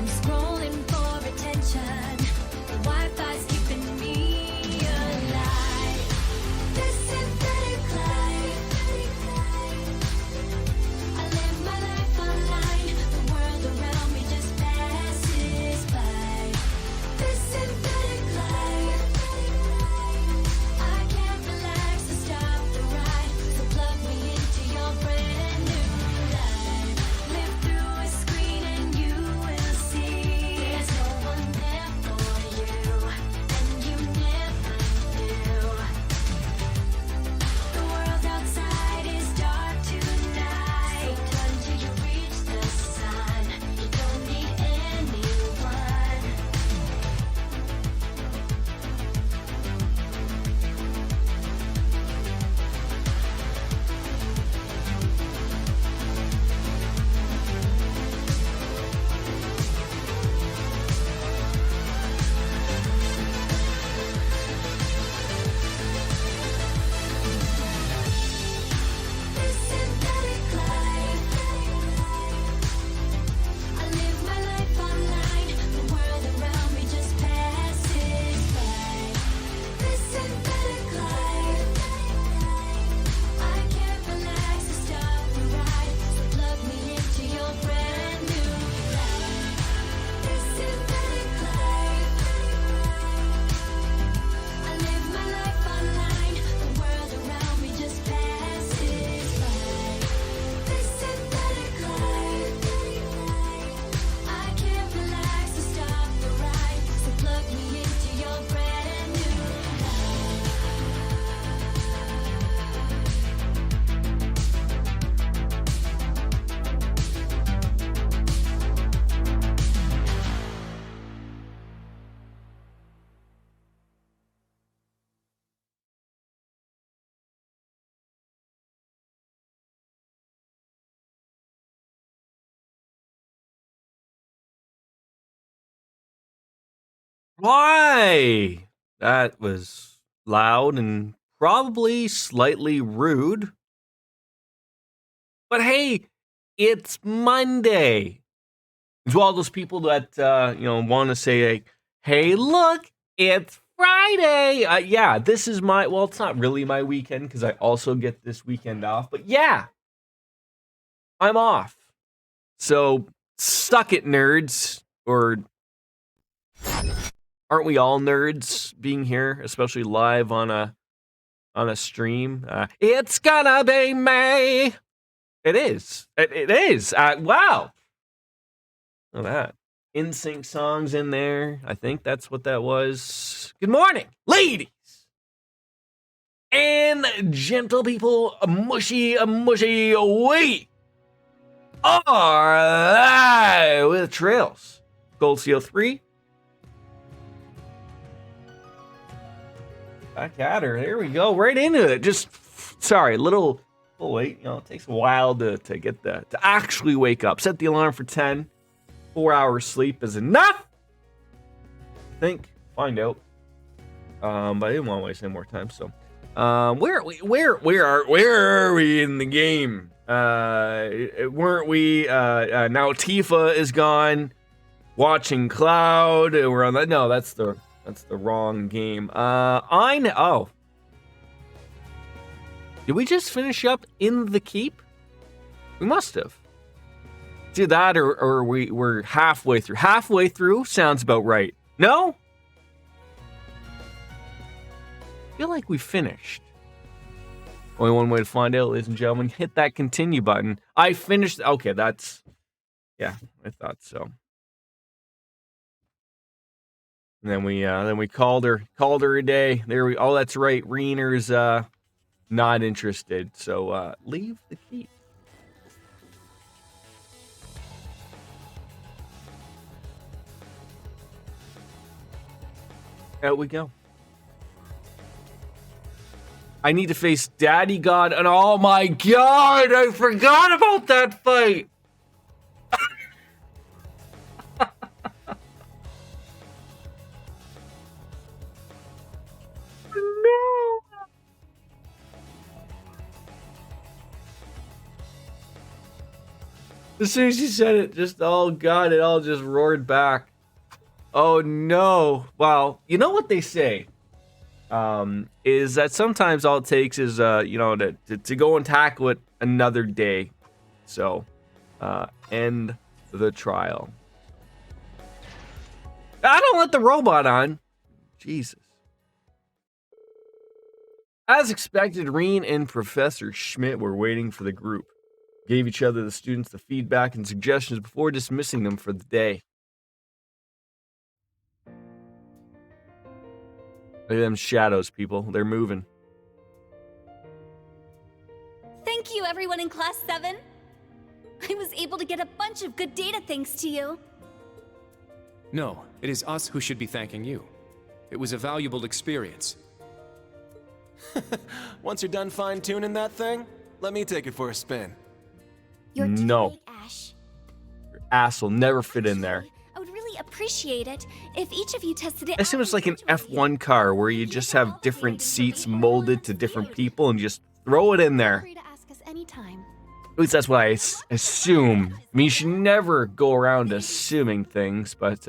scrolling for attention. The Wi-Fi's keeping me alive. This synthetic life. I live my life online. The world around me just passes by. This synthetic life. I can't relax or stop the ride. So plug me into your brand new life. Live through a screen and you will see there's no one there for you, and you never knew. The world outside is dark tonight. So turn till you reach the sun. You don't need anyone. This synthetic life. I live my life online. The world around me just passes by. This synthetic life. I can't relax or stop the ride. So plug me into your brand new life. This synthetic life. I live my life online. The world around me just passes by. This synthetic life. I can't relax or stop the ride. So plug me into your brand new Why? That was loud and probably slightly rude. But hey, it's Monday. To all those people that want to say, like, "Hey, look, it's Friday." Yeah, this is my. Well, it's not really my weekend because I also get this weekend off. But yeah, I'm off. So suck it, nerds. Or aren't we all nerds being here, especially live on a stream? It's gonna be May. It is. It is. Wow. Look at that. NSYNC songs in there. I think that's what that was. Good morning, ladies and gentle people. Mushy. We are live with Trails. Gold Seal 3. Back at her. There we go. Right into it. Just, sorry, little late. It takes a while to get to actually wake up. Set the alarm for 10. 4 hours sleep is enough. Find out. But I didn't want to waste any more time. So, where are we in the game? Weren't we? Now Tifa is gone. Watching Cloud. We're on that. No, that's the wrong game. I know. Oh. Did we just finish up in the keep? We must have. Do that, or we're halfway through. Halfway through sounds about right. No? I feel like we finished. Only one way to find out, ladies and gentlemen. Hit that continue button. I finished. Okay, that's. Yeah, I thought so. And then we called her a day. There we. Oh, that's right. Reener's not interested. So leave the keep. Out we go. I need to face Daddy God, and oh my God, I forgot about that fight. No. As soon as you said it, just, oh god, it all just roared back. Oh no. Well, you know what they say, is that sometimes all it takes is, to go and tackle it another day. So, end the trial. I don't let the robot on. Jesus. As expected, Reen and Professor Schmidt were waiting for the group. Gave each other, the students, the feedback and suggestions before dismissing them for the day. Look at them shadows, people. They're moving. Thank you, everyone in Class 7. I was able to get a bunch of good data thanks to you. No, it is us who should be thanking you. It was a valuable experience. Once you're done fine-tuning that thing, let me take it for a spin. You're too No. late, Ash. Your ass will never fit in there. I would really appreciate it if each of you tested it. I assume it's like an F1 car where you just have different seats molded to different people and just throw it in there. Free to ask us anytime. At least that's what I assume. I mean, you should never go around assuming things, but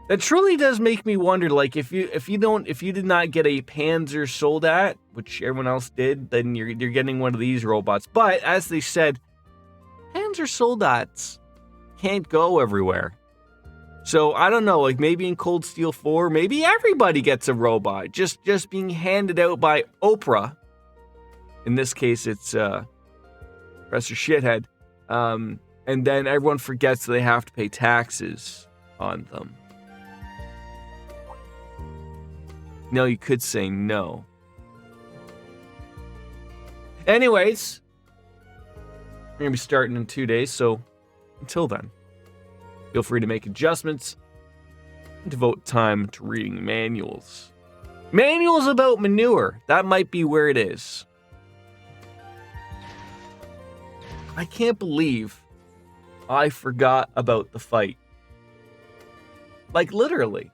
that truly does make me wonder. Like, if you did not get a Panzer Soldat, which everyone else did, then you're getting one of these robots. But as they said, Panzer Soldats can't go everywhere. So I don't know. Like maybe in Cold Steel 4, maybe everybody gets a robot, just being handed out by Oprah. In this case, it's Professor Shithead. And then everyone forgets that they have to pay taxes on them. No, you could say no. Anyways, we're going to be starting in 2 days, so until then, feel free to make adjustments and devote time to reading manuals. Manuals about manure. That might be where it is. I can't believe I forgot about the fight. Like, literally.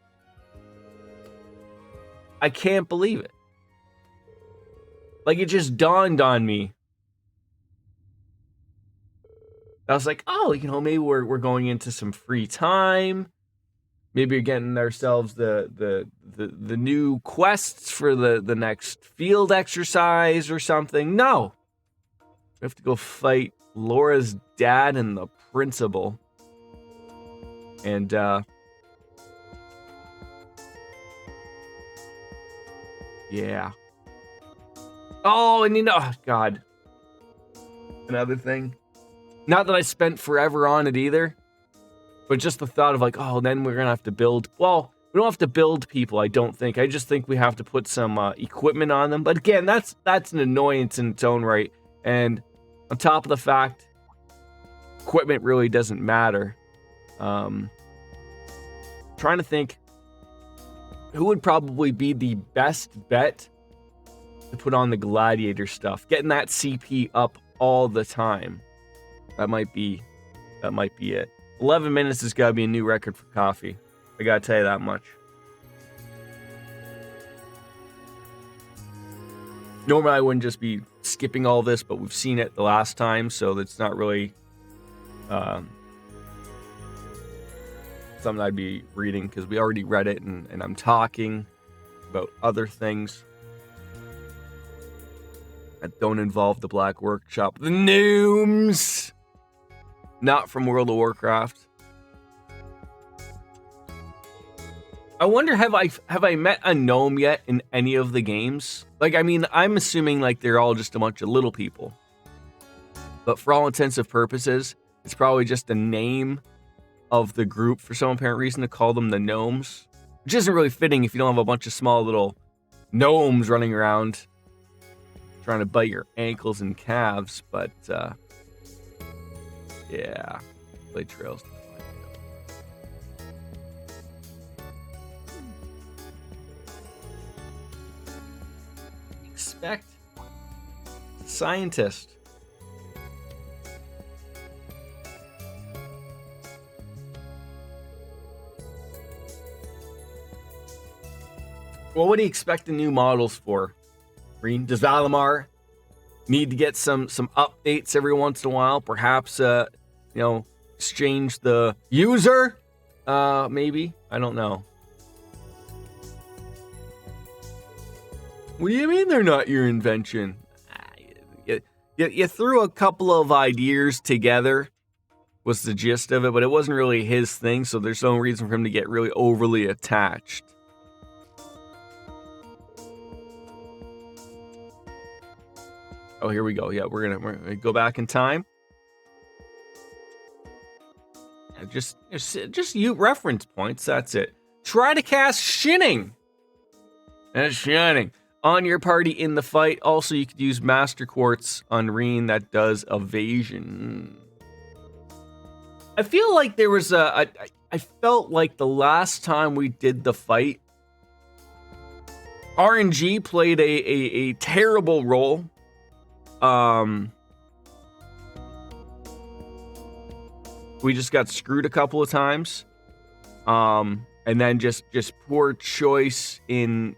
I can't believe it. Like, it just dawned on me. I was like, oh, maybe we're going into some free time. Maybe we're getting ourselves the new quests for the next field exercise or something. No. We have to go fight Laura's dad and the principal. And, yeah. Oh, and oh, God. Another thing. Not that I spent forever on it either, but just the thought of like, oh, then we're going to have to build. Well, we don't have to build people, I don't think. I just think we have to put some equipment on them. But again, that's an annoyance in its own right. And on top of the fact, equipment really doesn't matter. Trying to think who would probably be the best bet to put on the gladiator stuff. Getting that CP up all the time. That might be it. 11 minutes has got to be a new record for coffee. I got to tell you that much. Normally I wouldn't just be skipping all this, but we've seen it the last time, so it's not really something I'd be reading because we already read it and I'm talking about other things that don't involve the Black Workshop. The gnomes! Not from World of Warcraft. I wonder, have I met a gnome yet in any of the games? Like, I mean, I'm assuming like they're all just a bunch of little people. But for all intents and purposes, it's probably just the name of the group for some apparent reason to call them the gnomes. Which isn't really fitting if you don't have a bunch of small little gnomes running around trying to bite your ankles and calves, but yeah, play Trails to find out. Expect scientist. Well, what do you expect the new models for? Green? Does Valimar need to get some updates every once in a while. Perhaps, exchange the user. Maybe. I don't know. What do you mean they're not your invention? You threw a couple of ideas together, was the gist of it, but it wasn't really his thing, so there's no reason for him to get really overly attached. Oh, here we go. Yeah, we're gonna go back in time. Just you reference points. That's it. Try to cast Shinning. That's Shining on your party in the fight. Also, you could use Master Quartz on Reen that does evasion. I feel like there was I felt like the last time we did the fight, RNG played a terrible role. We just got screwed a couple of times. And then just poor choice in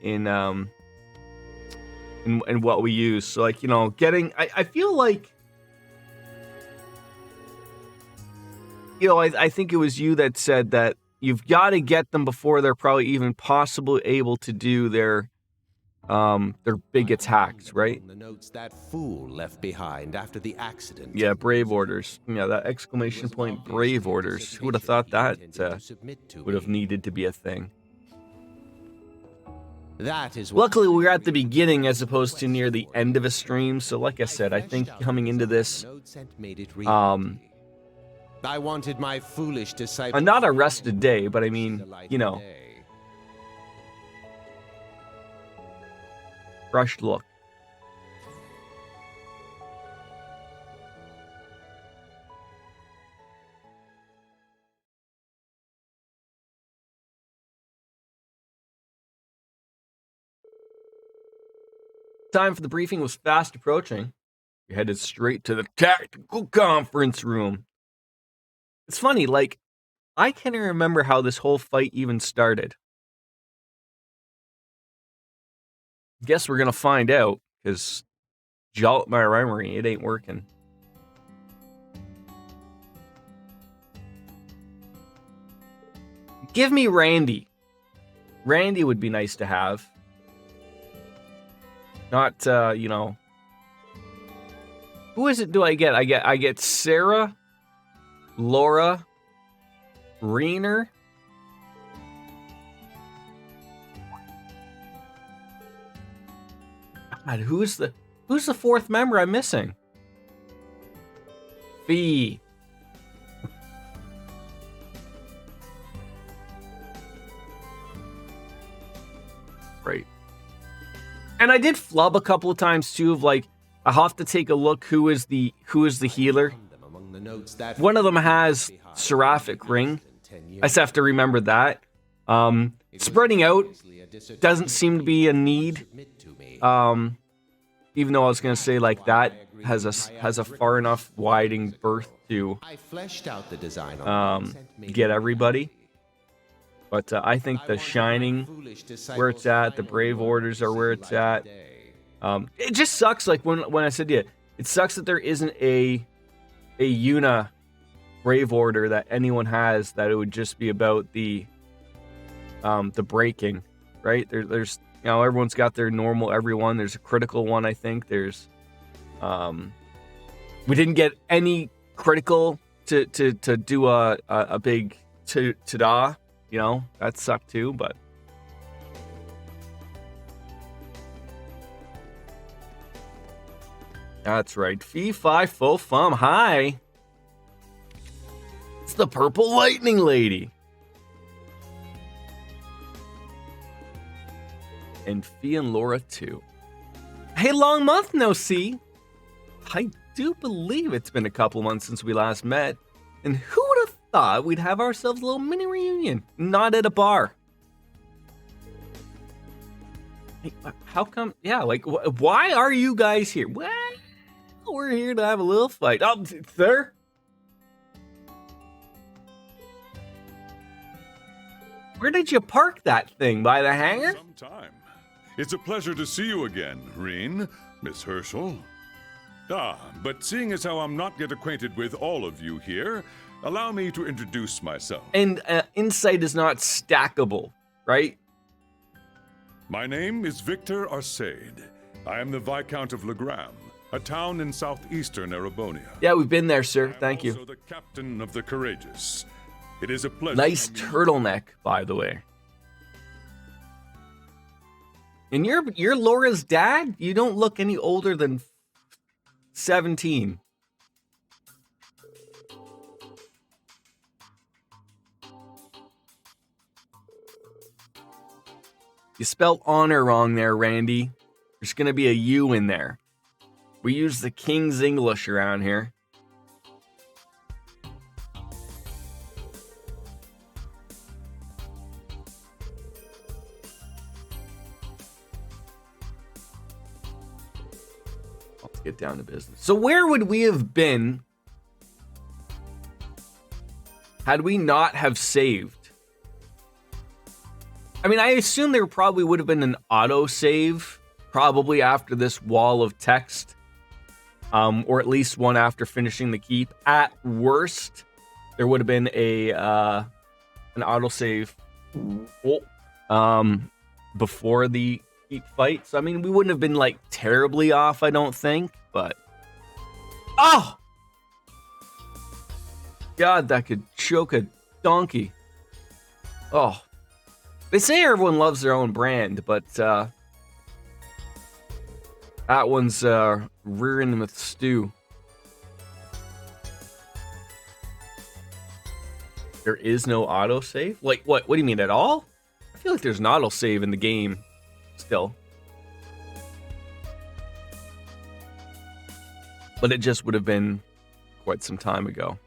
what we use. So like, I feel like, I think it was you that said that you've got to get them before they're probably even possibly able to do their big attacks, right? The notes that fool left behind after the accident. Yeah, brave orders. Yeah, that exclamation point, brave orders. Who would have thought that would have needed to be a thing? That is Luckily, we're at the beginning as opposed to near the end of a stream. So, like I said, I think coming into this, I wanted my foolish disciple. not a rested day, but I mean, fresh look. Time for the briefing was fast approaching. We headed straight to the tactical conference room. It's funny, like, I can't even remember how this whole fight even started. Guess we're gonna find out, because jolt my memory, it ain't working. Give me Randy. Randy would be nice to have. Not, Who is it do I get? I get Sarah, Laura, Reener. God, who's the fourth member I'm missing? Fee. Right. And I did flub a couple of times too, of like, I have to take a look who is the healer. One of them has Seraphic Ring. I just have to remember that. Spreading out doesn't seem to be a need. Even though I was gonna say like that has a far enough widening berth to get everybody. But I think the Shining, where it's at, the Brave Orders are where it's at. It just sucks, like when I said to you, it sucks that there isn't a Yuna Brave Order that anyone has, that it would just be about the breaking, right? There's everyone's got their normal everyone. There's a critical one, I think. There's we didn't get any critical to do a big ta-da. That sucked too, but that's right. Fee Fi Fo Fum. Hi. It's the Purple Lightning Lady. And Fee and Laura too. Hey, long month no see. I do believe it's been a couple months since we last met. And who would have thought we'd have ourselves a little mini reunion? Not at a bar. Hey, how come? Yeah, like, why are you guys here? Well, we're here to have a little fight. Oh, sir? Where did you park that thing? By the hangar? Sometime. It's a pleasure to see you again, Reen, Miss Herschel. But seeing as how I'm not yet acquainted with all of you here, allow me to introduce myself. And insight is not stackable, right? My name is Victor Arcade. I am the Viscount of Legram, a town in southeastern Erebonia. Yeah, we've been there, sir. Thank I'm you. also the captain of the Courageous. It is a pleasure. Nice turtleneck, by the way. And you're Laura's dad? You don't look any older than 17. You spelled honor wrong there, Randy. There's going to be a U in there. We use the King's English around here. Let's get down to business. So where would we have been had we not have saved? I mean, I assume there probably would have been an autosave probably after this wall of text, or at least one after finishing the keep. At worst, there would have been an autosave before the keep fight. So I mean, we wouldn't have been like terribly off, I don't think. But oh, God, that could choke a donkey. Oh. They say everyone loves their own brand, but that one's rearing with stew. There is no autosave? Like, what? What do you mean, at all? I feel like there's an autosave in the game still. But it just would have been quite some time ago.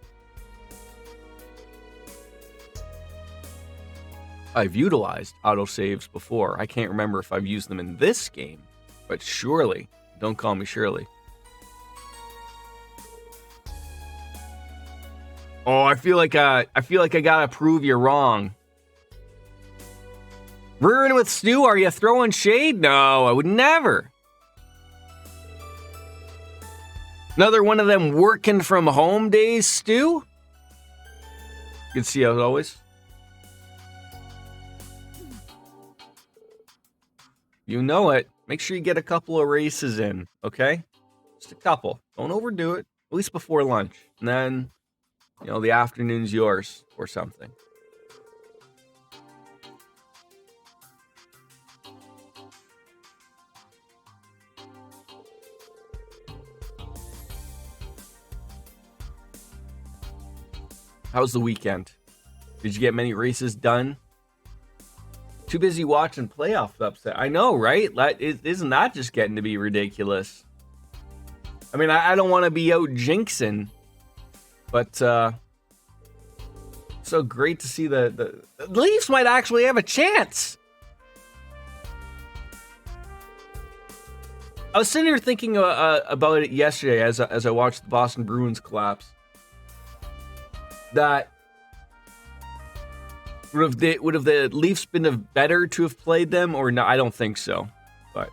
I've utilized autosaves before. I can't remember if I've used them in this game, but surely, don't call me Shirley. Oh, I feel like I gotta prove you wrong. Rearing with stew, are you throwing shade? No, I would never. Another one of them working from home days, Stu? You can see as always. You know it. Make sure you get a couple of races in, okay? Just a couple. Don't overdo it. At least before lunch. And then, you know, the afternoon's yours or something. How was the weekend? Did you get many races done? Too busy watching playoff upset. I know, right? Isn't that just getting to be ridiculous? I mean, I don't want to be out jinxing, but so great to see the Leafs might actually have a chance. I was sitting here thinking about it yesterday as I watched the Boston Bruins collapse. That would have the Leafs been better to have played them or no? I don't think so. But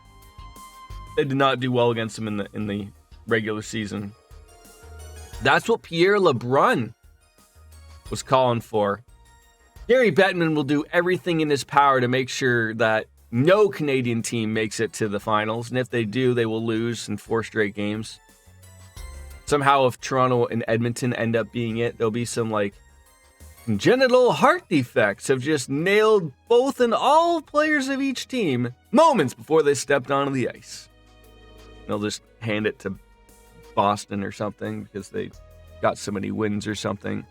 they did not do well against them in the regular season. That's what Pierre LeBrun was calling for. Gary Bettman will do everything in his power to make sure that no Canadian team makes it to the finals, and if they do, they will lose in 4 straight games. Somehow, if Toronto and Edmonton end up being it, there'll be some like congenital heart defects have just nailed both and all players of each team moments before they stepped onto the ice. They'll just hand it to Boston or something because they got so many wins or something.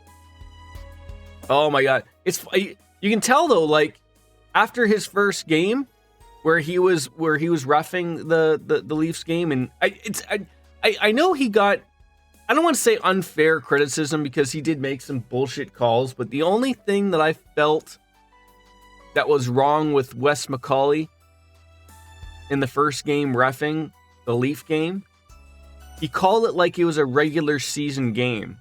Oh my God. You can tell though, like after his first game where he was roughing the Leafs game, and I know he got, I don't want to say unfair criticism because he did make some bullshit calls, but the only thing that I felt that was wrong with Wes McCauley in the first game reffing the Leaf game, he called it like it was a regular season game.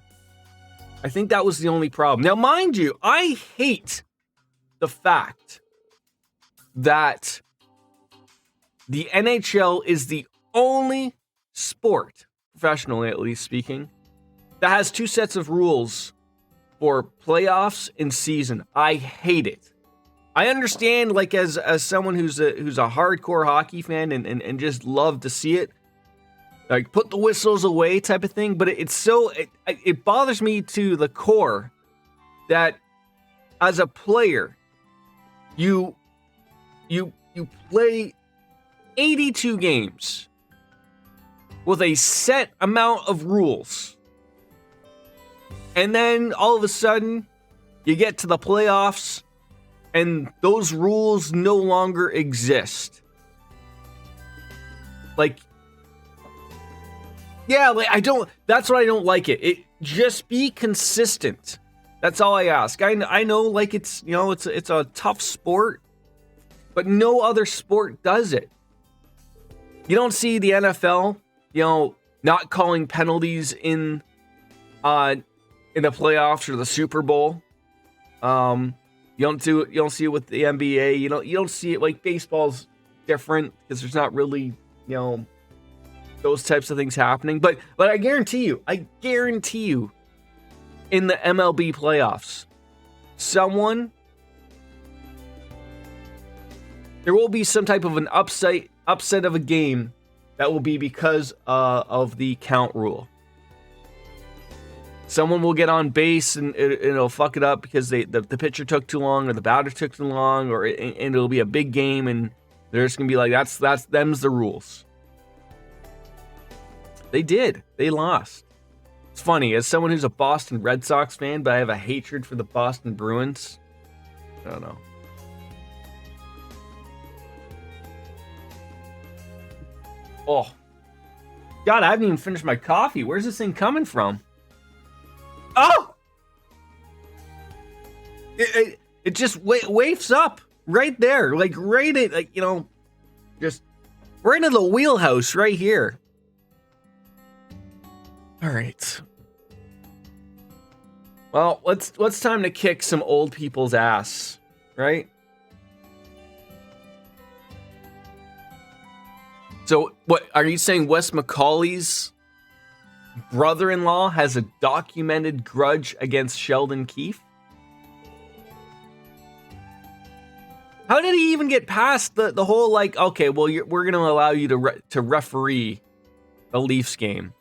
I think that was the only problem. Now, mind you, I hate the fact that the NHL is the only sport professionally at least speaking, that has two sets of rules for playoffs and season. I hate it. I understand, like, as someone who's a hardcore hockey fan and just love to see it, like, put the whistles away type of thing, but it bothers me to the core that as a player, you play 82 games with a set amount of rules. And then all of a sudden, you get to the playoffs and those rules no longer exist. Like, yeah, like that's what I don't like it. Just be consistent. That's all I ask. I know, like, it's a tough sport, but no other sport does it. You don't see the NFL, not calling penalties in the playoffs or the Super Bowl. You don't see it with the NBA. You don't see it, like, baseball's different because there's not really, those types of things happening. But I guarantee you, in the MLB playoffs, there will be some type of an upset of a game that will be because of the count rule. Someone will get on base and it'll fuck it up because the pitcher took too long or the batter took too long, and it'll be a big game and they're just gonna be like, them's the rules. They lost. It's funny, as someone who's a Boston Red Sox fan, but I have a hatred for the Boston Bruins. I don't know. Oh, God, I haven't even finished my coffee. Where's this thing coming from? Oh! It just wafts up right there. Like, right in, like, just right in the wheelhouse right here. All right. Well, it's time to kick some old people's ass, right? So, what are you saying? Wes Macaulay's brother-in-law has a documented grudge against Sheldon Keefe? How did he even get past the whole, like, okay, well, we're going to allow you to referee a Leafs game?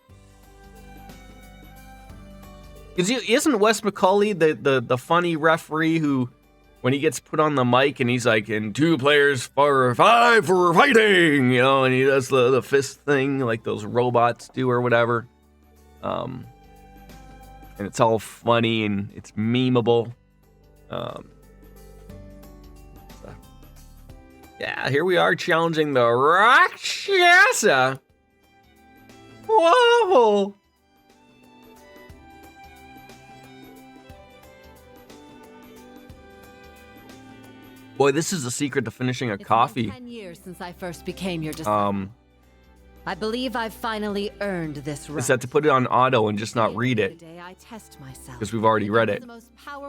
Isn't Wes Macaulay the funny referee who, when he gets put on the mic and he's like, and 2 players for 5 for fighting, and he does the fist thing like those robots do or whatever. And it's all funny and it's memeable. Yeah, here we are challenging the Rakshasa. Whoa! Boy, this is the secret to finishing a coffee. It's been 10 years since I first became your disciple. I believe I've finally earned this right. Is that to put it on auto and just not read it? Today I test myself. Because we've already read it.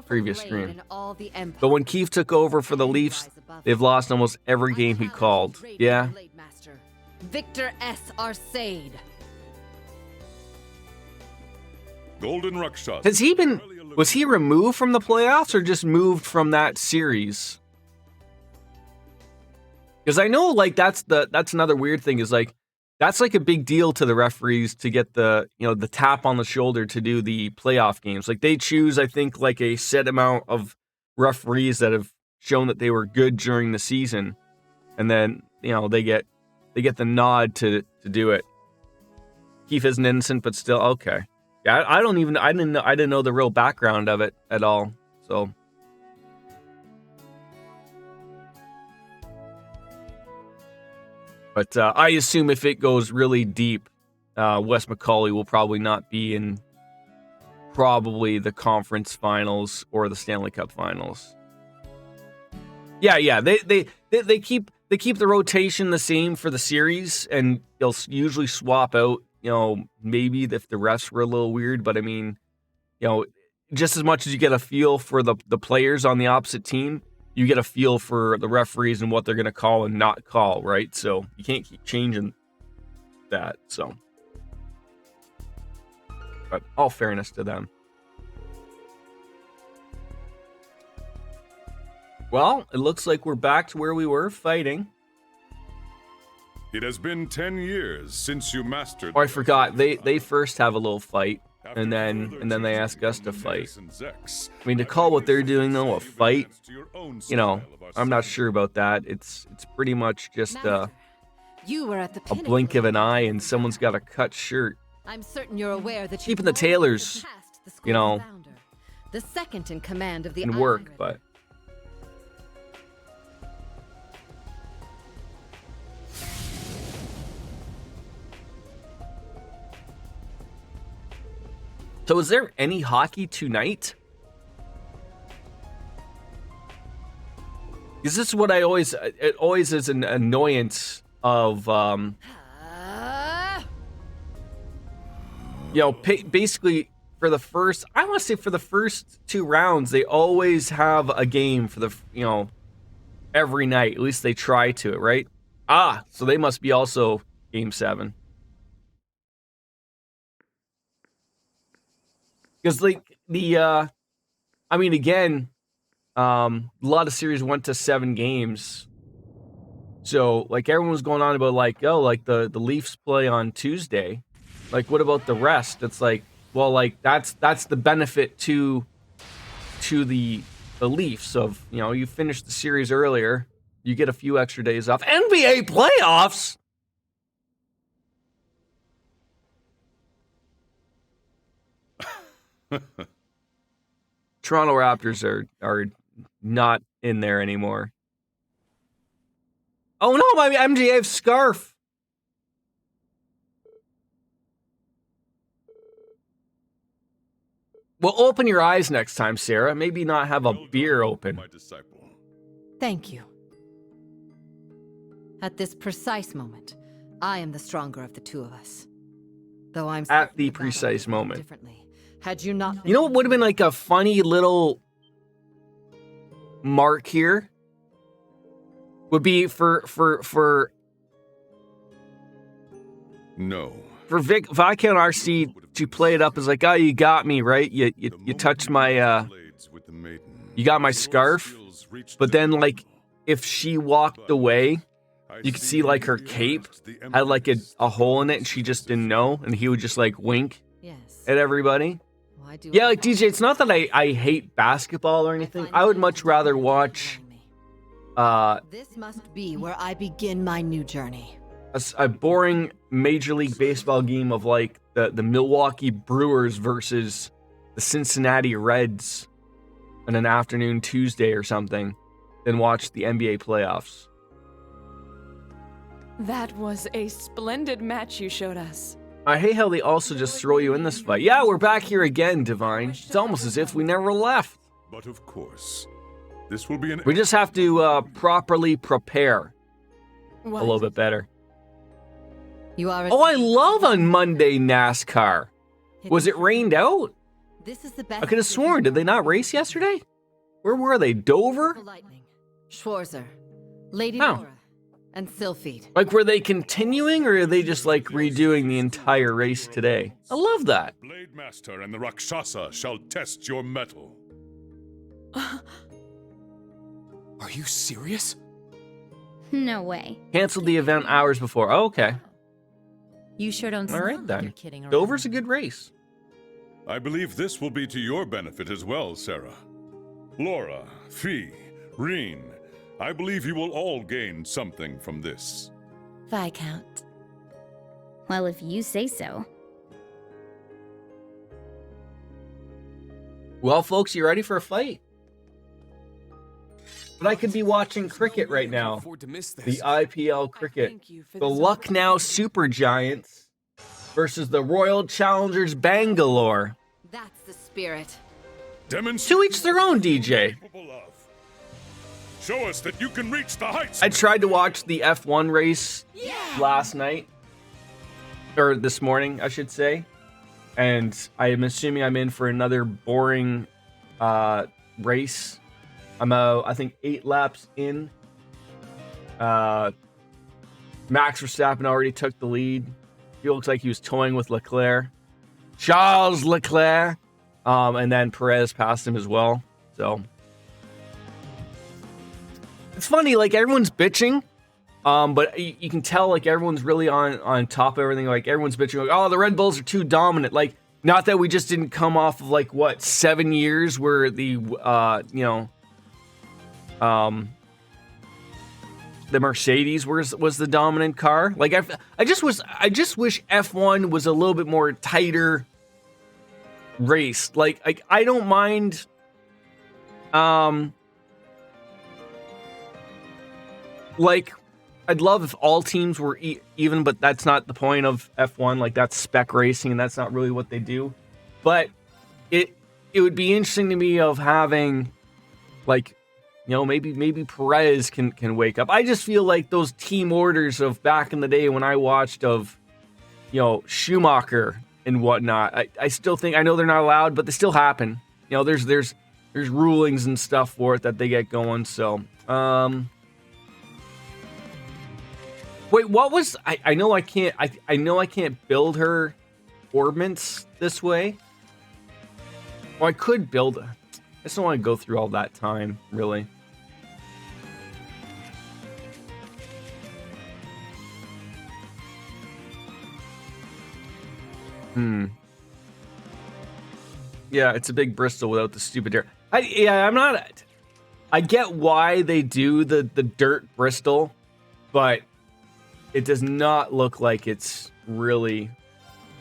Previous stream. But when Keefe took over for the Leafs, they've lost almost every game he called. Yeah. Victor S. Arcade. Golden Rakshasa. Has he been... Was he removed from the playoffs or just moved from that series? Because I know, like, that's another weird thing is, like, that's like a big deal to the referees to get the tap on the shoulder to do the playoff games. Like, they choose, I think, like a set amount of referees that have shown that they were good during the season, and then they get the nod to do it. Keefe isn't innocent, but still okay. Yeah, I didn't know the real background of it at all. So. But I assume if it goes really deep, Wes Macaulay will probably not be in probably the conference finals or the Stanley Cup finals. Yeah. They keep the rotation the same for the series, and they'll usually swap out. Maybe if the refs were a little weird, but I mean, just as much as you get a feel for the players on the opposite team, you get a feel for the referees and what they're going to call and not call, right? So you can't keep changing that. So, But all fairness to them. Well, it looks like we're back to where we were fighting. It has been 10 years since you mastered. Oh, I forgot. They first have a little fight, and then they ask us to fight. I mean, to call what they're doing though a fight, you know, I'm not sure about that. It's pretty much just You were at the a blink of an eye, and someone's got a cut shirt. I'm certain you're aware that Keeping the tailors, you know, founder, the second in command of the in Island work, River. but. So is there any hockey tonight? Because this is what it always is an annoyance of, you know, basically for the first, I want to say for the first 2 rounds, they always have a game for the, you know, every night. At least they try to, right? Ah, so they must be also Game 7. Because like I mean, again, a lot of series went to 7 games, so like everyone was going on about like, oh, like the Leafs play on Tuesday, like what about the rest? It's like, well, like that's the benefit to the Leafs of, you know, you finish the series earlier, you get a few extra days off. NBA playoffs. Toronto Raptors are not in there anymore. Oh no, my MGF scarf. Well, open your eyes next time, Sarah. Maybe not have a beer open. My disciple. Thank you. At this precise moment, I am the stronger of the two of us. Though I'm At the certain battle precise would have moment. differently. Had you not been You know what would have been like a funny little mark here? Would be for No. Viscount RC to play it up as like, oh, you got me, right? You touched my you got my scarf, but then like if she walked away, you could see like her cape had like a hole in it, and she just didn't know, and he would just like wink Yes. at everybody. Why do Yeah, I like have DJ, it's not that I hate basketball or anything. I would much rather watch This must be where I begin my new journey. a boring Major League Baseball game of like the Milwaukee Brewers versus the Cincinnati Reds on an afternoon Tuesday or something than watch the NBA playoffs. That was a splendid match you showed us. I hate how they also just throw you in this fight. Yeah, we're back here again, Divine. It's almost as if we never left. But of course, this will be an. We just have to properly prepare a What? little bit better. You are. Oh, I love on Monday NASCAR. Was it rained out? This is the best. I could have sworn. Did they not race yesterday? Where were they? Dover? Lightning, Schwarzer, Lady Oh. Laura, and Sylphide. Like, were they continuing, or are they just like redoing the entire race today? I love that. Blade Master and the Rakshasa shall test your mettle. Are you serious? No way. Canceled the event hours before. Oh, okay. You sure don't All sound right like then. you're kidding around. Dover's a good race. I believe this will be to your benefit as well, Sarah. Laura, Fee, Reen, I believe you will all gain something from this. Viscount. Well, if you say so. Well, folks, you ready for a fight? But I could be watching cricket right now. Afford to miss The this. IPL cricket. Thank you for The this Lucknow Super Giants versus the Royal Challengers Bangalore. That's the spirit. Demonstrate To each their own, DJ. capable of. Show us that you can reach the heights. I tried to watch the F1 race last night, or this morning, I should say, and I am assuming I'm in for another boring race. I'm I think 8 laps in. Max Verstappen already took the lead. He looks like he was toying with Leclerc. Charles Leclerc. And then Perez passed him as well. So it's funny, like everyone's bitching. But you can tell like everyone's really on top of everything. Like everyone's bitching, like, oh, the Red Bulls are too dominant. Like, not that we just didn't come off of like what 7 years where the the Mercedes was the dominant car. Like I just wish F1 was a little bit more tighter race. Like I don't mind. Like I'd love if all teams were even, but that's not the point of F1. Like that's spec racing, and that's not really what they do. But it would be interesting to me of having like, you know, maybe Perez can wake up. I just feel like those team orders of back in the day when I watched of, you know, Schumacher and whatnot. I still think, I know they're not allowed, but they still happen. You know, there's rulings and stuff for it that they get going. So, wait, what was I know I can't build her orbments this way. Well, I could build. I just don't want to go through all that time, really. Yeah, it's a big Bristol without the stupid dirt. I get why they do the dirt Bristol, but it does not look like it's really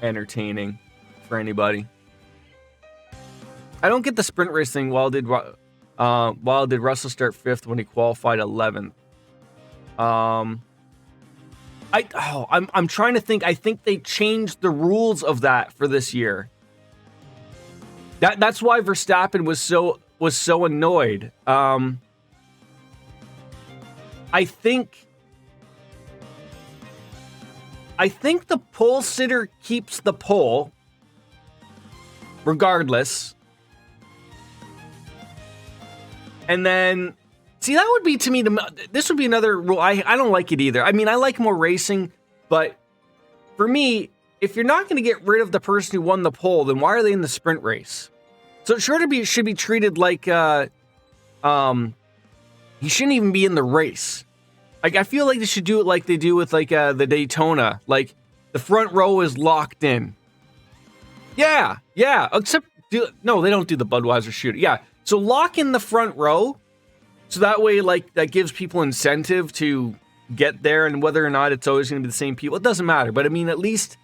entertaining for anybody. I don't get the sprint race thing. While did Russell start 5th when he qualified 11th? I'm trying to think. I think they changed the rules of that for this year. That's why Verstappen was so annoyed. I think the pole sitter keeps the pole regardless. And then, see, that would be to me, this would be another rule. I don't like it either. I mean, I like more racing, but for me, if you're not going to get rid of the person who won the pole, then why are they in the sprint race? So it should be treated like, he shouldn't even be in the race. Like, I feel like they should do it like they do with like the Daytona. Like, the front row is locked in. Yeah. Except, no, they don't do the Budweiser shooter. Yeah. So lock in the front row, so that way, like, that gives people incentive to get there, and whether or not it's always going to be the same people, it doesn't matter. But I mean, at least,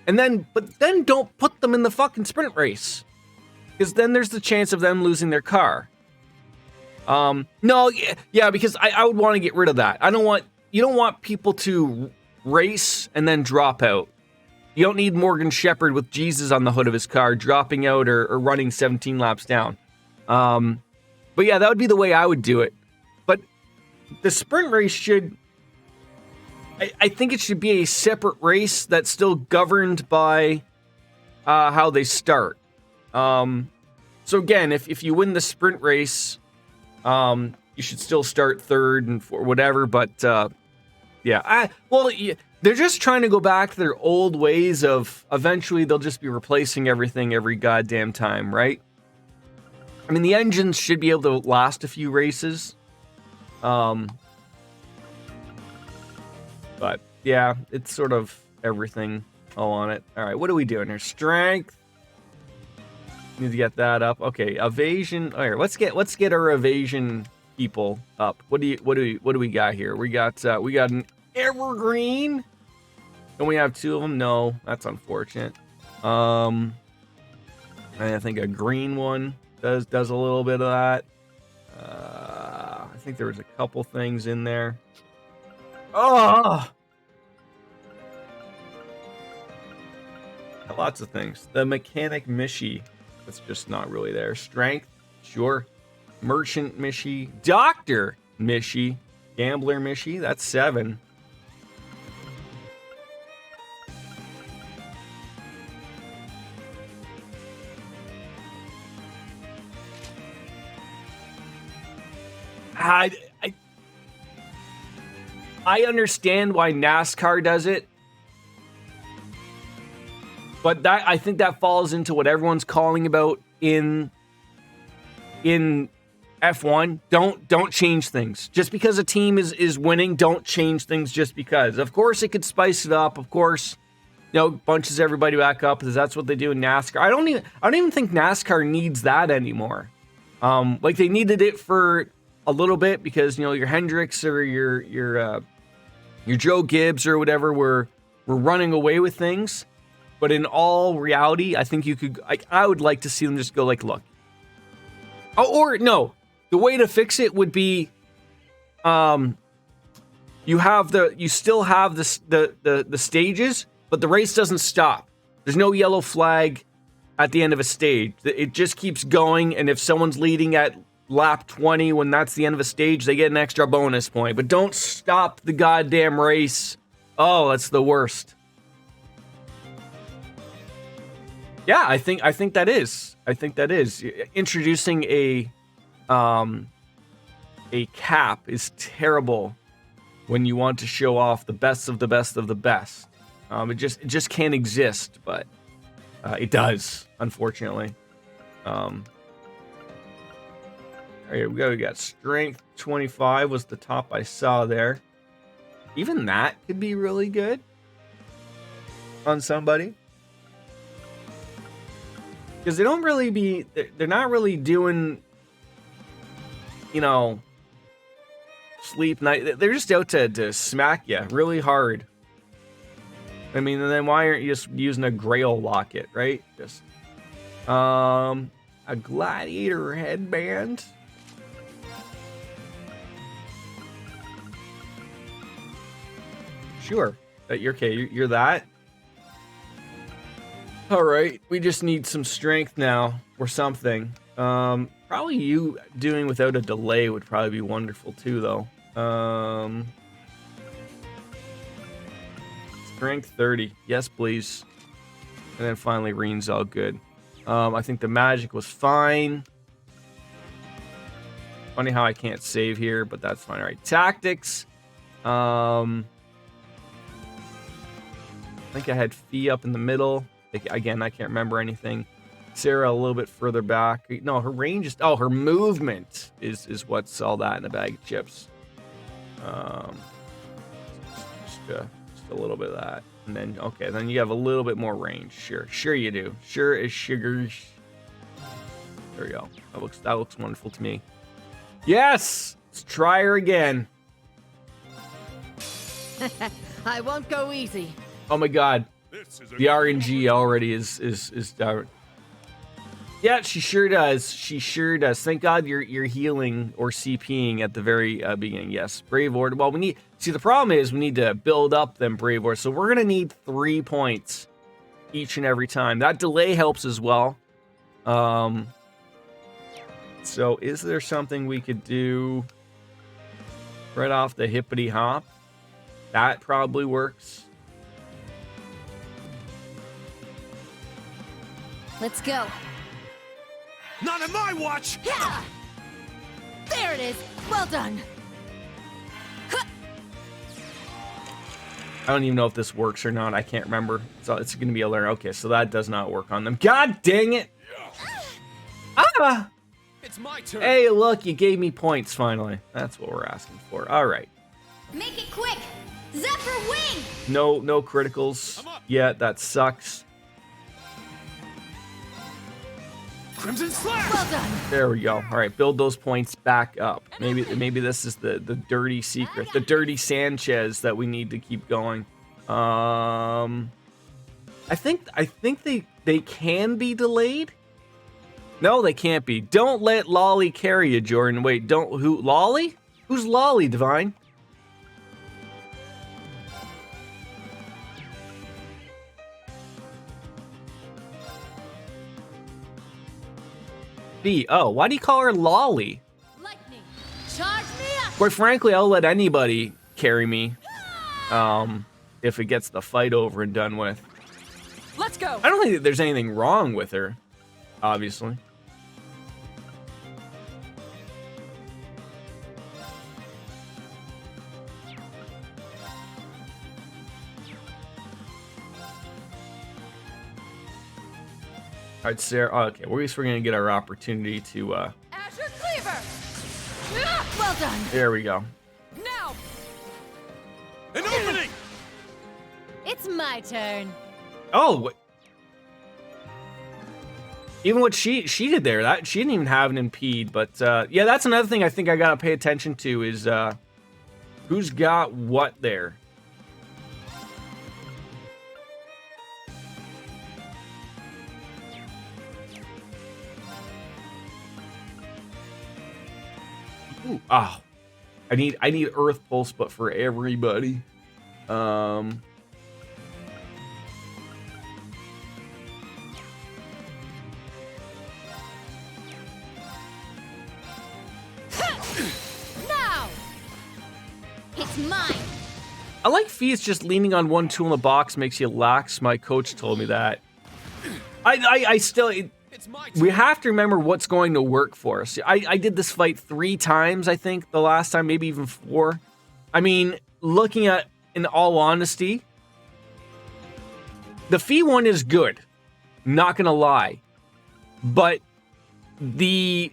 but then don't put them in the fucking sprint race, because then there's the chance of them losing their car. No, yeah, because I would want to get rid of that. You don't want people to race and then drop out. You don't need Morgan Shepherd with Jesus on the hood of his car dropping out or running 17 laps down. But yeah, that would be the way I would do it. But the sprint race I think it should be a separate race that's still governed by how they start. So again, if you win the sprint race, you should still start third and for whatever. But yeah, they're just trying to go back to their old ways of eventually they'll just be replacing everything every goddamn time, right? I mean, the engines should be able to last a few races. But yeah, it's sort of everything all on it. All right, what are we doing here? Strength. Need to get that up. Okay, evasion. All right, let's get our evasion people up. What do we got here? We got an evergreen. Don't we have two of them? No, that's unfortunate. I think a green one does a little bit of that. I think there was a couple things in there. Oh, lots of things. The mechanic Mishi, that's just not really there. Strength, sure. Merchant Mishi, Doctor Mishi, Gambler Mishi, that's 7. I understand why NASCAR does it. But that, I think that falls into what everyone's calling about in F1. Don't change things. Just because a team is winning, don't change things just because. Of course, it could spice it up. Of course, bunches everybody back up because that's what they do in NASCAR. I don't even think NASCAR needs that anymore. Like they needed it for a little bit because your Hendricks or your Joe Gibbs or whatever were running away with things. But in all reality, I think you could. I would like to see them just go like, look. Oh, or no, the way to fix it would be, you still have the stages, but the race doesn't stop. There's no yellow flag at the end of a stage. It just keeps going, and if someone's leading at lap 20 when that's the end of a stage, they get an extra bonus point. But don't stop the goddamn race. Oh, that's the worst. Yeah, I think that is. I think that is. Introducing a cap is terrible when you want to show off the best of the best of the best. It just can't exist, but it does, unfortunately. All right, we got strength 25 was the top I saw there. Even that could be really good on somebody. Because they don't really they're not really doing, sleep night. They're just out to smack you really hard. I mean, and then why aren't you just using a Grail locket, right? Just, a gladiator headband. Sure. You're okay. You're that. All right, we just need some strength now or something. Probably you doing without a delay would probably be wonderful too, though. Strength 30, yes, please. And then finally, Reen's all good. I think the magic was fine. Funny how I can't save here, but that's fine. All right, tactics. I think I had Fee up in the middle. Again, I can't remember anything. Sarah a little bit further back. No, her range is... Oh, her movement is what's all that in a bag of chips. Just a little bit of that. And then, okay, then you have a little bit more range. Sure you do. Sure as sugar. There we go. That looks wonderful to me. Yes! Let's try her again. I won't go easy. Oh my god. The RNG already is yeah, she sure does. She sure does. Thank God you're healing or CPing at the very beginning. Yes, Brave Order. Well, we need... See, the problem is we need to build up them Brave Order. So we're going to need 3 points each and every time. That delay helps as well. So is there something we could do right off the hippity hop? That probably works. Let's go. Not on my watch! Yeah! There it is. Well done. I don't even know if this works or not. I can't remember. So it's going to be a learn. Okay, so that does not work on them. God dang it! Ah! It's my turn. Hey, look, you gave me points finally. That's what we're asking for. All right. Make it quick. Zephyr wing. No criticals yet. That sucks. Crimson Slash! Well done. There we go. All right, build those points back up. Maybe this is the dirty secret, the dirty Sanchez that we need to keep going. I think they can be delayed. No, they can't be. Don't let Lolly carry you, Jordan. Wait, who? Lolly? Who's Lolly, Divine? Oh, why do you call her Lolly? Lightning, charge me up. Quite frankly, I'll let anybody carry me. If it gets the fight over and done with. Let's go. I don't think that there's anything wrong with her, obviously. right, Sarah. Oh, okay, we're gonna get our opportunity to. Azure Cleaver! Well done. There we go. Now! An opening! It's my turn. Oh, even what she did there, that she didn't even have an impede. But yeah, that's another thing I think I gotta pay attention to is who's got what there. Ooh, oh, I need Earth Pulse, but for everybody. Now! It's mine. I like Fee's just leaning on one tool in the box makes you lax. My coach told me that. I still. We have to remember what's going to work for us. I did this fight 3 times, I think, the last time, maybe even 4. I mean, looking at, in all honesty, the Fee one is good. Not gonna lie. But the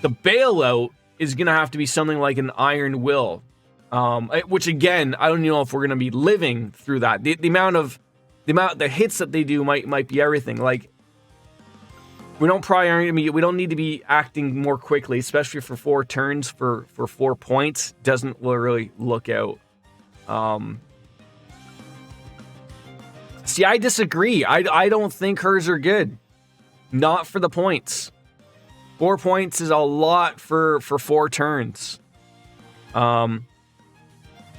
bailout is gonna have to be something like an Iron Will. Which again, I don't know if we're gonna be living through that. The hits that they do might be everything. Like, we don't need to be acting more quickly, especially for 4 turns for 4 points. Doesn't really look out. See, I disagree. I don't think hers are good. Not for the points. 4 points is a lot for 4 turns.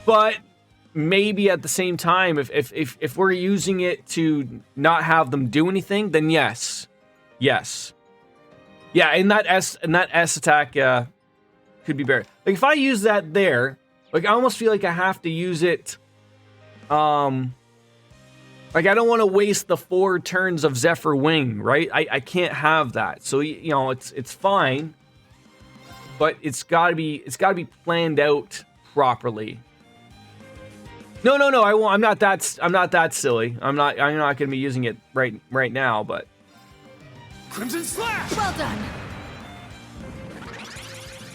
But maybe at the same time, if we're using it to not have them do anything, then yes. Yeah, and that S attack could be better. Like, if I use that there, like, I almost feel like I have to use it. Like, I don't want to waste the 4 turns of Zephyr Wing, right? I can't have that. So, you know, it's fine, but it's gotta be planned out properly. No, I won't. I'm not that silly. I'm not gonna be using it right now, but. Crimson Slash! Well done.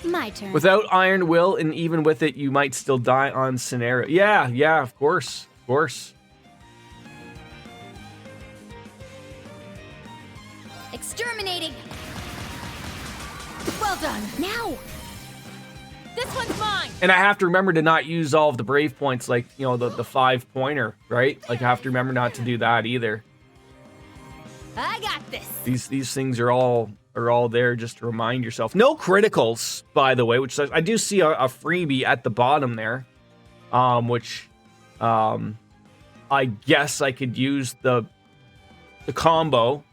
My turn. Without Iron Will, and even with it, you might still die on scenario. Yeah, of course. Exterminating. Well done. Now. This one's mine. And I have to remember to not use all of the brave points, like, you know, the 5-pointer, right? Like, I have to remember not to do that either. I got this. These things are all there just to remind yourself. No criticals, by the way, which I do see a freebie at the bottom there, which I guess I could use the combo,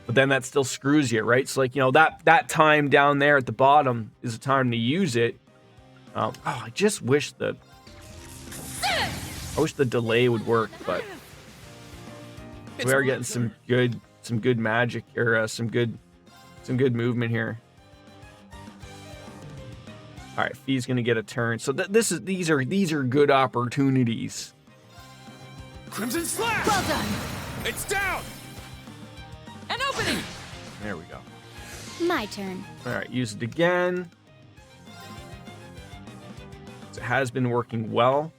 but then that still screws you, right? So, like, you know, that time down there at the bottom is the time to use it. I just wish the delay would work, but we are getting some good magic, or some good movement here. All right, Fee's gonna get a turn, so these are good opportunities. Crimson Slash! Well done. It's down! An opening! There we go. My turn. All right, use it again. It has been working well.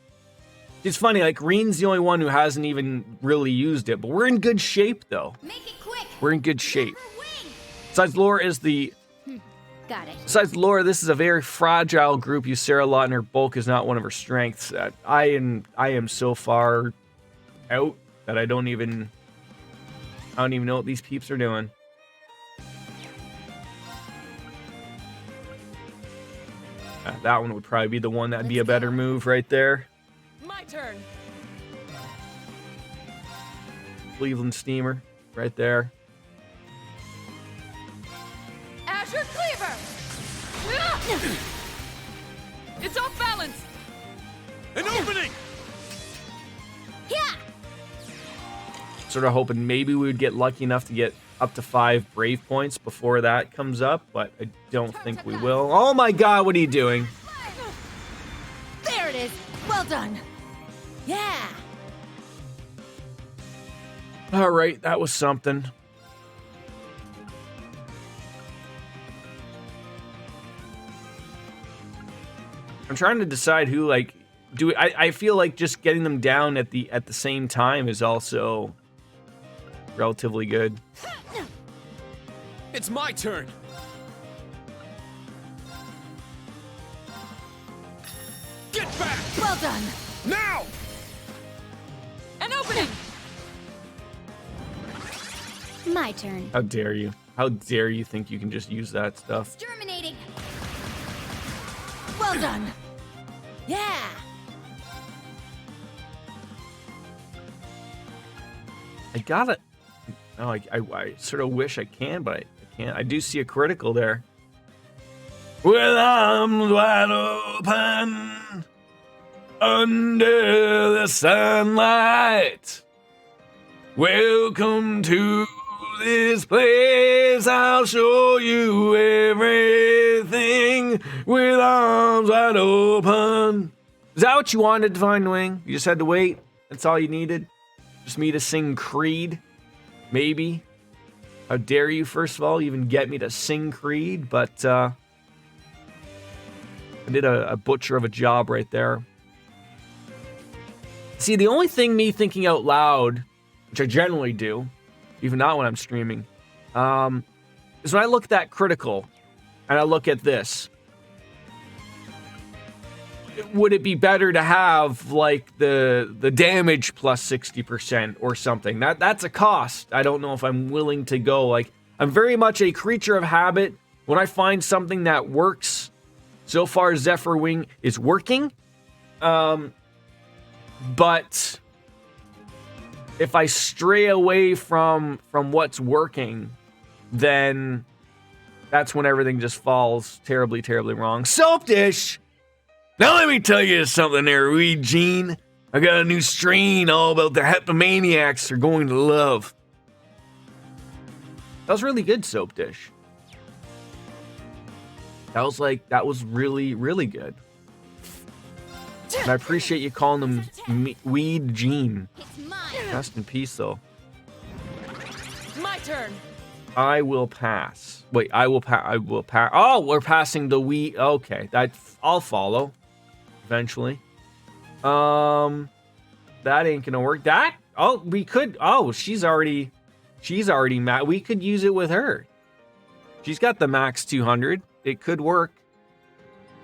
It's funny, like, Reen's the only one who hasn't even really used it, but we're in good shape, though. Make it quick. We're in good shape. Besides, Laura is the... Got it. Besides, Laura, this is a very fragile group. You Sarah a lot, and her bulk is not one of her strengths. I am so far out that I don't even know what these peeps are doing. That one would probably be the one that'd be a better move right there. My turn. Cleveland Steamer right there. Azure Cleaver! It's off balance! An opening! Yeah. Sort of hoping maybe we would get lucky enough to get up to 5 brave points before that comes up, but I don't think we will. Oh my god, what are you doing? There it is. Well done. Yeah. All right, that was something. I'm trying to decide who, like, I feel like just getting them down at the same time is also relatively good. It's my turn. Get back! Well done. Now! An opening. My turn. How dare you? How dare you think you can just use that stuff? Exterminating. Well done. Yeah! I got it. Oh, I sort of wish I can, but I can't. I do see a critical there. With arms wide open under the sunlight. Welcome to this place. I'll show you everything with arms wide open. Is that what you wanted, Divine Wing? You just had to wait? That's all you needed? Just me to sing Creed? Maybe. How dare you, first of all, even get me to sing Creed? But I did a butcher of a job right there. See, the only thing me thinking out loud, which I generally do, even not when I'm streaming, is when I look at that critical and I look at this. Would it be better to have like the damage plus 60% or something? That's a cost. I don't know if I'm willing to go. Like, I'm very much a creature of habit. When I find something that works, so far Zephyr Wing is working. But if I stray away from what's working, then that's when everything just falls terribly, terribly wrong. Soap dish! Now let me tell you something there, wee Gene. I got a new strain all about the heptomaniacs are going to love. That was really good, Soap Dish. That was really, really good. And I appreciate you calling him Weed Gene. Rest in peace, though. My turn. I will pass. Wait, I will pass. Oh, we're passing the weed. Okay, I'll follow. Eventually. That ain't gonna work. We could. Oh, she's already we could use it with her. She's got the max 200. It could work.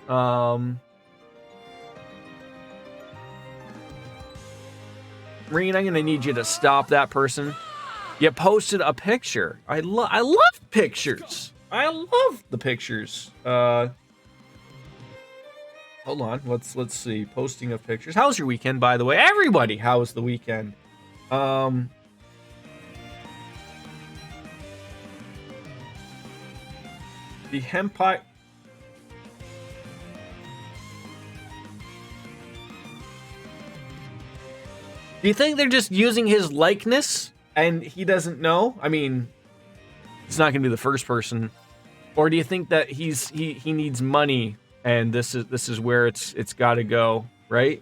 Marine, I'm gonna need you to stop that person. You posted a picture. I love pictures. I love the pictures. Hold on. Let's see. Posting of pictures. How's your weekend, by the way? Everybody, how was the weekend? The Senpai. Do you think they're just using his likeness and he doesn't know? I mean, it's not going to be the first person. Or do you think that he needs money and this is where it's got to go, right?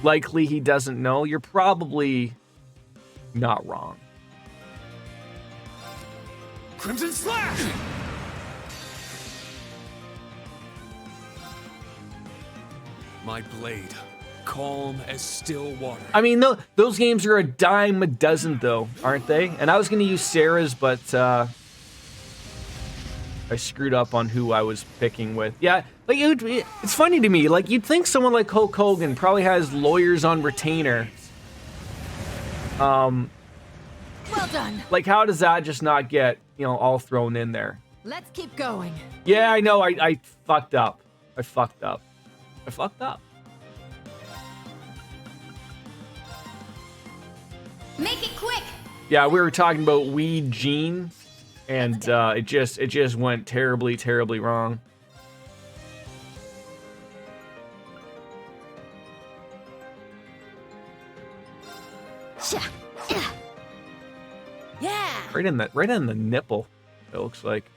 Likely he doesn't know. You're probably not wrong. Crimson Slash! My blade, calm as still water. I mean, those games are a dime a dozen, though, aren't they? And I was going to use Sarah's, but I screwed up on who I was picking with. Yeah, like it's funny to me. Like, you'd think someone like Hulk Hogan probably has lawyers on retainer. Well done. Like, how does that just not get, all thrown in there? Let's keep going. Yeah, I know. I fucked up. I fucked up. Make it quick. Yeah, we were talking about Weed Gene, and it just went terribly, terribly wrong. Yeah. Right in the nipple. It looks like.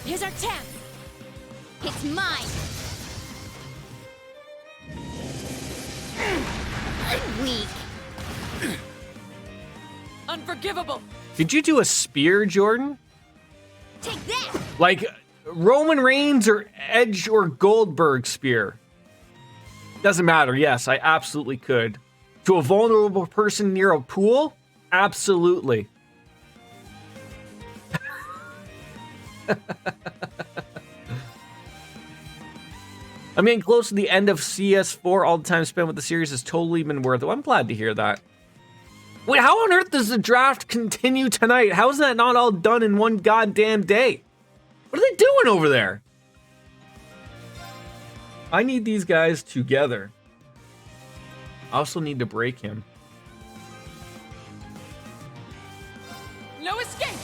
Here's our chance. It's mine. Weak. Unforgivable. Did you do a spear, Jordan? Take that. Like Roman Reigns or Edge or Goldberg spear? Doesn't matter. Yes, I absolutely could. To a vulnerable person near a pool? Absolutely. I'm getting close to the end of CS4. All the time spent with the series has totally been worth it. Well, I'm glad to hear that. Wait, how on earth does the draft continue tonight? How is that not all done in one goddamn day? What are they doing over there? I need these guys together. I also need to break him. No escape.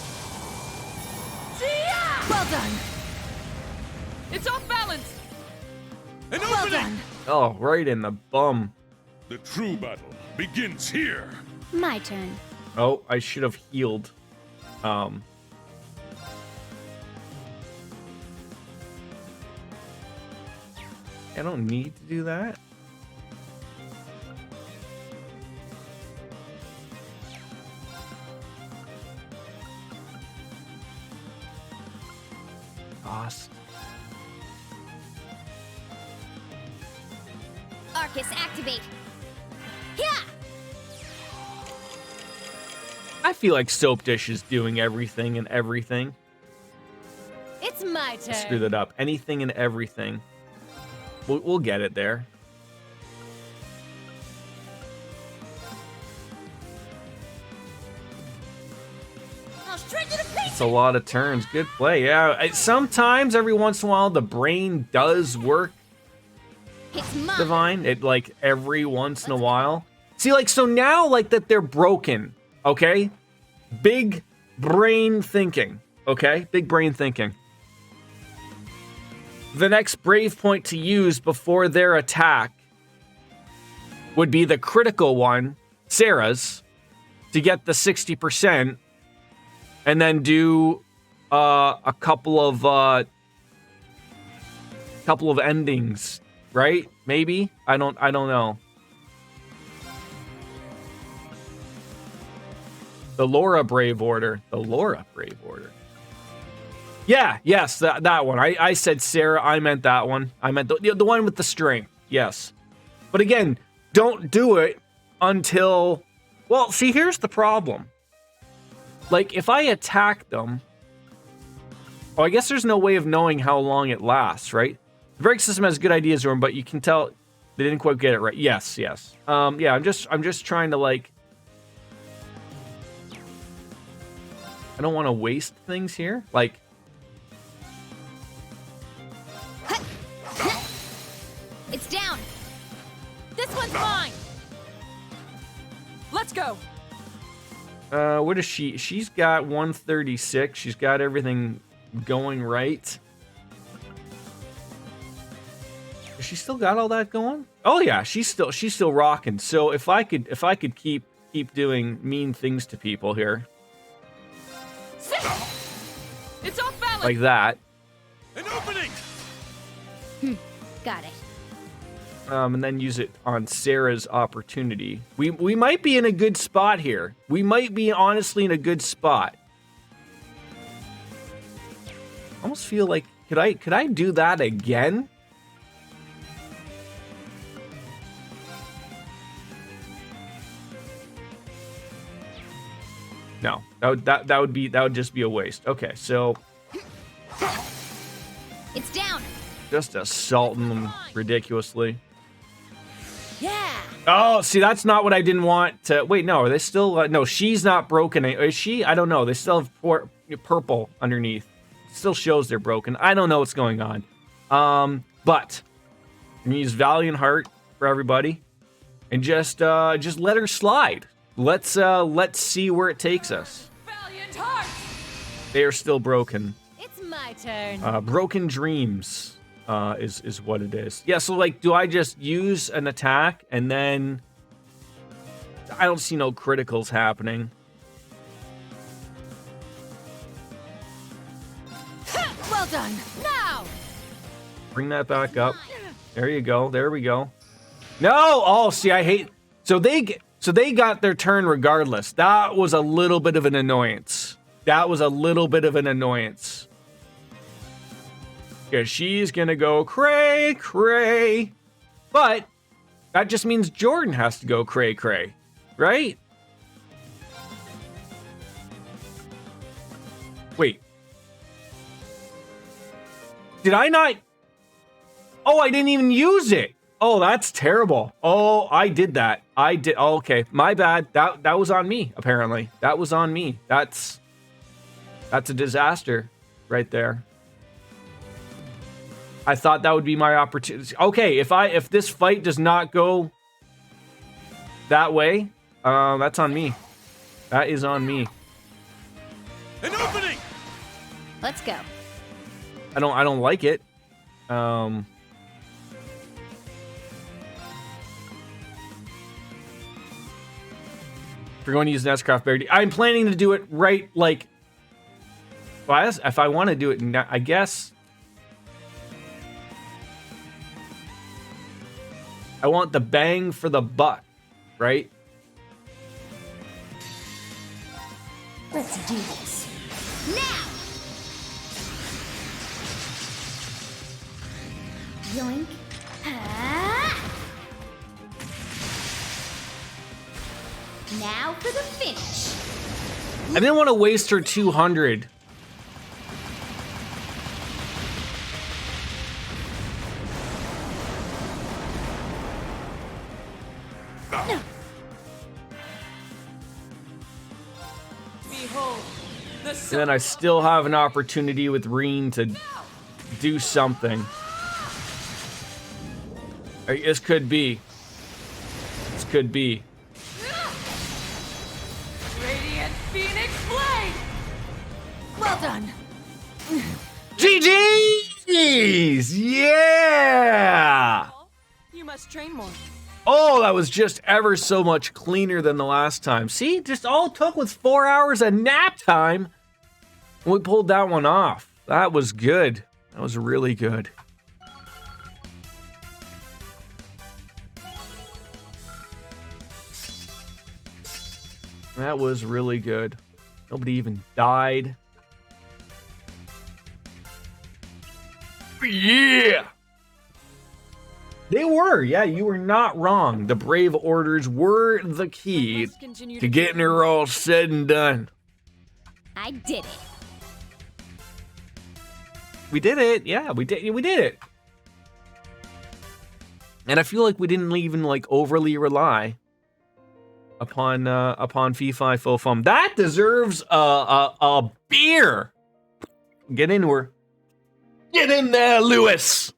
See-ya! Well done. It's off balance. An Well opening! done. Oh, right in the bum. The true battle begins here. My turn. Oh, I should have healed. I don't need to do that. Lost. Arcus, activate. Yeah. I feel like Soap Dish is doing everything and everything. It's my I turn. screwed it up. Anything and everything. We'll get it there. I'll shred you to pieces. It's a lot of turns. Good play. Yeah. Sometimes, every once in a while, the brain does work. It's mine. Divine. It like every once in a while. See, like, so now, like, that they're broken. Okay. Big brain thinking. Okay. Big brain thinking. The next brave point to use before their attack would be the critical one, Sarah's, to get the 60%, and then do a couple of endings, right? Maybe? I don't know. The Laura Brave Order. The Laura Brave Order. Yeah, yes, that one. I said Sarah, I meant that one. I meant the one with the strength. Yes. But again, don't do it until... Well, see, here's the problem. Like, if I attack them... Oh, I guess there's no way of knowing how long it lasts, right? The break system has good ideas, but you can tell they didn't quite get it right. Yes. Yeah, I'm just trying to, like... I don't want to waste things here. Like... It's down. This one's mine. Let's go. What is she? She's got 136. She's got everything going right. Has she still got all that going? Oh yeah, she's still rocking. So if I could keep doing mean things to people here, It's off balance. like that, An opening! Got it. and then use it on Sarah's opportunity. We might be in a good spot here. We might be honestly in a good spot. Almost feel like could I do that again? No, that would just be a waste. Okay, so It's down. just assaulting them ridiculously. Yeah. Oh, see, that's not what I didn't want to... Wait, no, are they still... no, she's not broken. Is she? I don't know. They still have purple underneath. It still shows they're broken. I don't know what's going on. But I'm gonna use Valiant Heart for everybody. And just let her slide. Let's see where it takes us. Valiant heart. They are still broken. It's my turn. Broken Dreams is what it is. Yeah, so like, do I just use an attack and then I don't see no criticals happening. Well done. Now. Bring that back up. There you go. There we go. No! Oh, see, I hate... So they got their turn regardless. That was a little bit of an annoyance. That was a little bit of an annoyance. Because she's gonna go cray, cray. But that just means Jordan has to go cray, cray. Right? Wait. Did I not... Oh, I didn't even use it. Oh, that's terrible. Oh, I did that. I did. Oh, okay, my bad. That was on me. Apparently, that was on me. That's a disaster, right there. I thought that would be my opportunity. Okay, if this fight does not go that way, that's on me. That is on me. An opening. Let's go. I don't like it. If you're going to use Nestcraft Bear, I'm planning to do it right, like, well, if I want to do it, I guess I want the bang for the buck, right? Let's do this. Now! Yoink. Ah! Now for the finish. I didn't want to waste her 200. Behold, the And then I still have an opportunity with Reen to do something. This could be. This could be. Radiant Phoenix Blade! Well done. GG's! Yeah! You must train more. Oh, that was just ever so much cleaner than the last time. See, just all it took was 4 hours of nap time. We pulled that one off. That was good. That was really good. That was really good. Nobody even died. Yeah! They were. Yeah, you were not wrong. The brave orders were the key to getting her all said and done. I did it. We did it. Yeah, we did it. And I feel like we didn't even like overly rely upon Fee Fi Fo Fum. That deserves a beer. Get into her. Get in there, Lewis.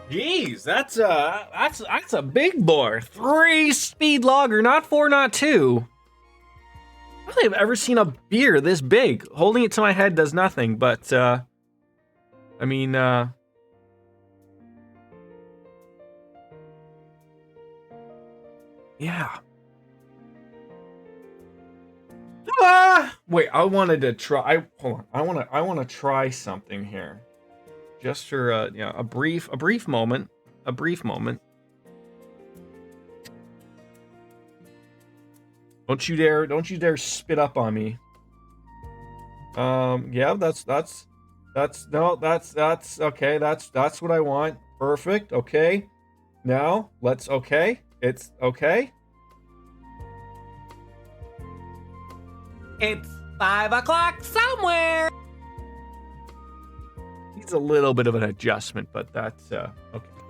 Jeez, that's a big boy. 3 speed logger, not 4, not 2. think I've ever seen a beer this big. Holding it to my head does nothing, but, I mean, yeah. Wait, I wanted to try. Hold on. I want to try something here, just for a brief moment. A brief moment. Don't you dare spit up on me. Yeah, that's okay. That's what I want. Perfect. Okay. Now let's. Okay. It's okay. It's 5 o'clock somewhere. Needs a little bit of an adjustment, but that's okay.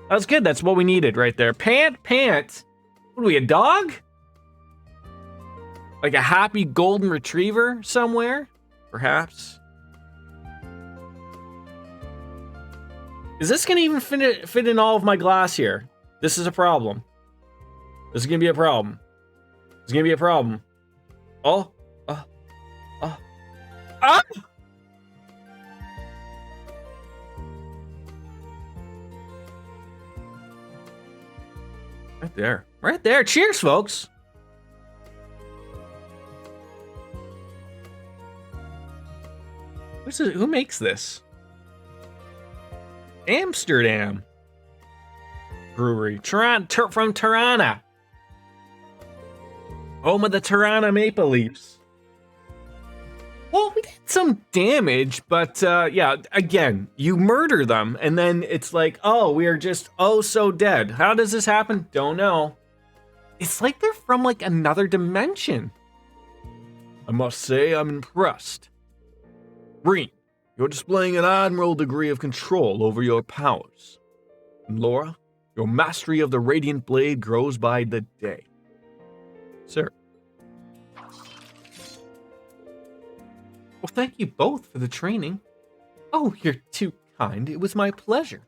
That's good. That's what we needed right there. Pant. What are we, a dog? Like a happy golden retriever somewhere? Perhaps. Is this gonna even fit in all of my glass here? This is a problem. This is gonna be a problem. It's gonna be a problem. Oh. Ah! Right there. Right there. Cheers, folks. Who makes this? Amsterdam Brewery. From Tirana. Home of the Tirana Maple Leafs. Well, we did some damage, but yeah, again, you murder them, and then it's like, oh, we are just so dead. How does this happen? Don't know. It's like they're from like another dimension. I must say, I'm impressed. Green, you're displaying an admirable degree of control over your powers. And Laura, your mastery of the Radiant Blade grows by the day. Sir. Well, thank you both for the training. Oh, you're too kind. It was my pleasure.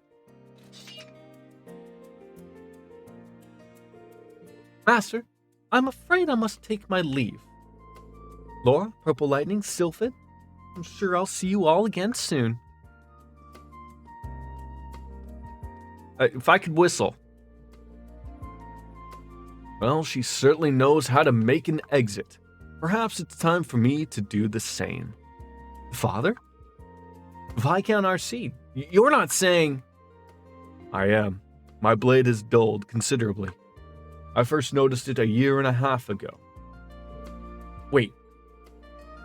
Master, I'm afraid I must take my leave. Laura, Purple Lightning, Sylphid, I'm sure I'll see you all again soon. If I could whistle. Well, she certainly knows how to make an exit. Perhaps it's time for me to do the same. Father? Viscount Arcide, you're not saying... I am. My blade has dulled considerably. I first noticed it 1.5 years ago. Wait.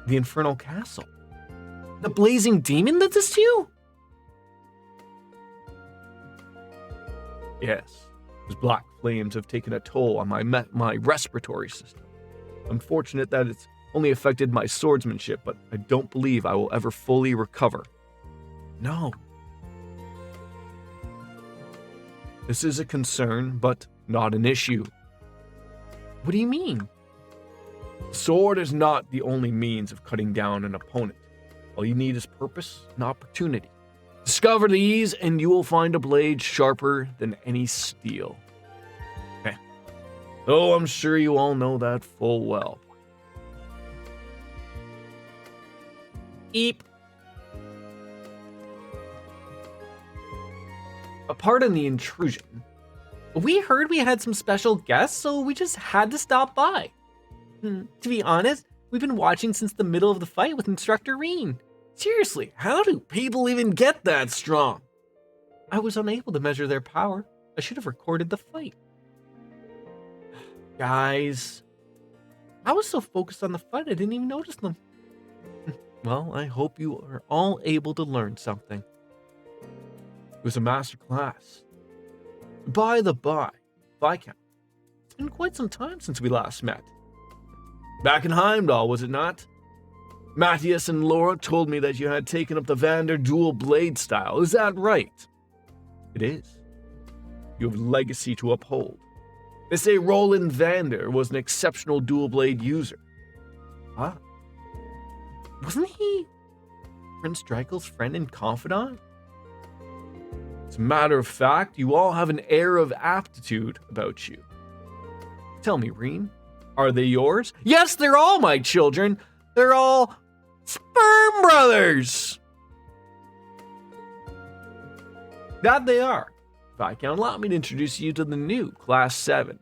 The Infernal Castle? The Blazing Demon did this to you? Yes. His black flames have taken a toll on my respiratory system. Unfortunate that it's only affected my swordsmanship, but I don't believe I will ever fully recover. No. This is a concern, but not an issue. What do you mean? The sword is not the only means of cutting down an opponent. All you need is purpose and opportunity. Discover these, and you will find a blade sharper than any steel. Okay. Though I'm sure you all know that full well. Eep. Pardon the intrusion. We heard we had some special guests, so we just had to stop by. To be honest, we've been watching since the middle of the fight with Instructor Reen. Seriously, how do people even get that strong? I was unable to measure their power. I should have recorded the fight. Guys, I was so focused on the fight I didn't even notice them. Well, I hope you are all able to learn something. It was a master class. By the by, Viscount, it's been quite some time since we last met. Back in Heimdall, was it not? Matthias and Laura told me that you had taken up the Vander dual blade style. Is that right? It is. You have a legacy to uphold. They say Roland Vander was an exceptional dual blade user. Ah. Wasn't he Prince Drakel's friend and confidant? As a matter of fact, you all have an air of aptitude about you. Tell me, Reen, Are they yours? Yes, they're all my children. They're all sperm brothers. That they are. Viscount, allow me to introduce you to the new Class 7.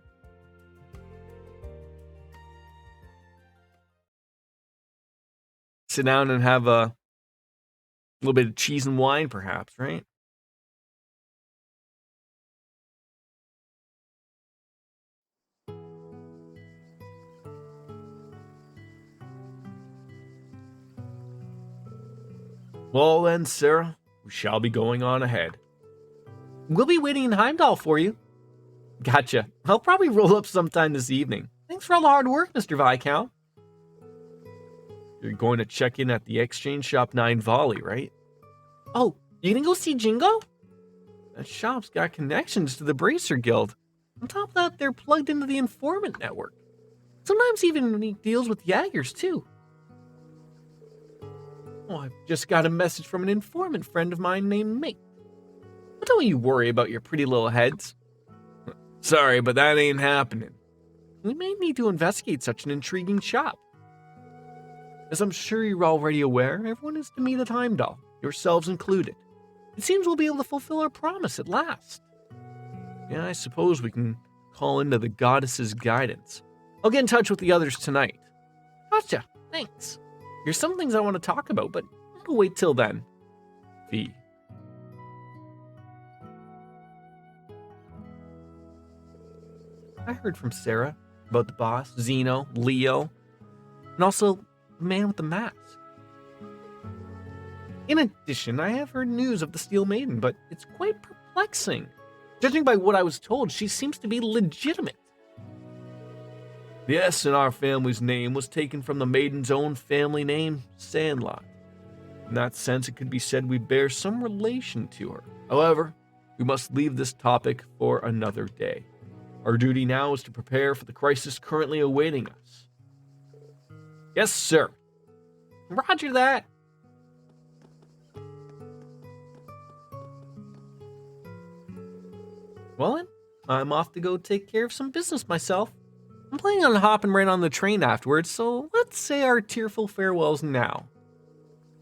Sit down and have a little bit of cheese and wine, perhaps, right? Well then, Sarah, we shall be going on ahead. We'll be waiting in Heimdall for you. Gotcha. I'll probably roll up sometime this evening. Thanks for all the hard work, Mr. Viscount. You're going to check in at the Exchange Shop 9 Volley, right? Oh, you gonna go see Jingo? That shop's got connections to the Bracer Guild. On top of that, they're plugged into the Informant Network. Sometimes even make deals with Jaggers, too. Oh, I've just got a message from an informant friend of mine named Mate. But don't you worry about your pretty little heads. Sorry, but that ain't happening. We may need to investigate such an intriguing shop. As I'm sure you're already aware, everyone is to meet at Heimdall, yourselves included. It seems we'll be able to fulfill our promise at last. Yeah, I suppose we can call into the goddess's guidance. I'll get in touch with the others tonight. Gotcha, thanks. There's some things I want to talk about, but I'll wait till then. V. I heard from Sarah about the boss, Zeno, Leo, and also the man with the mask. In addition, I have heard news of the Steel Maiden, but it's quite perplexing. Judging by what I was told, she seems to be legitimate. The S in our family's name was taken from the maiden's own family name, Sandlot. In that sense, it could be said we bear some relation to her. However, we must leave this topic for another day. Our duty now is to prepare for the crisis currently awaiting us. Yes, sir. Roger that. Well then, I'm off to go take care of some business myself. I'm planning on hopping right on the train afterwards, so let's say our tearful farewells now.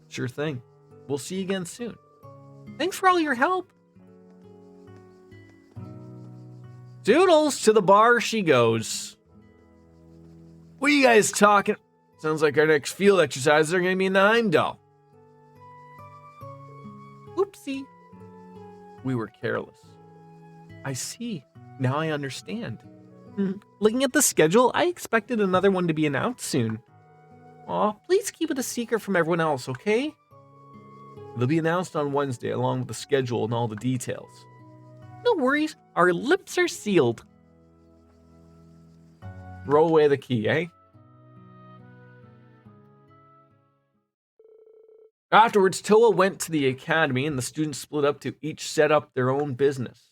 Sure thing. We'll see you again soon. Thanks for all your help. Doodles, to the bar she goes. What are you guys talking? Sounds like our next field exercises are going to be in the Heimdall. Oopsie. We were careless. I see. Now I understand. Looking at the schedule, I expected another one to be announced soon. Aw, please keep it a secret from everyone else, okay? They'll be announced on Wednesday along with the schedule and all the details. No worries, our lips are sealed. Throw away the key, eh? Afterwards, Toa went to the academy and the students split up to each set up their own business.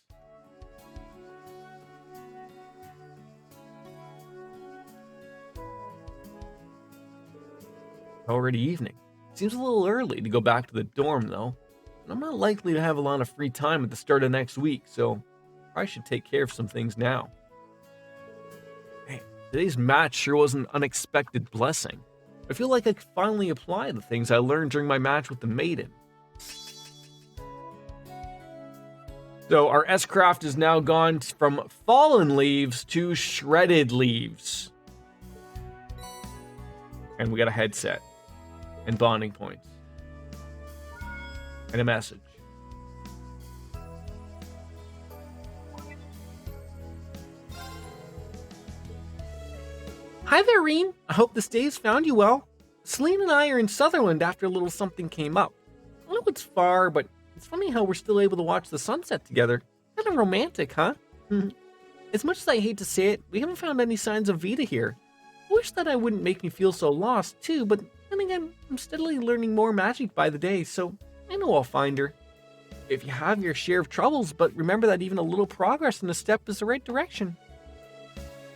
Already evening. Seems a little early to go back to the dorm though. And I'm not likely to have a lot of free time at the start of next week, so I should take care of some things now. Hey, today's match sure was an unexpected blessing. I feel like I could finally apply the things I learned during my match with the Maiden. So our S-Craft is now gone from fallen leaves to shredded leaves. And we got a headset. And bonding points. And a message. Hi there, Reen. I hope this day's found you well. Celine and I are in Sutherland after a little something came up. I know it's far, but it's funny how we're still able to watch the sunset together. Kind of romantic, huh? As much as I hate to say it, we haven't found any signs of Vita here. I wish that I wouldn't make me feel so lost, too, but then again, I'm steadily learning more magic by the day, so I know I'll find her. If you have your share of troubles, but remember that even a little progress in a step is the right direction.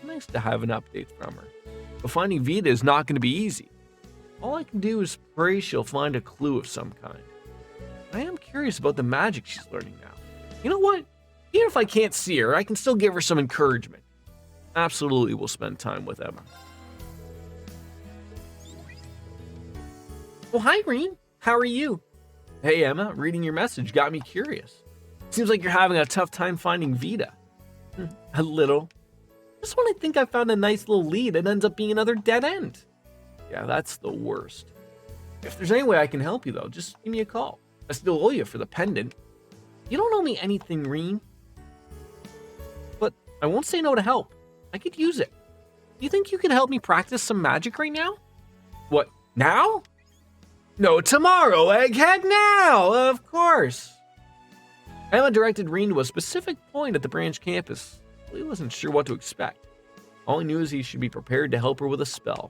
Nice to have an update from her. But finding Vita is not going to be easy. All I can do is pray she'll find a clue of some kind. I am curious about the magic she's learning now. You know what? Even if I can't see her, I can still give her some encouragement. absolutely will spend time with Emma. Well, hi, Green. How are you? Hey, Emma, reading your message got me curious. Seems like you're having a tough time finding Vita. A little. Just when I think I found a nice little lead, it ends up being another dead end. Yeah, that's the worst. If there's any way I can help you, though, just give me a call. I still owe you for the pendant. You don't owe me anything, Reen. But I won't say no to help. I could use it. You think you could help me practice some magic right now? What, now? No, tomorrow, Egghead, now! Of course. Emma directed Reen to a specific point at the branch campus. He wasn't sure what to expect. All he knew is he should be prepared to help her with a spell.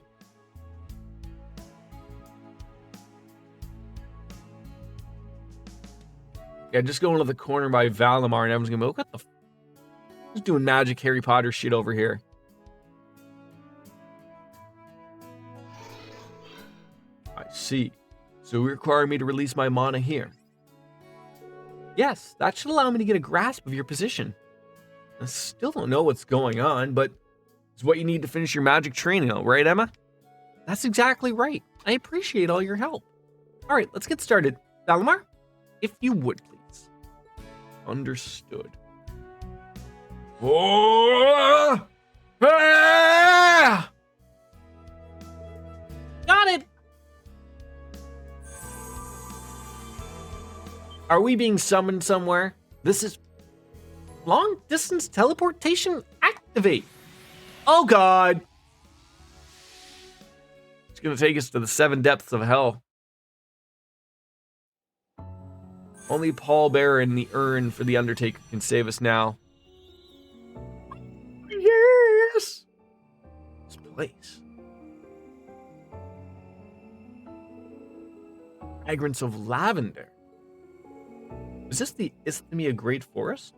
Yeah, just going to the corner by Valimar and everyone's gonna be like, what the f? Just doing magic Harry Potter shit over here. I see. So you require me to release my mana here. Yes, that should allow me to get a grasp of your position. I still don't know what's going on, but it's what you need to finish your magic training, right, Emma? That's exactly right. I appreciate all your help. All right, let's get started. Valimar, if you would, please. Understood. Oh! Ah! Got it! Are we being summoned somewhere? This is... Long distance teleportation activate. Oh god. It's gonna take us to the 7 depths of hell. Only Paul Bearer and the urn for the Undertaker can save us now. Yes! This place. Fragrance of lavender. Is this the Isthmia Great Forest?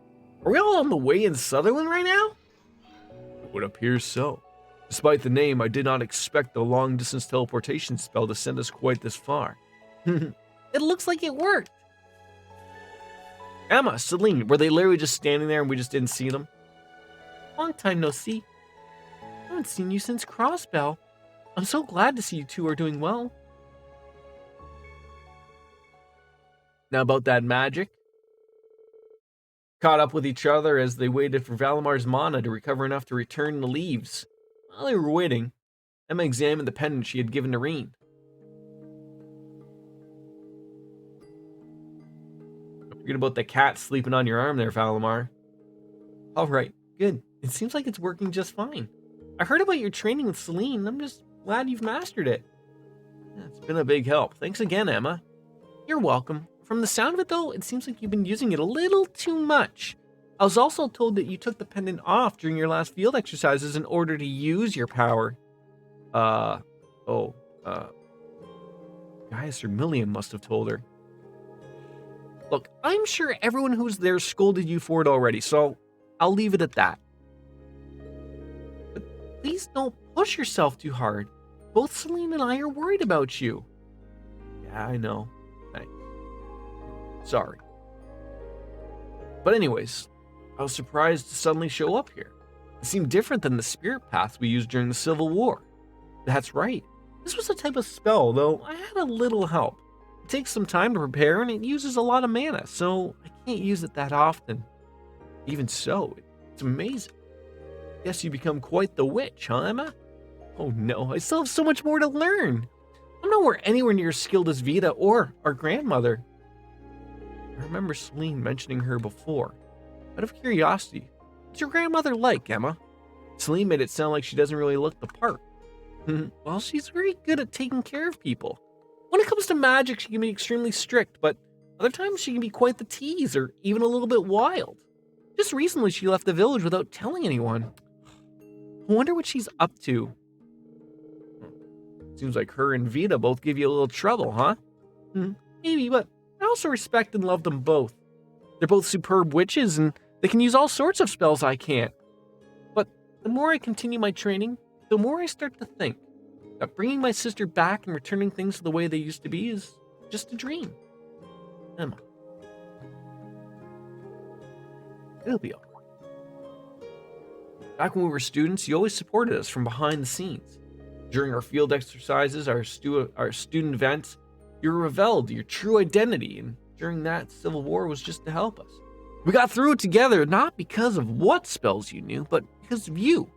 Are we all on the way in Sutherland right now? It would appear so. Despite the name, I did not expect the long-distance teleportation spell to send us quite this far. It looks like it worked. Emma, Celine, were they literally just standing there and we just didn't see them? Long time no see. I haven't seen you since Crossbell. I'm so glad to see you two are doing well. Now about that magic. Caught up with each other as they waited for Valimar's mana to recover enough to return the leaves. While they were waiting, Emma examined the pendant she had given to Reen. Don't forget about the cat sleeping on your arm there, Valimar. Alright, good. It seems like it's working just fine. I heard about your training with Celine. I'm just glad you've mastered it. Yeah, it's been a big help. Thanks again, Emma. You're welcome. From the sound of it, though, it seems like you've been using it a little too much. I was also told that you took the pendant off during your last field exercises in order to use your power. Gaius or Milliam must have told her. Look, I'm sure everyone who's there scolded you for it already, so I'll leave it at that. But please don't push yourself too hard. Both Celine and I are worried about you. Yeah, I know. Sorry. But anyways, I was surprised to suddenly show up here. It seemed different than the spirit paths we used during the Civil War. That's right. This was a type of spell, though I had a little help. It takes some time to prepare and it uses a lot of mana, so I can't use it that often. Even so, it's amazing. Guess you become quite the witch, huh, Emma? Oh no, I still have so much more to learn. I'm nowhere anywhere near as skilled as Vita or our grandmother. I remember Celine mentioning her before. Out of curiosity, what's your grandmother like, Emma? Celine made it sound like she doesn't really look the part. Well, she's very good at taking care of people. When it comes to magic, she can be extremely strict, but other times she can be quite the tease or even a little bit wild. Just recently, she left the village without telling anyone. I wonder what she's up to. Seems like her and Vita both give you a little trouble, huh? Maybe, but I also respect and love them both. They're both superb witches, and they can use all sorts of spells I can't. But the more I continue my training, the more I start to think that bringing my sister back and returning things to the way they used to be is just a dream. Emma. It'll be all right. Back when we were students, you always supported us from behind the scenes. During our field exercises, our student events, you revealed your true identity, and during that, Civil War was just to help us. We got through it together, not because of what spells you knew, but because of you.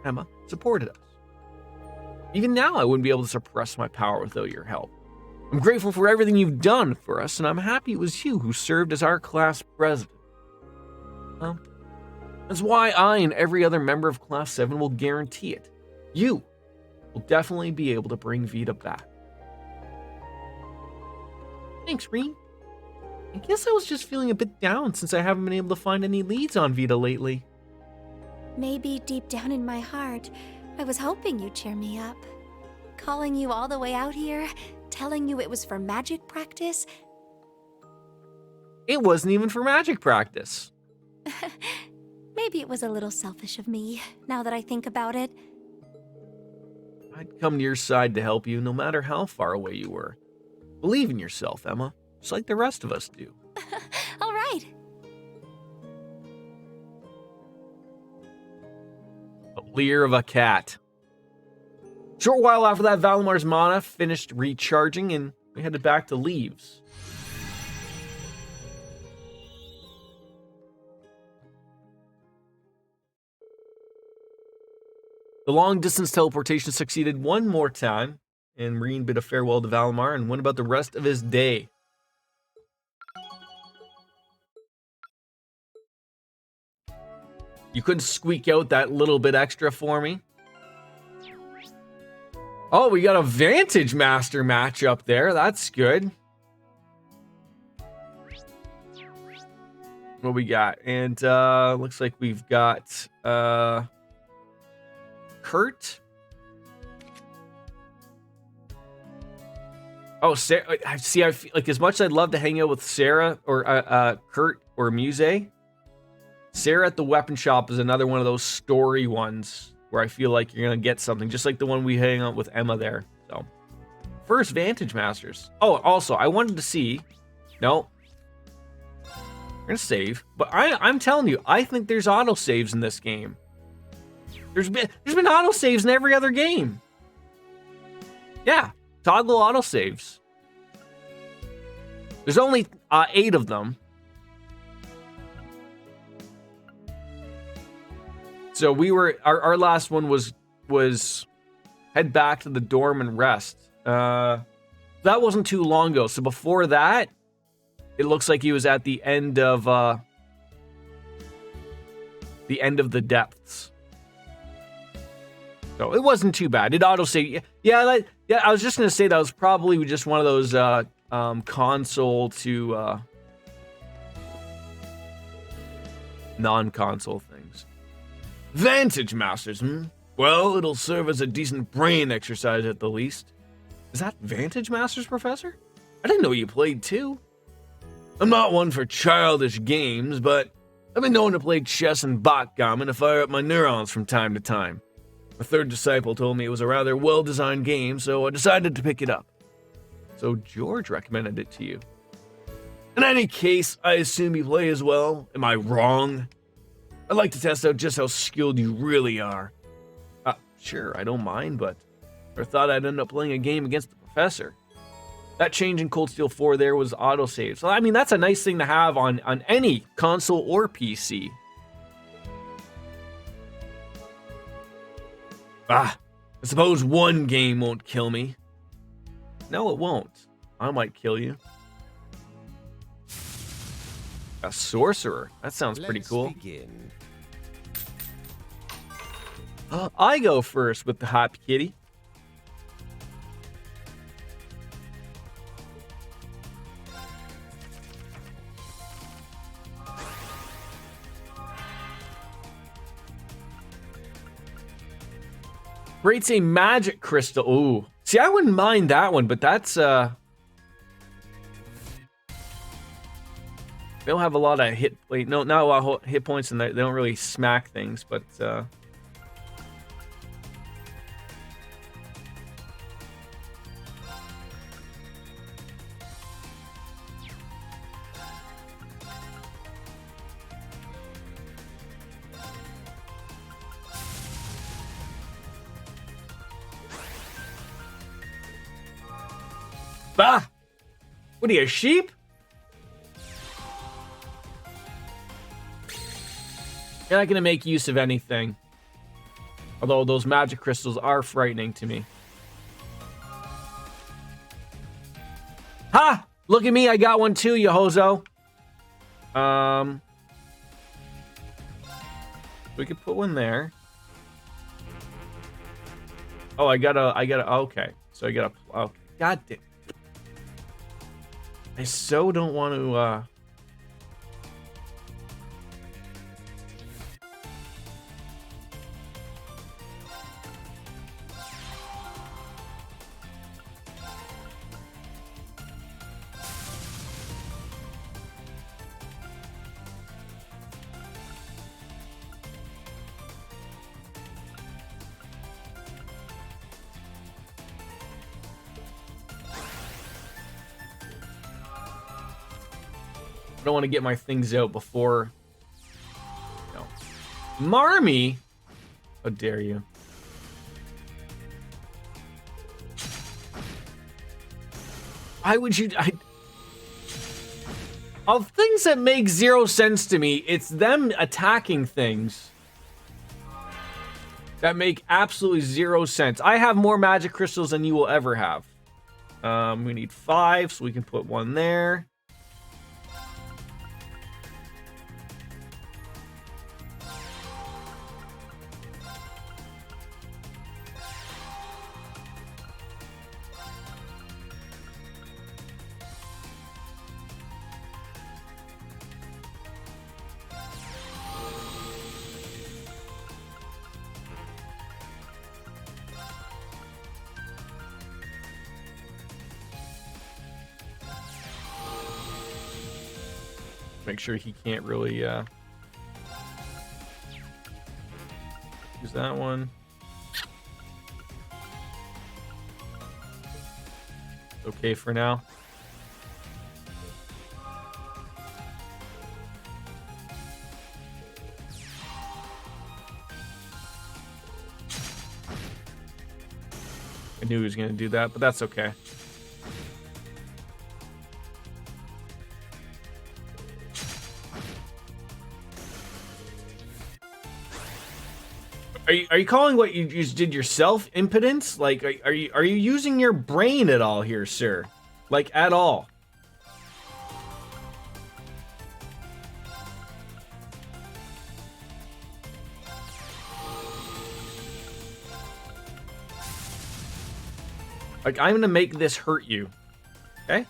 Emma supported us. Even now, I wouldn't be able to suppress my power without your help. I'm grateful for everything you've done for us, and I'm happy it was you who served as our class president. That's why I and every other member of Class 7 will guarantee it. You will definitely be able to bring Vita back. Thanks, Reen. I guess I was just feeling a bit down since I haven't been able to find any leads on Vita lately. Maybe deep down in my heart, I was hoping you'd cheer me up. Calling you all the way out here, telling you it was for magic practice. It wasn't even for magic practice. Maybe it was a little selfish of me, now that I think about it. I'd come to your side to help you no matter how far away you were. Believe in yourself, Emma, just like the rest of us do. All right. A leer of a cat. Short while after that, Valamar's mana finished recharging and we headed back to Leaves. The long-distance teleportation succeeded one more time, and Reen bid a farewell to Valamar and went about the rest of his day. You couldn't squeak out that little bit extra for me? Oh, we got a Vantage Master match up there. That's good. What we got? And looks like we've got Kurt. Oh, Sarah. I feel like as much as I'd love to hang out with Sarah or Kurt or Muse, Sarah at the weapon shop is another one of those story ones where I feel like you're gonna get something, just like the one we hang out with Emma there. So, first Vantage Masters. Oh, also I wanted to see. No, we're gonna save, but I'm telling you, I think there's auto saves in this game. There's been auto saves in every other game. Yeah, toggle auto saves. There's only 8 of them. So we were our last one was head back to the dorm and rest. That wasn't too long ago. So before that, it looks like he was at the end of the depths. So it wasn't too bad. It autosave. Yeah. I was just gonna say that was probably just one of those console to non-console things. Vantage Masters, Well, it'll serve as a decent brain exercise at the least. Is that Vantage Masters, Professor? I didn't know you played too. I'm not one for childish games, but I've been known to play chess and backgammon to fire up my neurons from time to time. A third disciple told me it was a rather well-designed game, so I decided to pick it up. So George recommended it to you. In any case, I assume you play as well. Am I wrong? I'd like to test out just how skilled you really are. Sure, I don't mind, but I thought I'd end up playing a game against the professor. That change in Cold Steel 4 there was autosave. So, I mean, that's a nice thing to have on any console or PC. I suppose one game won't kill me. No, it won't. I might kill you. A sorcerer. That sounds pretty cool. Begin. I go first with the Happy Kitty. Creates a magic crystal. Ooh. See, I wouldn't mind that one, but that's they don't have a lot of hit. Wait, no, not a lot of hit points, and they don't really smack things. But Bah! What are you, a sheep? You're not gonna make use of anything. Although those magic crystals are frightening to me. Ha! Look at me, I got one too, you hozo. We could put one there. Oh, I gotta, okay. So I gotta, oh, god damn. I so don't want to, I don't want to get my things out before. No. Marmy? How dare you? Why would you? Of things that make zero sense to me, it's them attacking things that make absolutely zero sense. I have more magic crystals than you will ever have. We need 5, so we can put one there. Make sure he can't really use that one. Okay for now. I knew he was going to do that, but that's okay. Are you calling what you just did yourself impotence? Like, are you using your brain at all here, sir? Like, at all? Like, I'm gonna make this hurt you, okay?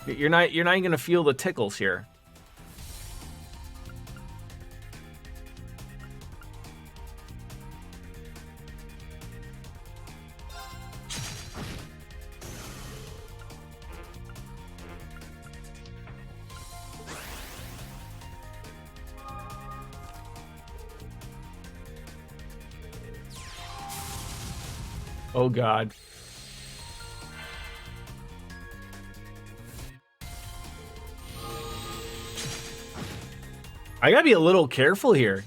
You're not gonna feel the tickles here. Oh God. I gotta be a little careful here.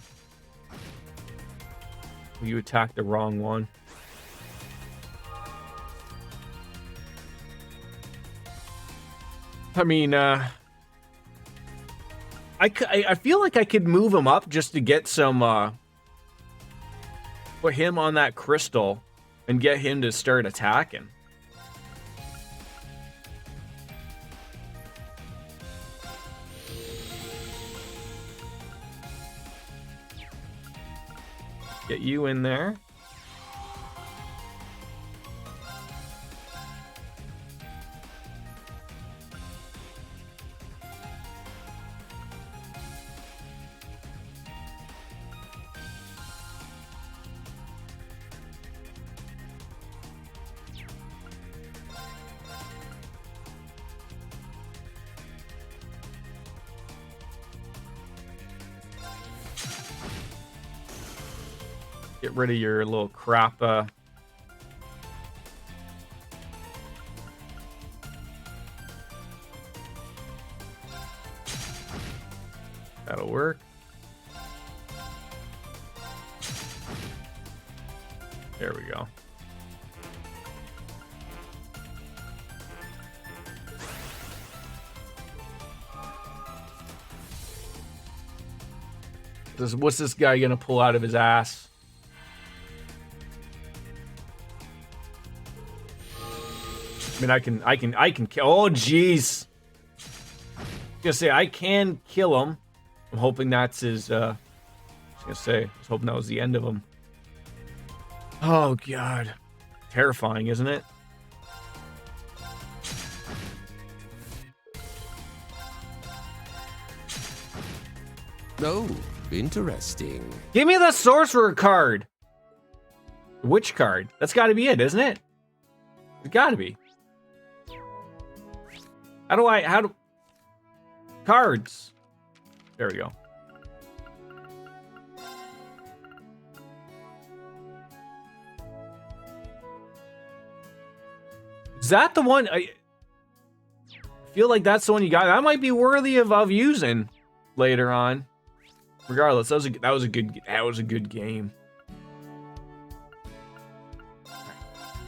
You attacked the wrong one. I mean, I feel like I could move him up just to get some, put him on that crystal and get him to start attacking. Get you in there. Get rid of your little crap. That'll work. There we go. What's this guy gonna pull out of his ass? I mean, I can kill. Oh, jeez. Gonna say I can kill him. I'm hoping that's his. I was hoping that was the end of him. Oh God, terrifying, isn't it? Oh, interesting. Give me the sorcerer card. The witch card. That's got to be it, isn't it? It's got to be. How do cards? There we go. Is that the one? I feel like that's the one you got. That might be worthy of using later on. Regardless, that was a good game.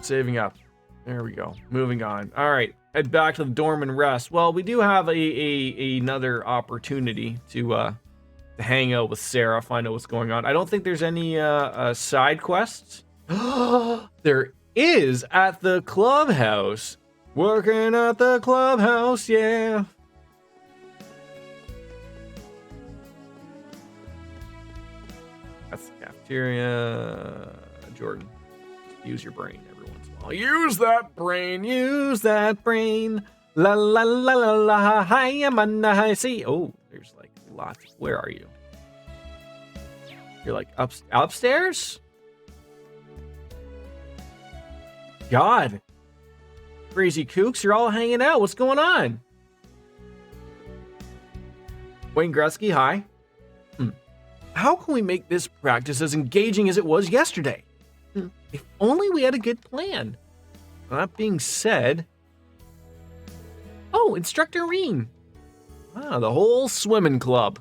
Saving up. There we go. Moving on. All right, head back to the dorm and rest. Well, we do have another opportunity to hang out with Sarah, find out what's going on. I don't think there's any side quests. There is at the clubhouse. Working at the clubhouse, yeah. That's the cafeteria. Jordan, use your brain every once in a while. Use that brain. Use that brain. La la la la la. Hi, am I see? Oh, there's like lots. Where are you? You're like upstairs? God. Crazy kooks, you're all hanging out. What's going on? Wayne Gretzky, hi. How can we make this practice as engaging as it was yesterday? If only we had a good plan. That being said... Oh, Instructor Reen. Wow, the whole swimming club.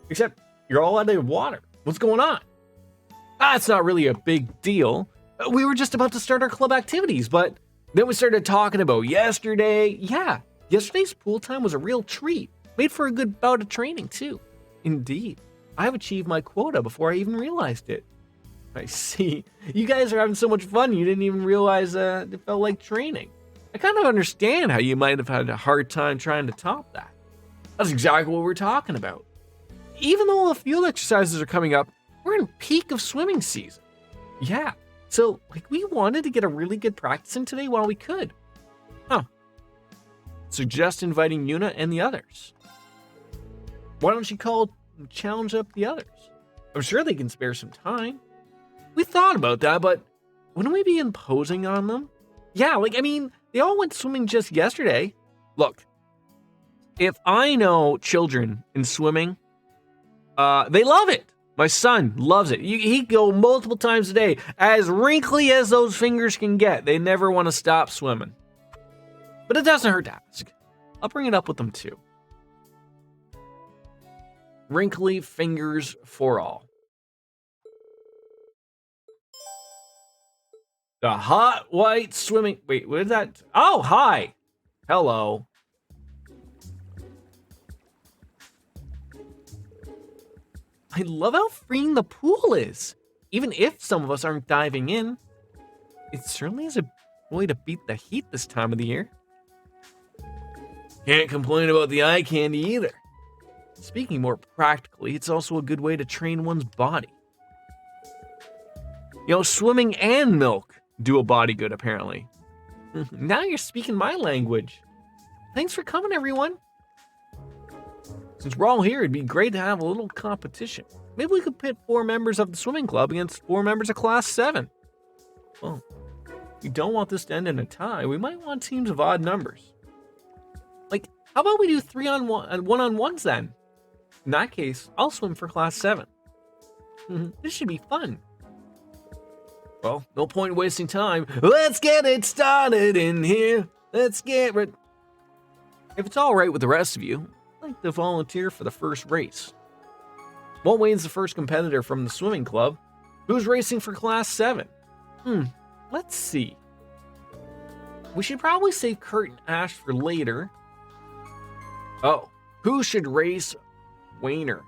Except you're all out of water. What's going on? It's not really a big deal. We were just about to start our club activities, but then we started talking about yesterday. Yeah, yesterday's pool time was a real treat. Made for a good bout of training, too. Indeed. I've achieved my quota before I even realized it. I see. You guys are having so much fun, you didn't even realize it felt like training. I kind of understand how you might have had a hard time trying to top that. That's exactly what we're talking about. Even though the field exercises are coming up, we're in peak of swimming season. Yeah, so we wanted to get a really good practice in today while we could. Suggest inviting Yuna and the others. Why don't you challenge up the others? I'm sure they can spare some time. We thought about that, but wouldn't we be imposing on them? Yeah, they all went swimming just yesterday. Look, if I know children in swimming, they love it. My son loves it. He go multiple times a day, as wrinkly as those fingers can get. They never want to stop swimming. But it doesn't hurt to ask. I'll bring it up with them too. Wrinkly fingers for all. The hot white swimming... Wait, what is that? Oh, hi. Hello. I love how freeing the pool is. Even if some of us aren't diving in, it certainly is a way to beat the heat this time of the year. Can't complain about the eye candy either. Speaking more practically, it's also a good way to train one's body. Swimming and milk do a body good, apparently. Now you're speaking my language. Thanks for coming, everyone. Since we're all here, it'd be great to have a little competition. Maybe we could pit 4 members of the swimming club against 4 members of Class 7. Well, we don't want this to end in a tie. We might want teams of odd numbers. How about we do 1-on-1s then? In that case, I'll swim for Class 7. This should be fun. Well, no point wasting time. Let's get it started in here. Let's get it. If it's all right with the rest of you, I'd like to volunteer for the first race. Well, Wayne's the first competitor from the swimming club. Who's racing for Class 7? Let's see. We should probably save Kurt and Ash for later. Oh, who should race Wayner?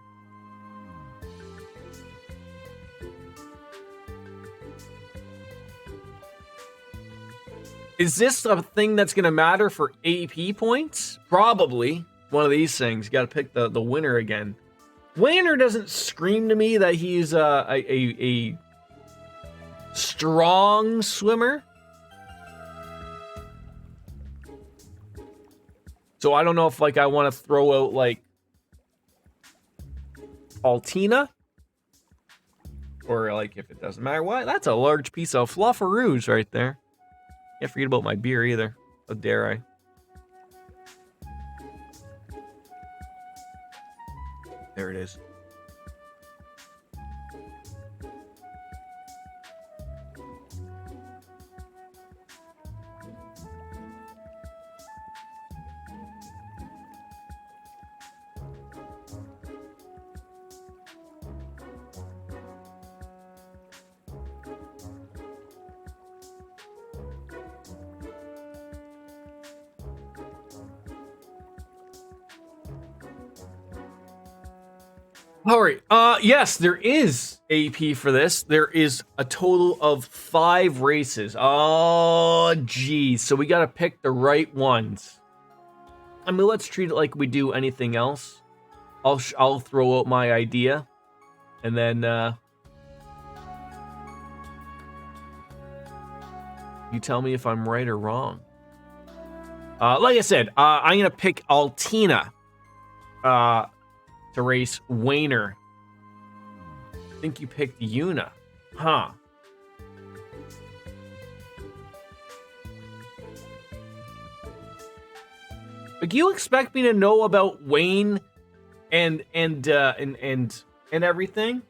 Is this a thing that's going to matter for AP points? Probably. One of these things. You got to pick the winner again. Wayner doesn't scream to me that he's a strong swimmer. So I don't know if like I want to throw out like Altina. Or like if it doesn't matter what. That's a large piece of flufferoos right there. Can't forget about my beer either. How dare I? There it is. All right. Yes, there is AP for this. There is a total of 5 races. Oh, geez. So we got to pick the right ones. I mean, let's treat it like we do anything else. I'll throw out my idea, and then you tell me if I'm right or wrong. Like I said, I'm gonna pick Altina. To race Wayner. I think you picked Yuna. Huh. Like you expect me to know about Wayne and everything?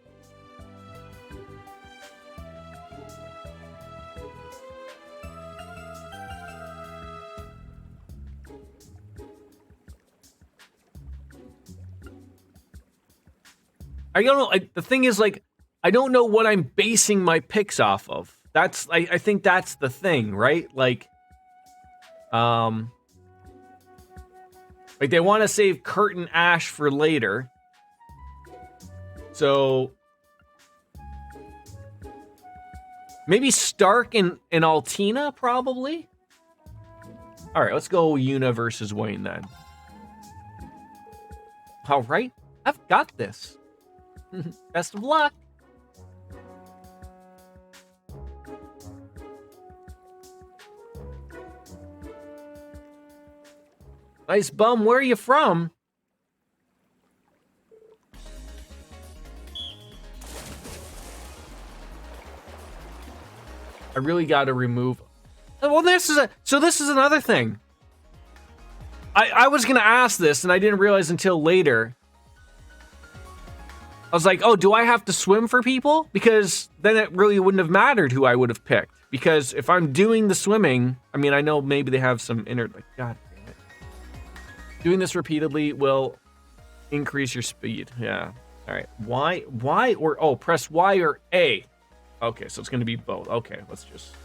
I don't know. The thing is, like, I don't know what I'm basing my picks off of. I think that's the thing, right? Like they want to save Kurt and Ash for later. So maybe Stark and Altina, probably. All right, let's go Yuna versus Wayne then. All right, I've got this. Best of luck. Nice bum. Where are you from? I really got to remove. Well, this is another thing. I was gonna ask this, and I didn't realize until later. I was like, oh, do I have to swim for people? Because then it really wouldn't have mattered who I would have picked. Because if I'm doing the swimming, I mean, I know maybe they have some inner, like, God damn it. Doing this repeatedly will increase your speed. Yeah. All right. Y or, oh, press Y or A. Okay, so it's going to be both. Okay, let's just.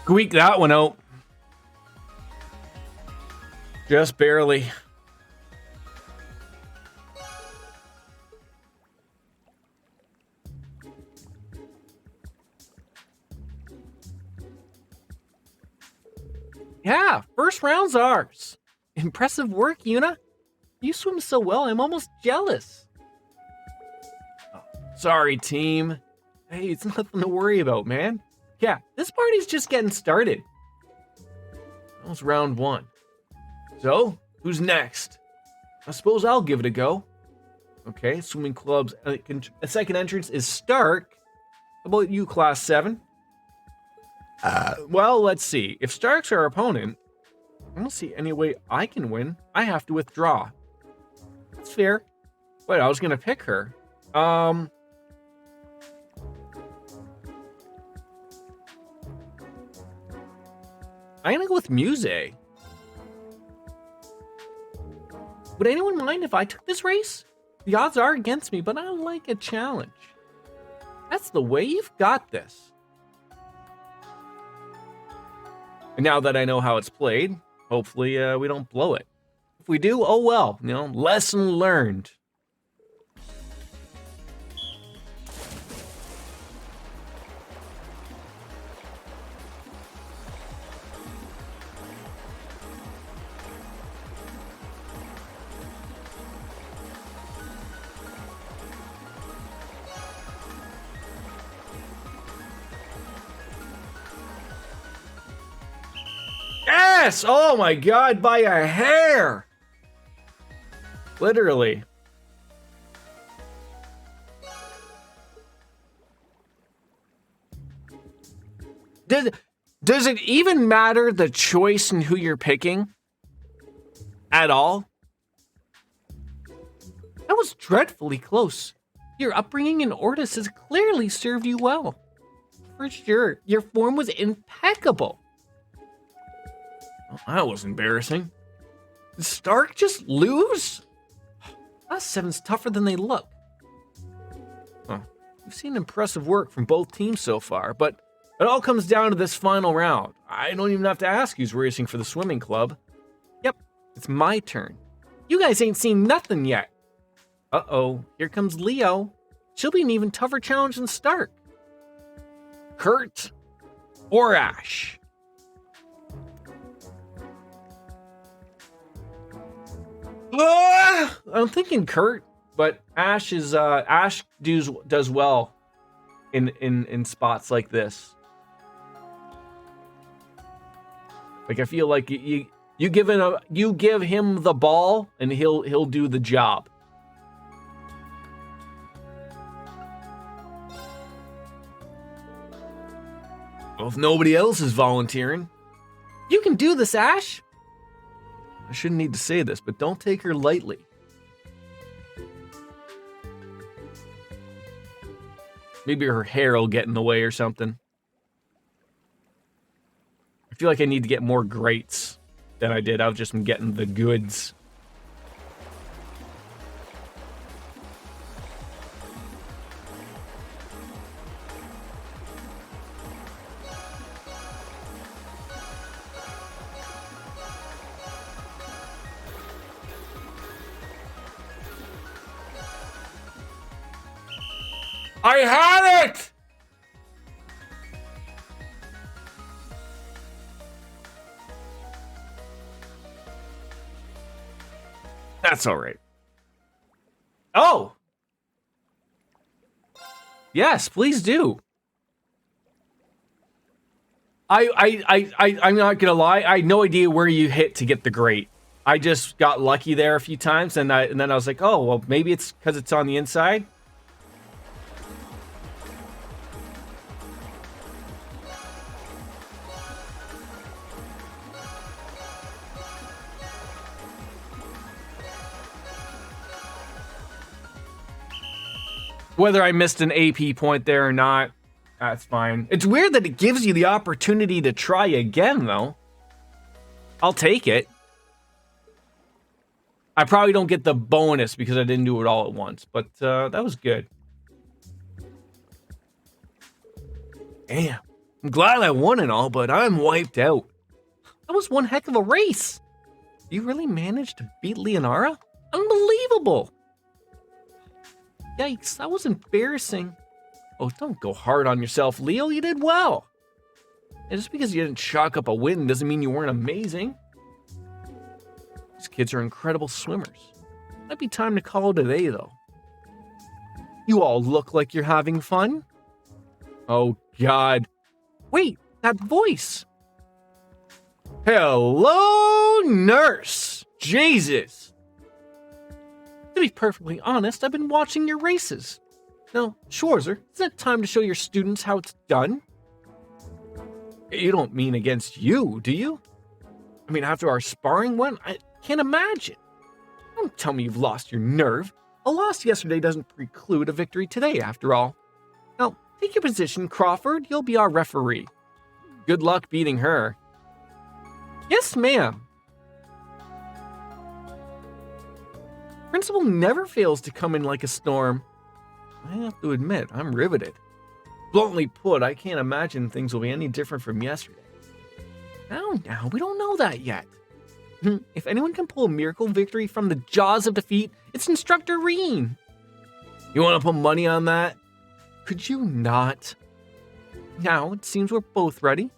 Squeak that one out. Just barely. Yeah, first round's ours. Impressive work, Yuna. You swim so well, I'm almost jealous. Oh, sorry, team. Hey, it's nothing to worry about, man. Yeah, this party's just getting started. That was round 1. So, who's next? I suppose I'll give it a go. Okay, swimming club's a second entrance is Stark. How about you, Class 7? Well, let's see. If Stark's our opponent, I don't see any way I can win. I have to withdraw. That's fair. Wait, I was gonna pick her. I'm gonna go with Muse. Would anyone mind if I took this race? The odds are against me, but I like a challenge. That's the way you've got this. And now that I know how it's played, hopefully we don't blow it. If we do, oh well, lesson learned. Yes! Oh my god, by a hair! Literally. Does it even matter the choice and who you're picking? At all? That was dreadfully close. Your upbringing in Ortis has clearly served you well. For sure, your form was impeccable. Well, that was embarrassing. Did Stark just lose? Last seven's tougher than they look. Huh. We've seen impressive work from both teams so far, but it all comes down to this final round. I don't even have to ask who's racing for the swimming club. Yep, it's my turn. You guys ain't seen nothing yet. Uh-oh, here comes Leo. She'll be an even tougher challenge than Stark. Kurt or Ash? I'm thinking Kurt, but Ash does well in spots like this. Like I feel like you give him the ball and he'll do the job. Well, if nobody else is volunteering, you can do this, Ash. I shouldn't need to say this, but don't take her lightly. Maybe her hair will get in the way or something. I feel like I need to get more greats than I did. I've just been getting the goods. I had it! That's all right. Oh! Yes, please do. I'm not gonna lie. I had no idea where you hit to get the grate. I just got lucky there a few times, and then I was like, oh, well, maybe it's because it's on the inside. Whether I missed an AP point there or not, that's fine. It's weird that it gives you the opportunity to try again, though. I'll take it. I probably don't get the bonus because I didn't do it all at once, but that was good. Damn. I'm glad I won and all, but I'm wiped out. That was one heck of a race. You really managed to beat Leonara? Unbelievable. Yikes, that was embarrassing. Oh, don't go hard on yourself, Leo. You did well. And just because you didn't chalk up a win doesn't mean you weren't amazing. These kids are incredible swimmers. Might be time to call it a day, though. You all look like you're having fun. Oh, God. Wait, that voice. Hello, nurse. Jesus. To be perfectly honest, I've been watching your races. Now, Schwarzer, isn't it time to show your students how it's done? You don't mean against you, do you? I mean, after our sparring one, I can't imagine. Don't tell me you've lost your nerve. A loss yesterday doesn't preclude a victory today, after all. Now, take your position, Crawford. You'll be our referee. Good luck beating her. Yes, ma'am. Principal never fails to come in like a storm. I have to admit, I'm riveted. Bluntly put, I can't imagine things will be any different from yesterday. Now, we don't know that yet. If anyone can pull a miracle victory from the jaws of defeat, it's Instructor Reen. You want to put money on that? Could you not? Now, it seems we're both ready.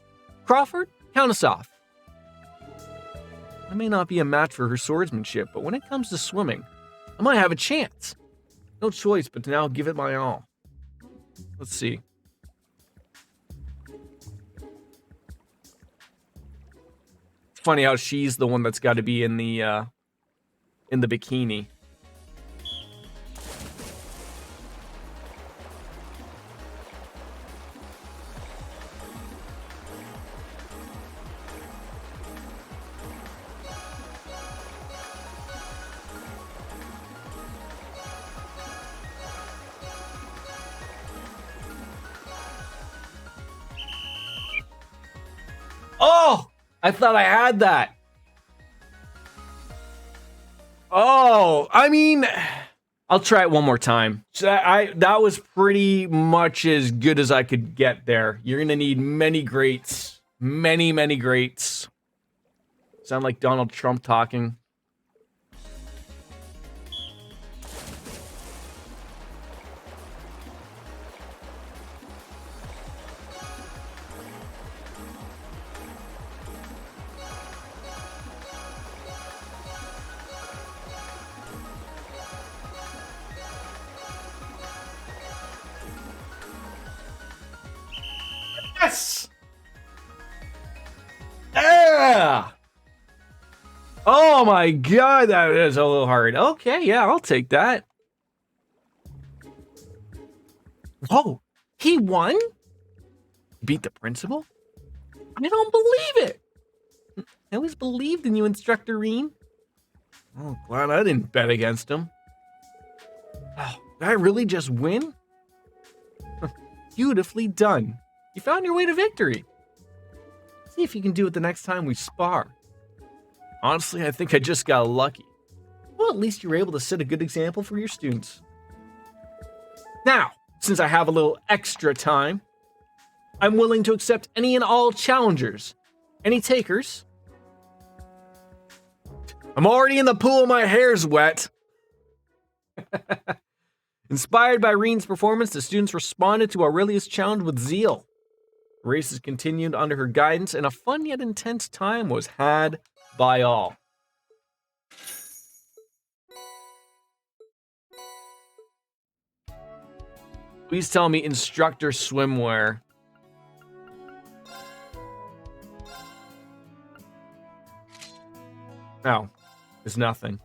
Crawford, count us off. I may not be a match for her swordsmanship, but when it comes to swimming, I might have a chance. No choice but to now give it my all. Let's see. It's funny how she's the one that's got to be in the bikini. Oh, I thought I had that. Oh, I mean, I'll try it one more time. So that was pretty much as good as I could get there. You're gonna need many greats, many greats. Sound like Donald Trump talking. Yes! Yeah! Oh my god, that is a little hard. Okay, yeah, I'll take that. Whoa, he won? Beat the principal? I don't believe it. I always believed in you, Instructor Reen. Oh, glad I didn't bet against him. Oh, did I really just win? Beautifully done. You found your way to victory. See if you can do it the next time we spar. Honestly, I think I just got lucky. Well, at least you were able to set a good example for your students. Now, since I have a little extra time, I'm willing to accept any and all challengers. Any takers? I'm already in the pool, my hair's wet. Inspired by Reen's performance, the students responded to Aurelia's challenge with zeal. Races continued under her guidance, and a fun yet intense time was had by all. Please tell me instructor swimwear. No, there's nothing.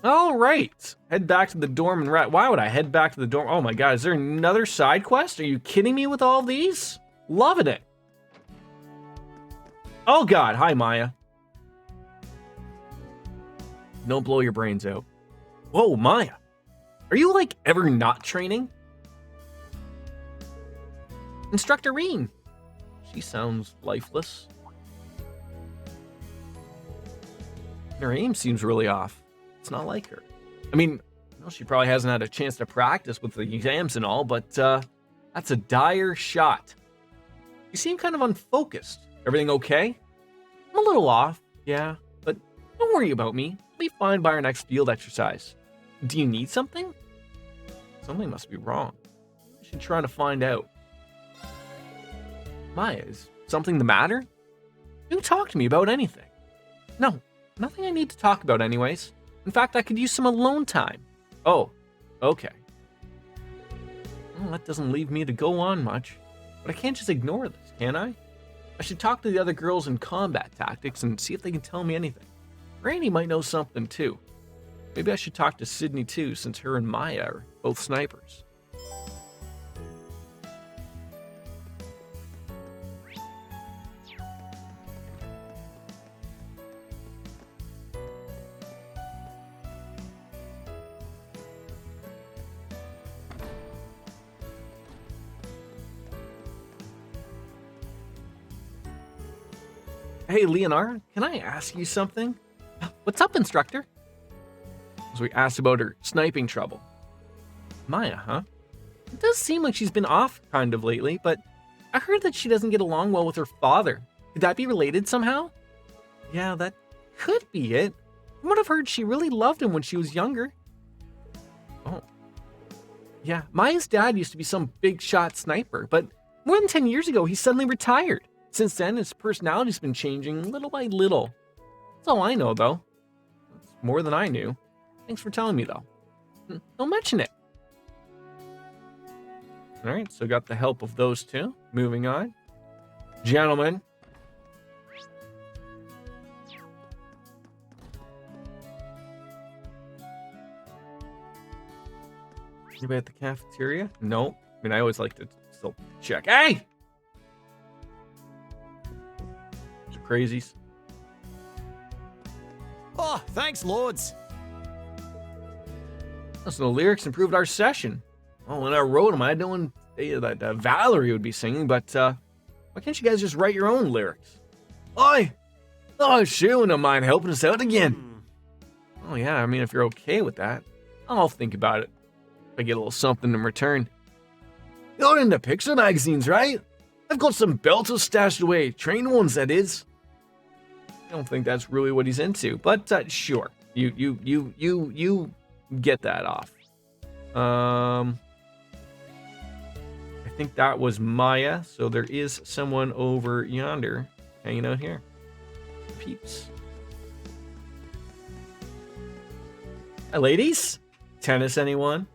All right, head back to the dorm and rat. Why would I head back to the dorm? Oh my god, is there another side quest? Are you kidding me with all these? Loving it. Oh god, hi Maya. Don't blow your brains out. Whoa, Maya. Are you like ever not training? Instructor Reen. She sounds lifeless. Her aim seems really off. It's not like her. I mean, well, she probably hasn't had a chance to practice with the exams and all, but that's a dire shot. You seem kind of unfocused. Everything okay? I'm a little off, yeah, but don't worry about me. I'll be fine by our next field exercise. Do you need something? Something must be wrong. I should try to find out. Maya, is something the matter? You talk to me about anything. No, nothing I need to talk about anyways. In fact, I could use some alone time. Oh, okay. Well, that doesn't leave me to go on much. But I can't just ignore this, can I? I should talk to the other girls in combat tactics and see if they can tell me anything. Randy might know something too. Maybe I should talk to Sydney too, since her and Maya are both snipers. Hey, Leonard, can I ask you something? What's up, instructor? So we asked about her sniping trouble. Maya, huh? It does seem like she's been off kind of lately, but I heard that she doesn't get along well with her father. Could that be related somehow? Yeah, that could be it. From what I've heard, she really loved him when she was younger. Oh. Yeah, Maya's dad used to be some big shot sniper, but more than 10 years ago, he suddenly retired. Since then, his personality's been changing little by little. That's all I know, though. That's more than I knew. Thanks for telling me, though. Don't mention it. All right, so got the help of those two. Moving on. Gentlemen. Anybody at the cafeteria? No. I mean, I always like to still check. Hey! Bunch of crazies. Oh, thanks, lords. So the lyrics improved our session. Oh, when I wrote them, I had no one that Valerie would be singing, but why can't you guys just write your own lyrics? Oi! Oh, sure, wouldn't mind helping us out again. Oh, yeah, I mean, if you're okay with that, I'll think about it. If I get a little something in return. You're into picture magazines, right? I've got some belters stashed away, trained ones, that is. I don't think that's really what he's into, but sure. You get that off. I think that was Maya, so there is someone over yonder hanging out here. Peeps. Hi, ladies. Tennis, anyone?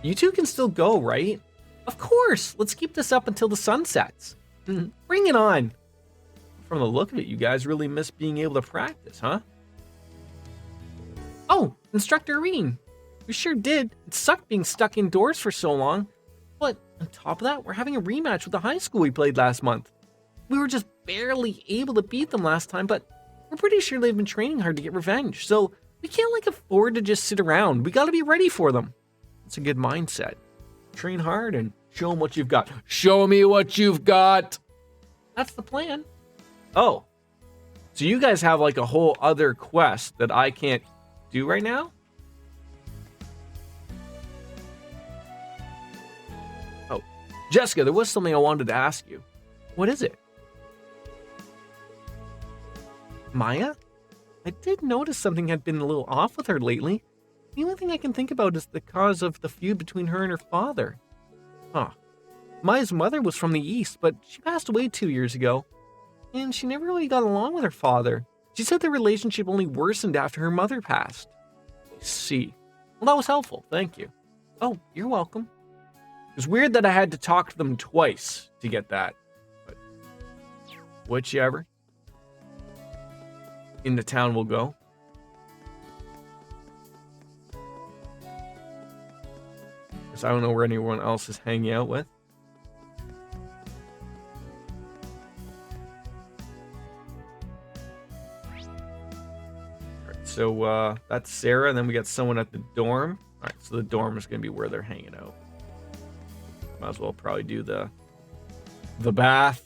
You two can still go, right? Of course. Let's keep this up until the sun sets. Bring it on. From the look of it, you guys really miss being able to practice, huh? Oh, Instructor Irene. We sure did. It sucked being stuck indoors for so long. But on top of that, we're having a rematch with the high school we played last month. We were just barely able to beat them last time, but we're pretty sure they've been training hard to get revenge. So we can't afford to just sit around. We got to be ready for them. It's a good mindset. Train hard and show them what you've got. Show me what you've got. That's the plan. Oh, so you guys have a whole other quest that I can't do right now? Oh, Jessica, there was something I wanted to ask you. What is it? Maya? I did notice something had been a little off with her lately. The only thing I can think about is the cause of the feud between her and her father. Huh. Maya's mother was from the East, but she passed away 2 years ago. And she never really got along with her father. She said their relationship only worsened after her mother passed. I see. Well, that was helpful. Thank you. Oh, you're welcome. It was weird that I had to talk to them twice to get that. But whichever. Into town we'll go. Because I don't know where anyone else is hanging out with. So that's Sarah, and then we got someone at the dorm. All right, so the dorm is going to be where they're hanging out. Might as well probably do the bath.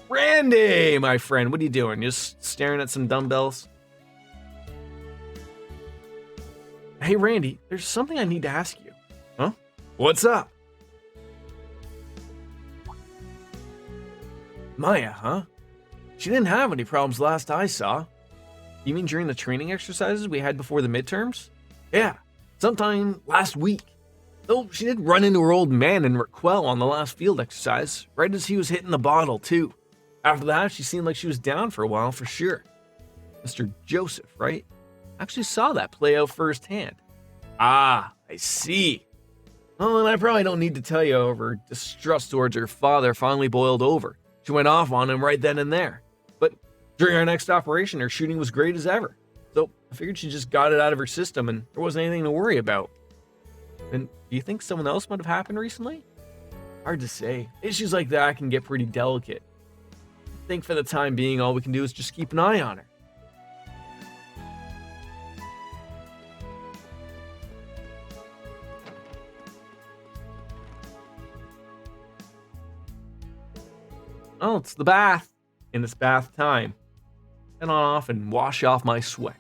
Randy, my friend, what are you doing? Just staring at some dumbbells? Hey, Randy, there's something I need to ask you. Huh? What's up? Maya, huh? She didn't have any problems last I saw. You mean during the training exercises we had before the midterms? Yeah, sometime last week. Though she did run into her old man in Raquel on the last field exercise, right as he was hitting the bottle, too. After that, she seemed like she was down for a while, for sure. Mr. Joseph, right? Actually saw that play out firsthand. Ah, I see. Oh, and I probably don't need to tell you her distrust towards her father finally boiled over. She went off on him right then and there. But during our next operation, her shooting was great as ever. So I figured she just got it out of her system and there wasn't anything to worry about. And do you think someone else might have happened recently? Hard to say. Issues like that can get pretty delicate. I think for the time being, all we can do is just keep an eye on her. Oh, it's the bath. And it's bath time. Head on off and wash off my sweat.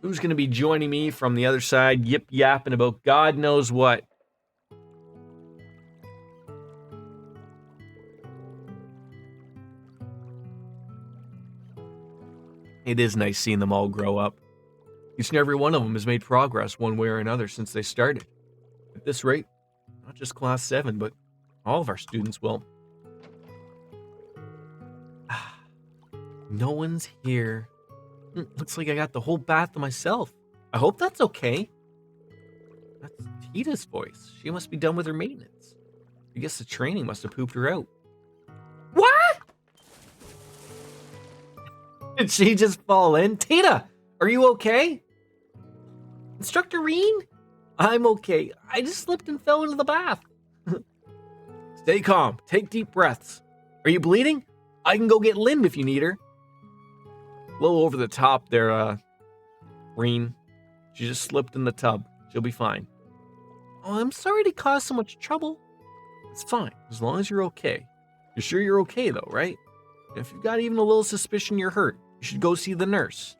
Who's going to be joining me from the other side, yip-yapping about God knows what? It is nice seeing them all grow up. Each and every one of them has made progress one way or another since they started. At this rate, not just Class 7, but all of our students will. No one's here. Looks like I got the whole bath to myself. I hope that's okay. That's Tita's voice. She must be done with her maintenance. I guess the training must have pooped her out. What? Did she just fall in? Tita, are you okay? Instructor Reen? I'm okay. I just slipped and fell into the bath. Stay calm. Take deep breaths. Are you bleeding? I can go get Lynn if you need her. A little over the top there, Reen. She just slipped in the tub. She'll be fine. Oh, I'm sorry to cause so much trouble. It's fine, as long as you're okay. You're sure you're okay, though, right? If you've got even a little suspicion you're hurt, you should go see the nurse.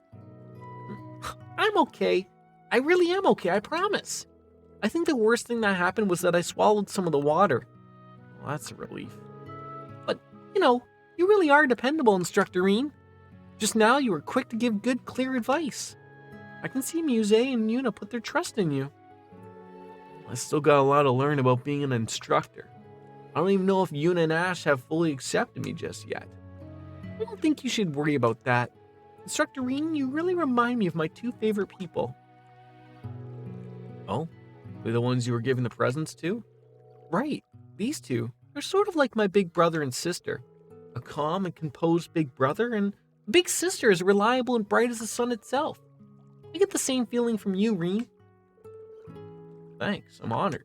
I'm okay. I really am okay, I promise. I think the worst thing that happened was that I swallowed some of the water. Well, that's a relief. But, you really are dependable, Instructor Reen. Just now, you were quick to give good, clear advice. I can see Muse and Yuna put their trust in you. I still got a lot to learn about being an instructor. I don't even know if Yuna and Ash have fully accepted me just yet. I don't think you should worry about that. Instructor Reen, you really remind me of my two favorite people. Oh? They're the ones you were giving the presents to? Right, these two. They're sort of like my big brother and sister. A calm and composed big brother, and a big sister is reliable and bright as the sun itself. I get the same feeling from you, Reen. Thanks, I'm honored.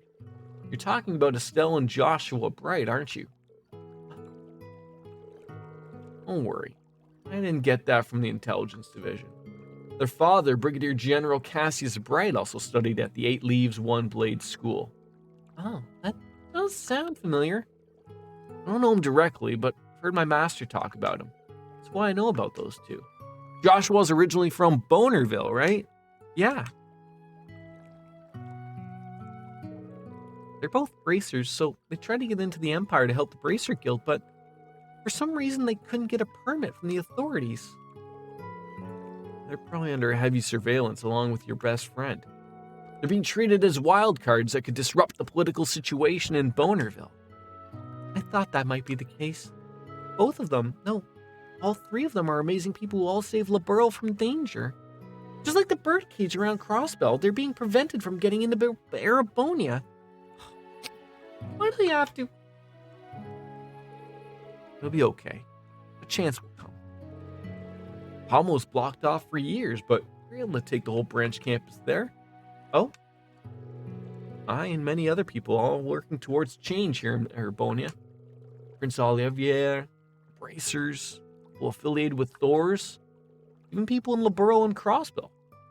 You're talking about Estelle and Joshua Bright, aren't you? Don't worry. I didn't get that from the Intelligence Division. Their father, Brigadier General Cassius Bright, also studied at the 8 Leaves, 1 Blade School. Oh, that does sound familiar. I don't know him directly, but I've heard my master talk about him. That's why I know about those two. Joshua's originally from Bonerville, right? Yeah. They're both bracers, so they tried to get into the Empire to help the Bracer Guild, but for some reason they couldn't get a permit from the authorities. They're probably under heavy surveillance along with your best friend. They're being treated as wildcards that could disrupt the political situation in Bonerville. I thought that might be the case. Both of them, no, all 3 of them are amazing people who all save Liberl from danger. Just like the birdcage around Crossbell, they're being prevented from getting into Arabonia. Why do they have to? It'll be okay. A chance will come. Pommel blocked off for years, but we're able to take the whole branch campus there. Oh? I and many other people all working towards change here in Arabonia. Prince Olivier, Bracers, people affiliated with Thors, even people in Liberl and Crossbill.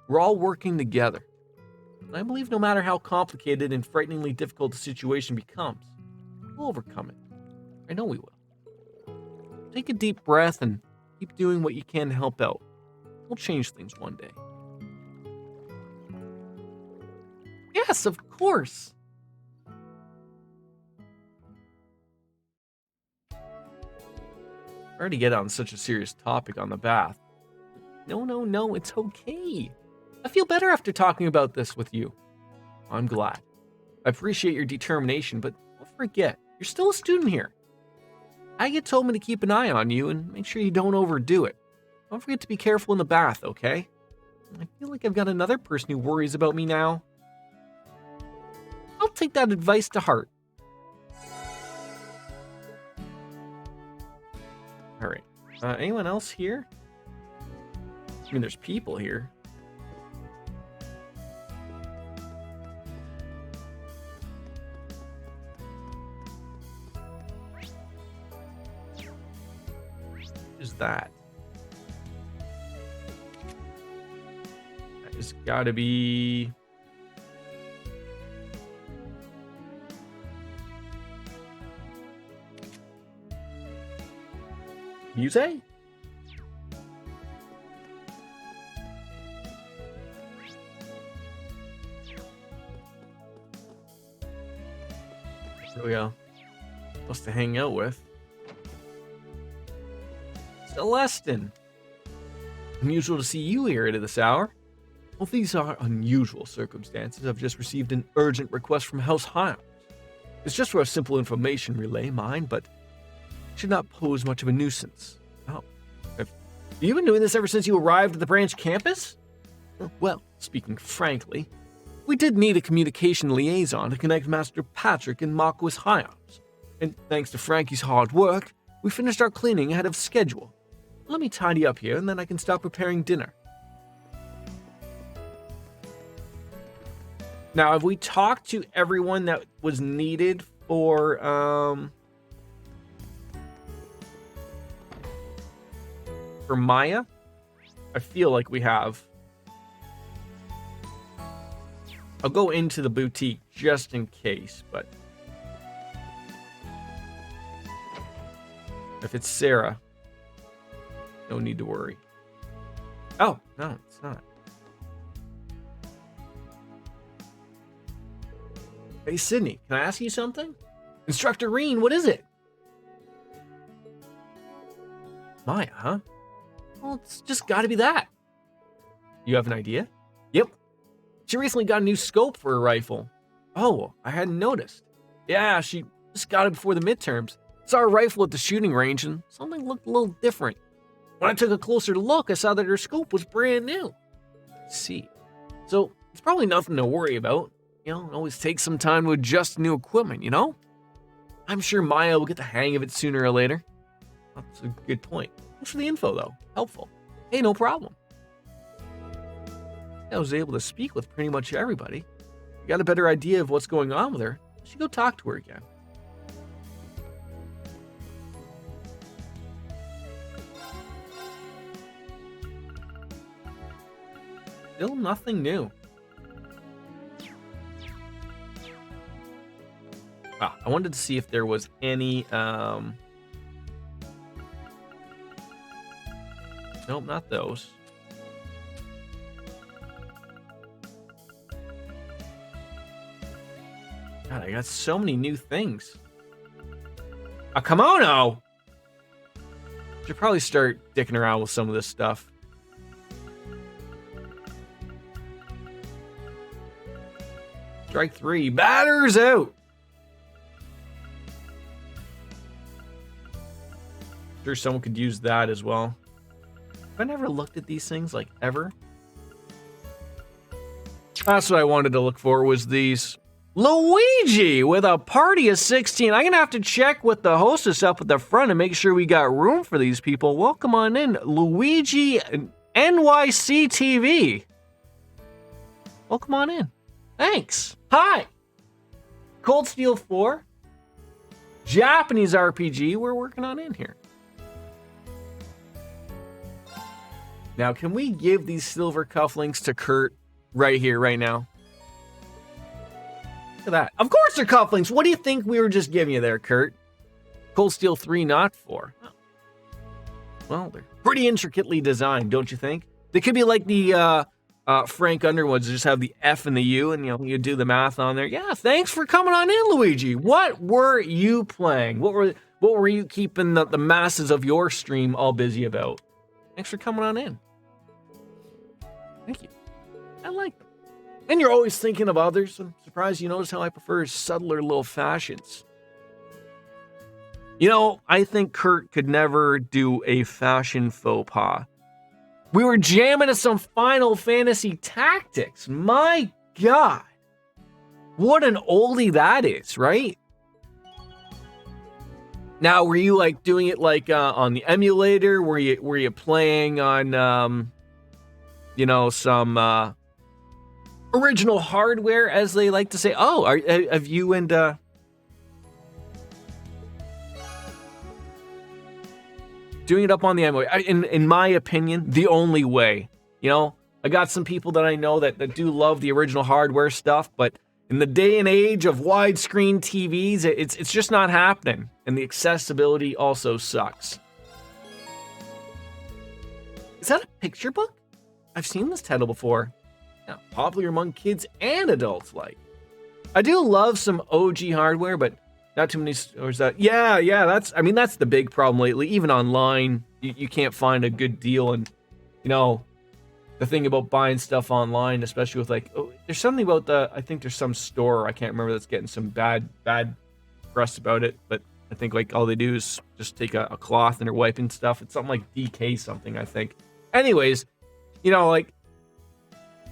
We're all working together. And I believe no matter how complicated and frighteningly difficult the situation becomes, we'll overcome it. I know we will. Take a deep breath and keep doing what you can to help out. We'll change things one day. Yes, of course. Sorry to get on such a serious topic on the bath. No, it's okay. I feel better after talking about this with you. I'm glad. I appreciate your determination, but don't forget, you're still a student here. Agate told me to keep an eye on you and make sure you don't overdo it. Don't forget to be careful in the bath, okay? I feel like I've got another person who worries about me now. I'll take that advice to heart. Alright. Anyone else here? I mean, there's people here. that? That has got to be... Muse? So yeah, supposed to hang out with Celestin. Unusual to see you here at this hour. Well, these are unusual circumstances. I've just received an urgent request from House Himes. It's just for a simple information relay, mine, but should not pose much of a nuisance. Oh, have you been doing this ever since you arrived at the branch campus? Well, speaking frankly, we did need a communication liaison to connect Master Patrick and Marquis Hyams. And thanks to Frankie's hard work, we finished our cleaning ahead of schedule. Let me tidy up here and then I can start preparing dinner. Now, have we talked to everyone that was needed for Maya? I feel like we have. I'll go into the boutique just in case, but if it's Sarah, no need to worry. Oh, no, it's not. Hey, Sydney, can I ask you something? Instructor Reen, what is it? Maya, huh? Well, it's just got to be that. You have an idea? Yep. She recently got a new scope for her rifle. Oh, I hadn't noticed. Yeah, she just got it before the midterms. Saw her rifle at the shooting range and something looked a little different. When I took a closer look, I saw that her scope was brand new. Let's see. So, it's probably nothing to worry about. You know, it always takes some time to adjust new equipment, you know? I'm sure Maya will get the hang of it sooner or later. That's a good point. Thanks for the info, though. Helpful. Hey, no problem. I was able to speak with pretty much everybody. I got a better idea of what's going on with her. I should go talk to her again. Still nothing new. I wanted to see if there was any, nope, not those. God, I got so many new things. A kimono! Should probably start dicking around with some of this stuff. Strike 3, batters out! Sure, someone could use that as well. Have I never looked at these things, like, ever? That's what I wanted to look for, was these. Luigi with a party of 16. I'm going to have to check with the hostess up at the front and make sure we got room for these people. Welcome on in, Luigi NYC TV. Welcome on in. Thanks. Hi. Cold Steel 4. Japanese RPG we're working on in here. Now, can we give these silver cufflinks to Kurt right here, right now? Look at that. Of course they're cufflinks. What do you think we were just giving you there, Kurt? Cold Steel 3, not 4. Oh. Well, they're pretty intricately designed, don't you think? They could be like the Frank Underwoods, just have the F and the U, and you do the math on there. Yeah, thanks for coming on in, Luigi. What were you playing? What were you keeping the masses of your stream all busy about? Thanks for coming on in. Thank you. I like them. And you're always thinking of others. I'm surprised you notice how I prefer subtler little fashions. You know, I think Kurt could never do a fashion faux pas. We were jamming to some Final Fantasy Tactics. My God. What an oldie that is, right? Now, were you like doing it like on the emulator? Were you playing on some original hardware, as they like to say? Oh, have you and doing it up on the emulator, in my opinion, the only way. You know, I got some people that I know that do love the original hardware stuff, but in the day and age of widescreen TVs, it's just not happening. And the accessibility also sucks. Is that a picture book? I've seen this title before. Yeah, popular among kids and adults like. I do love some OG hardware, but not too many stores that. Yeah, that's the big problem lately. Even online, you can't find a good deal. And, you know, the thing about buying stuff online, especially with like, there's something about I think there's some store, I can't remember, that's getting some bad press about it. But I think like all they do is just take a cloth and they're wiping stuff. It's something like DK something, I think. Anyways, you know, like,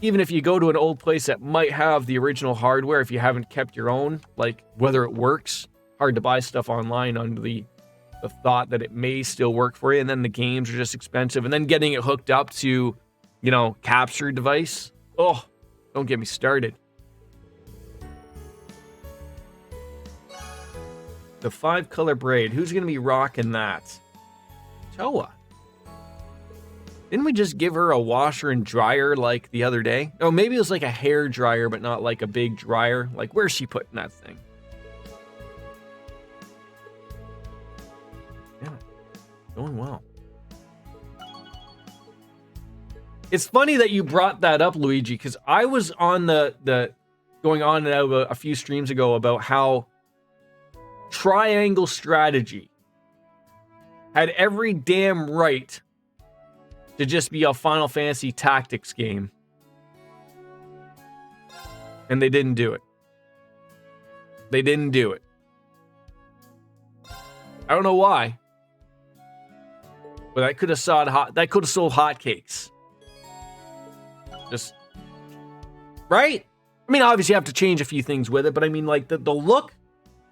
even if you go to an old place that might have the original hardware, if you haven't kept your own, like whether it works, hard to buy stuff online under the thought that it may still work for you. And then the games are just expensive. And then getting it hooked up to, you know, capture device. Oh, don't get me started. The 5-color braid. Who's going to be rocking that? Toa. Didn't we just give her a washer and dryer like the other day? Oh, maybe it was like a hair dryer, but not like a big dryer. Like, where's she putting that thing? Yeah, going well. It's funny that you brought that up, Luigi, because I was on the going on and out a few streams ago about how Triangle Strategy had every damn right to just be a Final Fantasy Tactics game. And they didn't do it. They didn't do it. I don't know why. But that could have sold hotcakes. Just right? I mean, obviously you have to change a few things with it, but I mean, like the look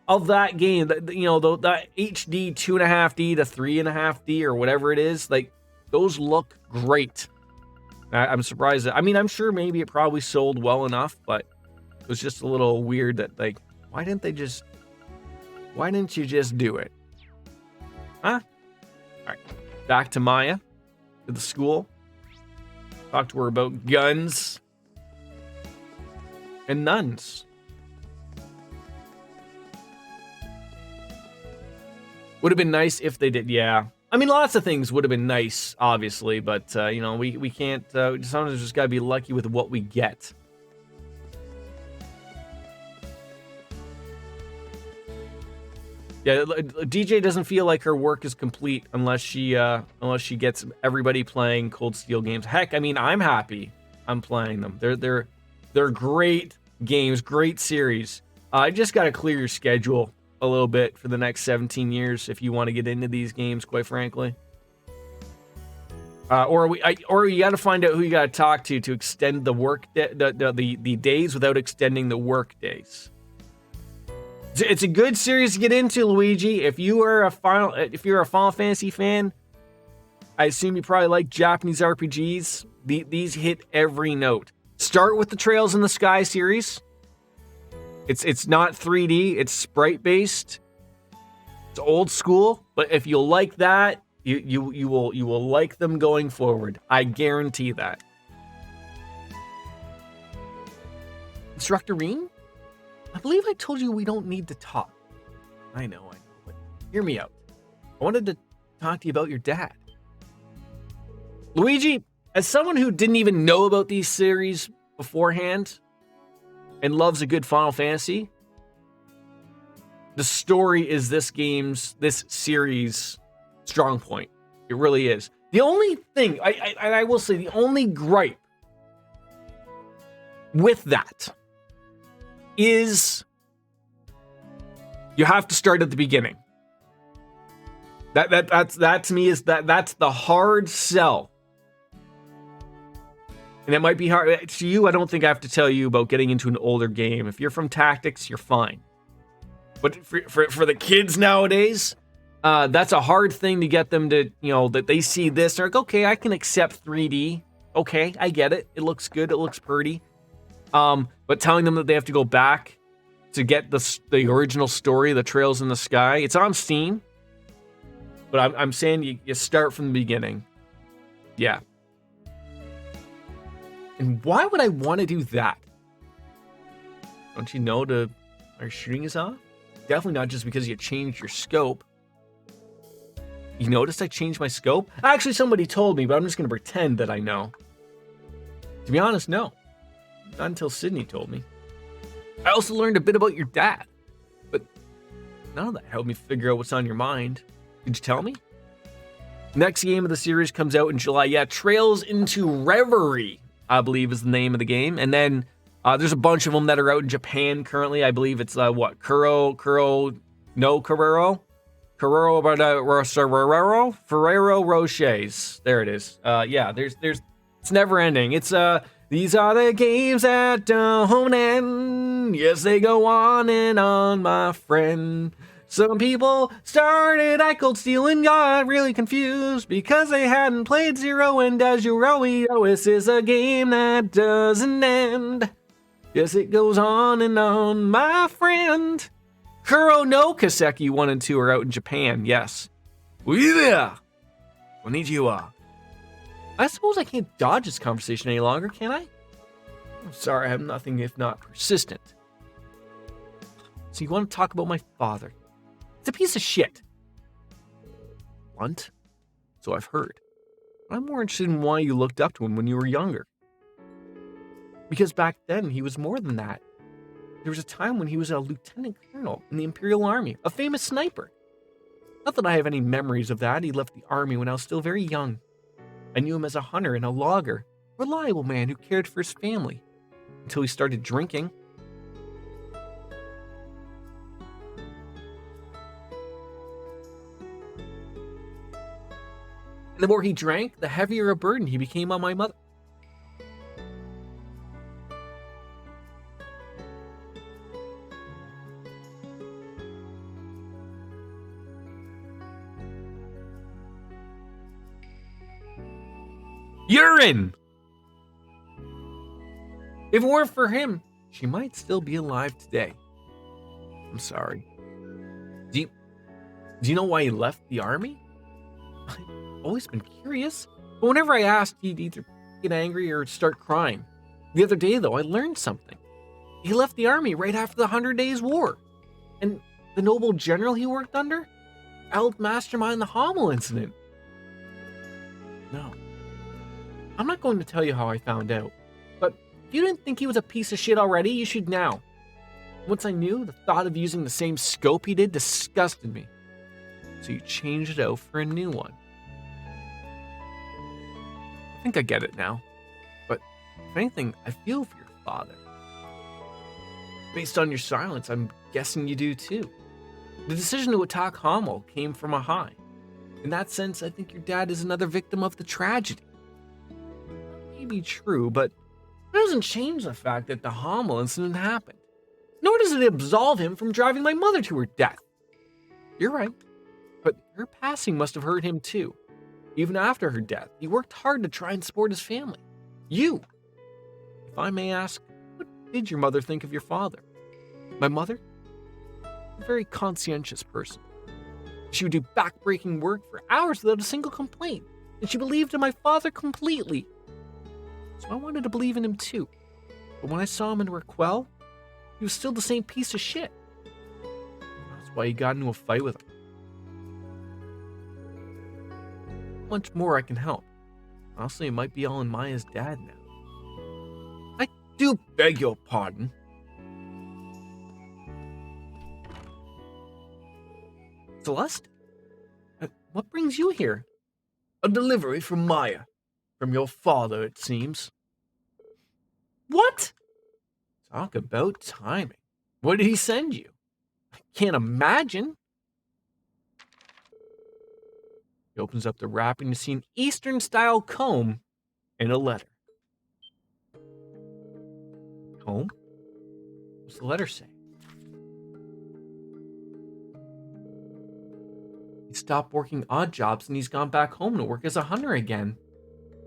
of that game, that HD 2.5D to 3.5D or whatever it is, like those look great. I'm surprised. I mean, I'm sure maybe it probably sold well enough, but it was just a little weird that, like, why didn't you just do it? Huh? All right, back to Maya, to the school. Talk to her about guns and nuns. Would have been nice if they did, yeah. I mean, lots of things would have been nice, obviously, but, we can't, sometimes just gotta be lucky with what we get. Yeah, DJ doesn't feel like her work is complete unless she gets everybody playing Cold Steel games. Heck, I mean, I'm happy I'm playing them. They're great games, great series. I just gotta clear your schedule a little bit for the next 17 years if you want to get into these games, quite frankly. Or you got to find out who you got to talk to extend the work the days without extending the work days. It's a good series to get into, Luigi. If you're a Final Fantasy fan, I assume you probably like Japanese RPGs. These hit every note. Start with the Trails in the Sky series. It's not 3D, it's sprite based. It's old school, but if you like that, you will like them going forward. I guarantee that. Instructor Reen? I believe I told you we don't need to talk. I know, but hear me out. I wanted to talk to you about your dad. Luigi, as someone who didn't even know about these series beforehand, and loves a good Final Fantasy, the story is this series' strong point. It really is. The only thing, I will say, the only gripe with that is you have to start at the beginning. That to me is that's the hard sell. And it might be hard to you. I don't think I have to tell you about getting into an older game. If you're from Tactics, you're fine. But for the kids nowadays, that's a hard thing to get them to, that they see this. They're like, okay, I can accept 3D. Okay, I get it. It looks good. It looks pretty. But telling them that they have to go back to get the original story, The Trails in the Sky. It's on Steam. But But I'm saying you start from the beginning. Yeah. And why would I want to do that? Don't you know our shooting is off? Definitely not just because you changed your scope. You noticed I changed my scope? Actually, somebody told me, but I'm just going to pretend that I know. To be honest, no. Not until Sydney told me. I also learned a bit about your dad. But none of that helped me figure out what's on your mind. Did you tell me? Next game of the series comes out in July. Yeah, Trails into Reverie, I believe is the name of the game. And then there's a bunch of them that are out in Japan currently. I believe it's Ferrero Rochers. There it is. Yeah, there's it's never ending. It's these are the games that don't end. Yes, they go on and on, my friend. Some people started at Cold Steel and got really confused because they hadn't played Zero and Dazuro. This is a game that doesn't end. Yes, it goes on and on, my friend. Kuro no Kaseki 1 and 2 are out in Japan, yes. Yeah. Konnichiwa. I suppose I can't dodge this conversation any longer, can I? I'm sorry, I'm nothing if not persistent. So you want to talk about my father? It's a piece of shit. Blunt? So I've heard. I'm more interested in why you looked up to him when you were younger. Because back then, he was more than that. There was a time when he was a lieutenant colonel in the Imperial Army, a famous sniper. Not that I have any memories of that. He left the army when I was still very young. I knew him as a hunter and a logger, a reliable man who cared for his family, until he started drinking. And the more he drank, the heavier a burden he became on my mother. Urine! If it weren't for him, she might still be alive today. I'm sorry. Do you know why he left the army? I've always been curious, but whenever I asked, he'd either get angry or start crying. The other day, though, I learned something. He left the army right after the 100 Days War. And the noble general he worked under helped mastermind the Hommel incident. No. I'm not going to tell you how I found out, but if you didn't think he was a piece of shit already, you should now. Once I knew, the thought of using the same scope he did disgusted me. So you changed it out for a new one. I think I get it now, but if anything, I feel for your father. Based on your silence, I'm guessing you do too. The decision to attack Hommel came from a high. In that sense, I think your dad is another victim of the tragedy. Be true, but it doesn't change the fact that the Hommel incident happened. Nor does it absolve him from driving my mother to her death. You're right, but her passing must have hurt him too. Even after her death, he worked hard to try and support his family. You. If I may ask, what did your mother think of your father? My mother? A very conscientious person. She would do back-breaking work for hours without a single complaint, and she believed in my father completely. So I wanted to believe in him too. But when I saw him in Raquel, he was still the same piece of shit. That's why he got into a fight with him. Much more I can help. Honestly, it might be all in Maya's dad now. I do beg your pardon. Celeste? What brings you here? A delivery from Maya. From your father, it seems. What? Talk about timing. What did he send you? I can't imagine. He opens up the wrapping to see an Eastern-style comb and a letter. Comb? What's the letter say? He stopped working odd jobs and he's gone back home to work as a hunter again.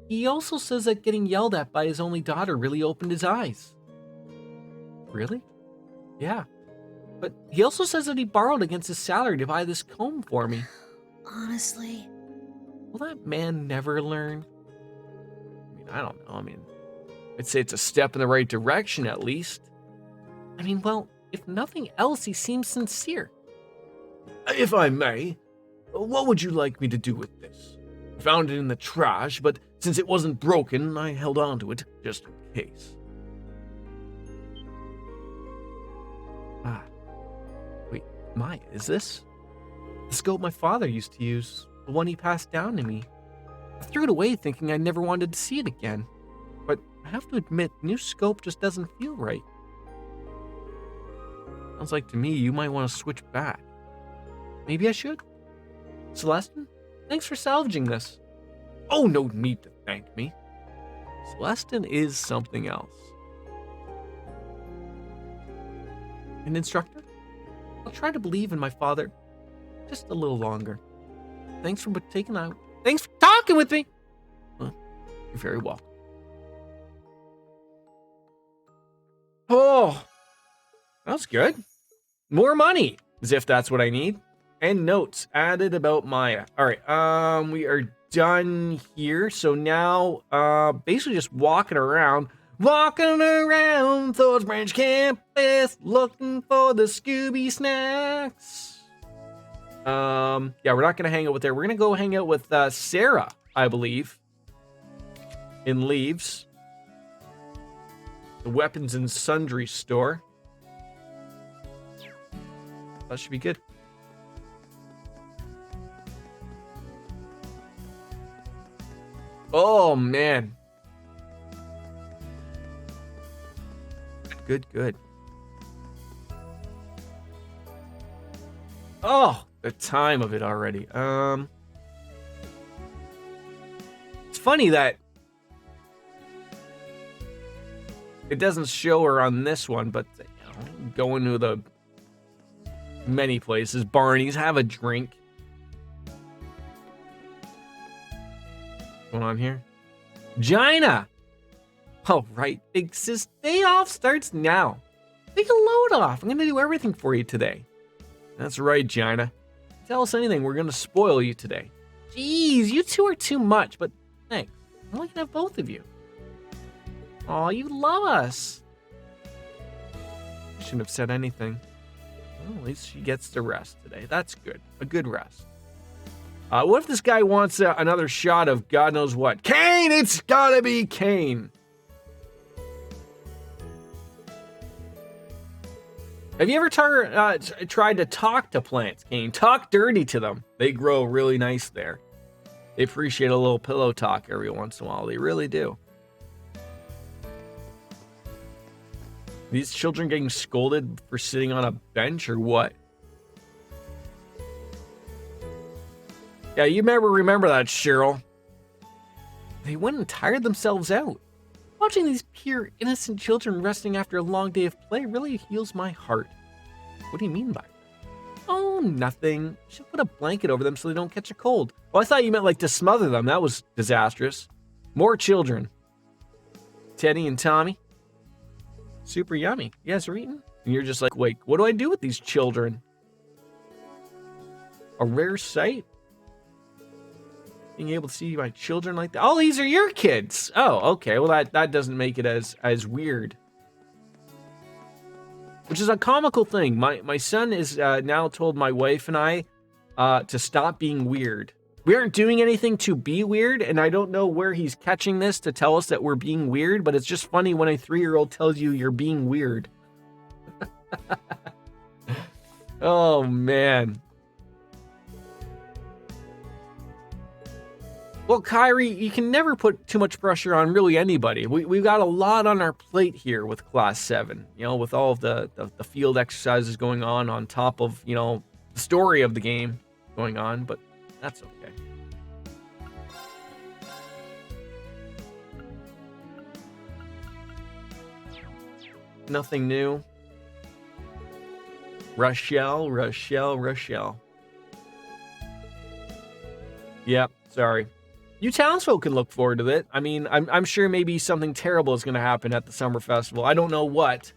He also says that getting yelled at by his only daughter really opened his eyes. Really? Yeah. But he also says that he borrowed against his salary to buy this comb for me. Honestly, Will that man never learn? I mean, I don't know. I mean, I'd say it's a step in the right direction at least. I mean, well, if nothing else, he seems sincere. If I may, what would you like me to do with this? I found it in the trash, but since it wasn't broken, I held on to it just in case. Ah. Wait, Maya, is this? The scope my father used to use, the one he passed down to me. I threw it away thinking I never wanted to see it again. But I have to admit, new scope just doesn't feel right. Sounds like to me you might want to switch back. Maybe I should? Celestin, thanks for salvaging this. Oh, no need to thank me. Celestin is something else. An instructor? I'll try to believe in my father just a little longer. Thanks for taking out. Thanks for talking with me. Well, you're very welcome. Oh, that was good. More money, as if that's what I need. And notes added about Maya. All right, we are done here. So now, basically just walking around Thor's Branch campus, looking for the Scooby snacks. Yeah, we're not gonna hang out with her. We're gonna go hang out with Sarah, I believe, in Leaves, the weapons and sundry store. That should be good. Oh, man. Good. Oh, the time of it already. It's funny that it doesn't show her on this one, but you know, going to the many places, Barney's, have a drink. What's going on here? Gina! All right, big sis, day off starts now. Take a load off. I'm gonna do everything for you today. That's right, Gina. Tell us anything, we're gonna spoil you today. Jeez, you two are too much, but thanks. I'm looking at both of you. Aw, you love us. I shouldn't have said anything. Well, at least she gets to rest today. That's good. A good rest. What if this guy wants another shot of God knows what? Kane! It's gotta be Kane! Have you ever tried to talk to plants, Kane? Talk dirty to them. They grow really nice there. They appreciate a little pillow talk every once in a while. They really do. These children getting scolded for sitting on a bench or what? Yeah, you remember that, Cheryl. They went and tired themselves out. Watching these pure, innocent children resting after a long day of play really heals my heart. What do you mean by that? Oh, nothing. You should put a blanket over them so they don't catch a cold. Oh, I thought you meant like to smother them. That was disastrous. More children. Teddy and Tommy. Super yummy. You guys are eating? And you're just like, wait, what do I do with these children? A rare sight? Being able to see my children like that. Oh, these are your kids. Oh, okay. Well, that doesn't make it as weird. Which is a comical thing. My son is now told my wife and I to stop being weird. We aren't doing anything to be weird, and I don't know where he's catching this to tell us that we're being weird, but it's just funny when a 3-year-old tells you you're being weird. Oh, man. Well, Kyrie, you can never put too much pressure on really anybody. We've got a lot on our plate here with Class 7, you know, with all of the field exercises going on top of, you know, the story of the game going on, but that's okay. Nothing new. Rochelle. Yep, sorry. You townsfolk can look forward to it. I mean, I'm sure maybe something terrible is going to happen at the summer festival. I don't know what,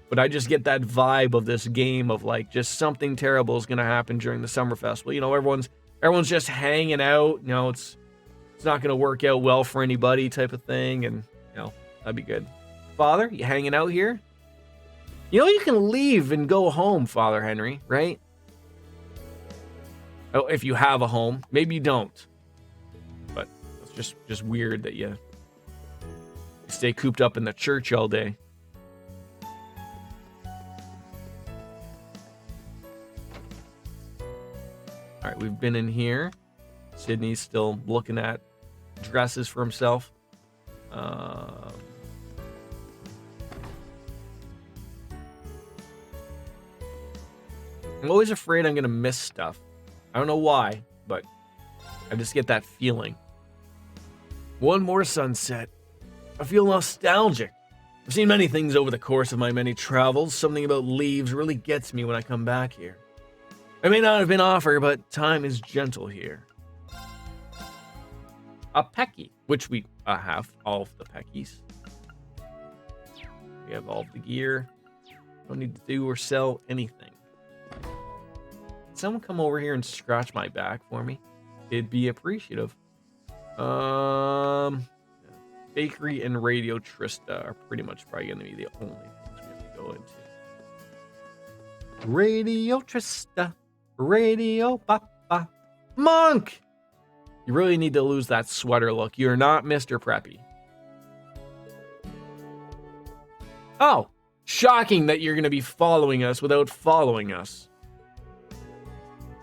but I just get that vibe of this game of like just something terrible is going to happen during the summer festival. You know, everyone's everyone's just hanging out. You know, it's not going to work out well for anybody type of thing. And, you know, that'd be good. Father, you hanging out here? You know, you can leave and go home, Father Henry, right? Oh, if you have a home. Maybe you don't. But it's just weird that you stay cooped up in the church all day. All right, we've been in here. Sydney's still looking at dresses for himself. I'm always afraid I'm going to miss stuff. I don't know why, but I just get that feeling. One more sunset. I feel nostalgic. I've seen many things over the course of my many travels. Something about leaves really gets me when I come back here. I may not have been offered, but time is gentle here. A Pecky, which we have all of the Peckies. We have all of the gear. Don't need to do or sell anything. Someone come over here and scratch my back for me. It'd be appreciative. Bakery and Radio Trista are pretty much probably going to be the only things we have to go into. Radio Trista. Radio Papa. Monk! You really need to lose that sweater look. You're not Mr. Preppy. Oh, shocking that you're going to be following us without following us.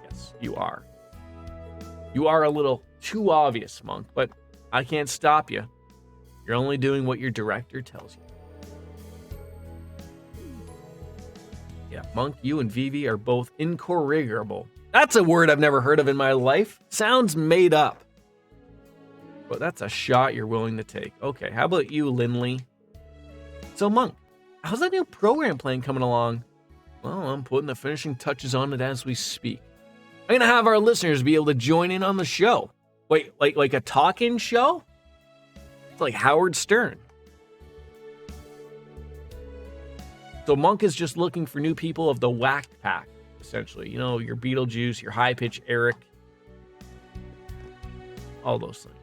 Yes, you are. You are a little too obvious, Monk, but I can't stop you. You're only doing what your director tells you. Yeah, Monk, you and Vivi are both incorrigible. That's a word I've never heard of in my life. Sounds made up. But that's a shot you're willing to take. Okay, how about you, Lindley? So, Monk, how's that new program plan coming along? Well, I'm putting the finishing touches on it as we speak. I'm going to have our listeners be able to join in on the show. Wait, like a talk-in show? It's like Howard Stern. So Monk is just looking for new people of the whack pack, essentially. You know, your Beetlejuice, your High Pitch Eric. All those things.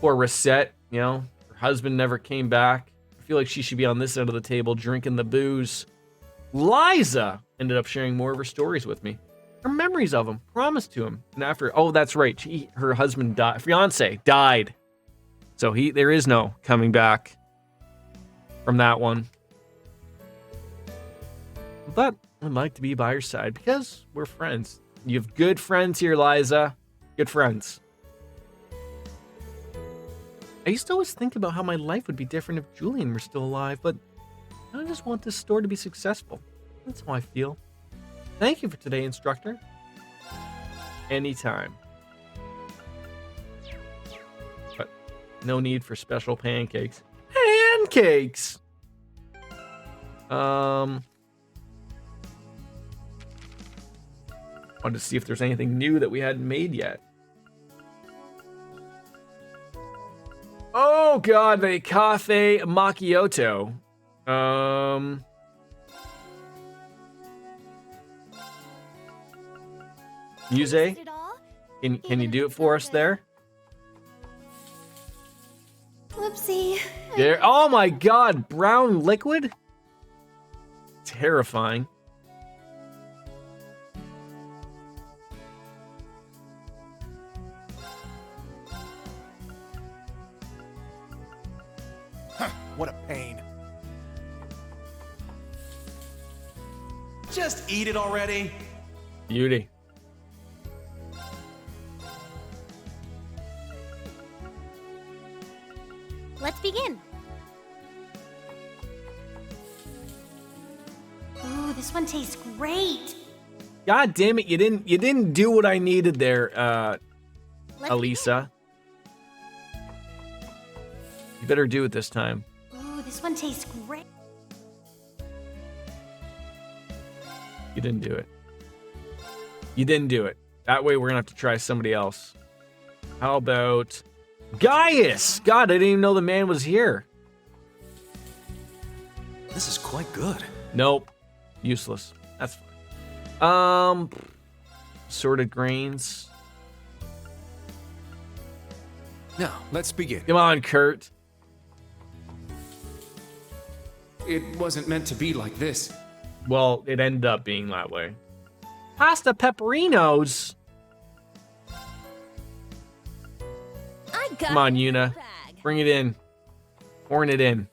Poor Reset, you know, her husband never came back. I feel like she should be on this end of the table drinking the booze. Liza ended up sharing more of her stories with me. Her memories of him, promised to him. And after, oh, that's right, her husband died, fiance died. So there is no coming back from that one. But I'd like to be by your side because we're friends. You have good friends here, Liza. Good friends. I used to always think about how my life would be different if Julian were still alive, but I just want this store to be successful. That's how I feel. Thank you for today, instructor. Anytime. But no need for special pancakes. Pancakes! Wanted to see if there's anything new that we hadn't made yet. Oh god, the cafe macchiato. Muse, can you do it for us there? Whoopsie. There. Oh my god, brown liquid? Terrifying. What a pain. Just eat it already. Beauty. Let's begin. Ooh, this one tastes great. God damn it, you didn't do what I needed there, Elisa. You better do it this time. Ooh, this one tastes great. You didn't do it. You didn't do it. That way we're gonna have to try somebody else. How about Gaius? God, I didn't even know the man was here. This is quite good. Nope. Useless. That's fine. Sorted grains. Now, let's begin. Come on, Kurt. It wasn't meant to be like this. Well, it ended up being that way. Pasta pepperinos. I got Come on, Yuna. bag. Bring it in. Pouring it in.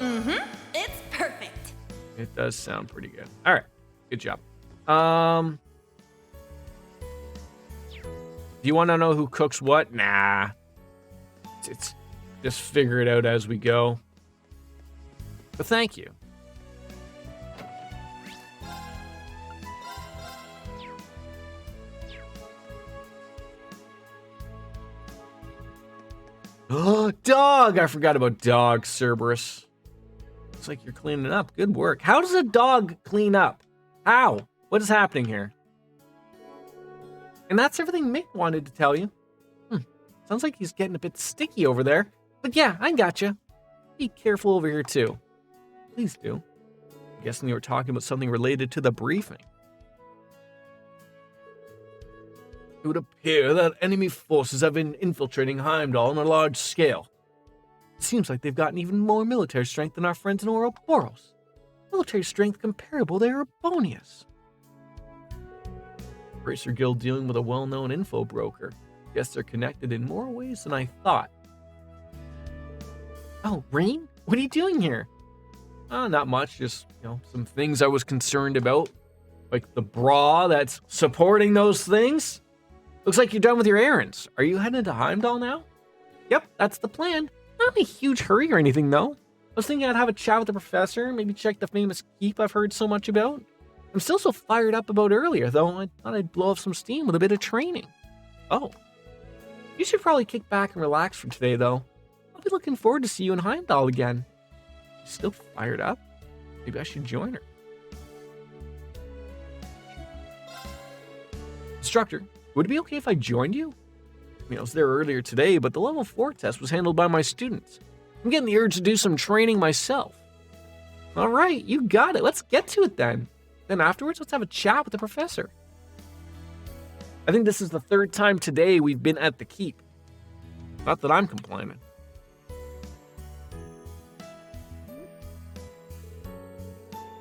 It's perfect. It does sound pretty good. All right. Good job. Do you want to know who cooks what? Nah. It's just figure it out as we go. But thank you. Oh, dog! I forgot about dog, Cerberus. Looks like you're cleaning up. Good work. How does a dog clean up? How? What is happening here? And that's everything Mick wanted to tell you. Sounds like he's getting a bit sticky over there. But yeah, I gotcha. Be careful over here too. Please do. I'm guessing you were talking about something related to the briefing. It would appear that enemy forces have been infiltrating Heimdall on a large scale. It seems like they've gotten even more military strength than our friends in Ouroboros. Military strength comparable to Erebonius. Racer Guild dealing with a well-known info broker. Guess they're connected in more ways than I thought. Oh, Rain? What are you doing here? Not much, just, some things I was concerned about. Like the bra that's supporting those things. Looks like you're done with your errands. Are you headed to Heimdall now? Yep, that's the plan. Not in a huge hurry or anything, though. I was thinking I'd have a chat with the professor, maybe check the famous keep I've heard so much about. I'm still so fired up about earlier, though. I thought I'd blow off some steam with a bit of training. Oh. You should probably kick back and relax for today, though. I'll be looking forward to see you in Heimdall again. Still fired up? Maybe I should join her. Instructor, would it be okay if I joined you? I was there earlier today, but the level 4 test was handled by my students. I'm getting the urge to do some training myself. All right, you got it. Let's get to it then. Then afterwards, let's have a chat with the professor. I think this is the 3rd time today we've been at the keep. Not that I'm complaining.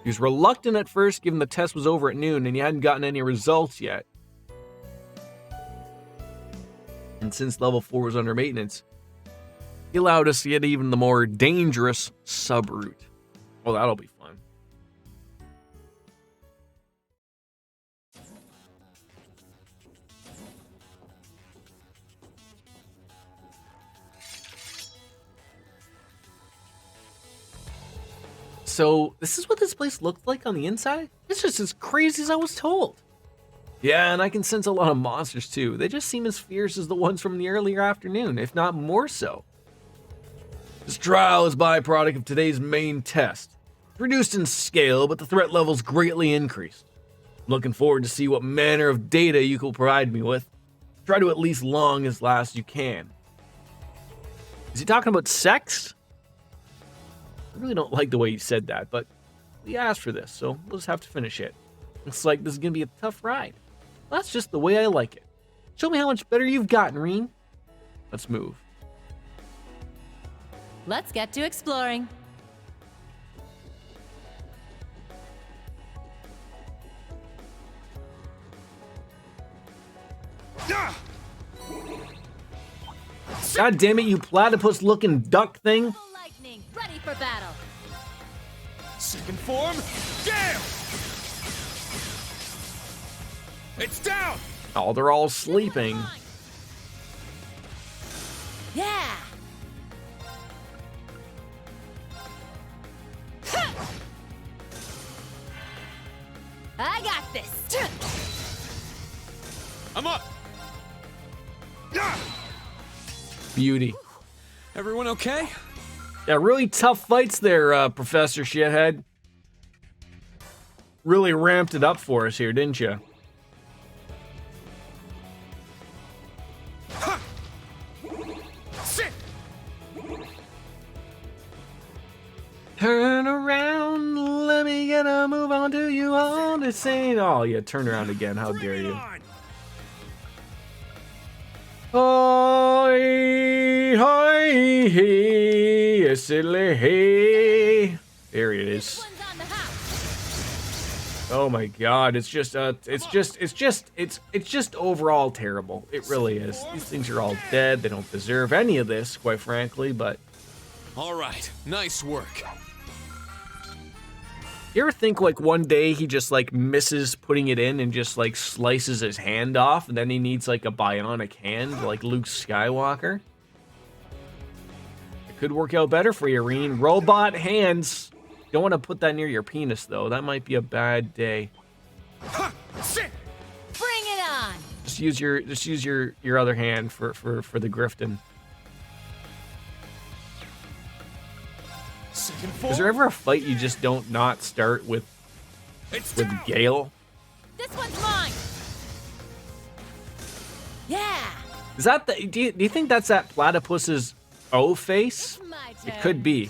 He was reluctant at first, given the test was over at noon and he hadn't gotten any results yet. And since level 4 was under maintenance, he allowed us to get even the more dangerous sub-route. Well, that'll be fun. So, this is what this place looked like on the inside? It's just as crazy as I was told. Yeah, and I can sense a lot of monsters too. They just seem as fierce as the ones from the earlier afternoon, if not more so. This trial is byproduct of today's main test. It's reduced in scale, but the threat level's greatly increased. I'm looking forward to see what manner of data you can provide me with. Try to at least long as last you can. Is he talking about sex? I really don't like the way he said that, but we asked for this, so we'll just have to finish it. Looks like this is going to be a tough ride. That's just the way I like it. Show me how much better you've gotten, Reen. Let's move. Let's get to exploring. God damn it, you platypus-looking duck thing. Lightning, ready for battle. Second form, gale! It's down! Oh, they're all sleeping. Yeah. I got this. I'm up! Beauty. Everyone okay? Yeah, really tough fights there, Professor Shithead. Really ramped it up for us here, didn't you? Sit! Turn saying? Oh, yeah, turn around again. How dare you? Hi, hi, hey, silly, hey. There it is. Oh my God! It's just overall terrible. It really is. These things are all dead. They don't deserve any of this, quite frankly. But All right, nice work. you ever think like one day he just like misses putting it in and just like slices his hand off, and then he needs like a bionic hand like Luke Skywalker? It could work out better for you, Reen. Robot hands. Don't want to put that near your penis though. That might be a bad day. Bring it on! Just use your other hand for the Grifton. Is there ever a fight you just don't not start with Gale? This one's mine! Yeah! Is that the? Do you think that's that platypus's O face? It's my turn. It could be.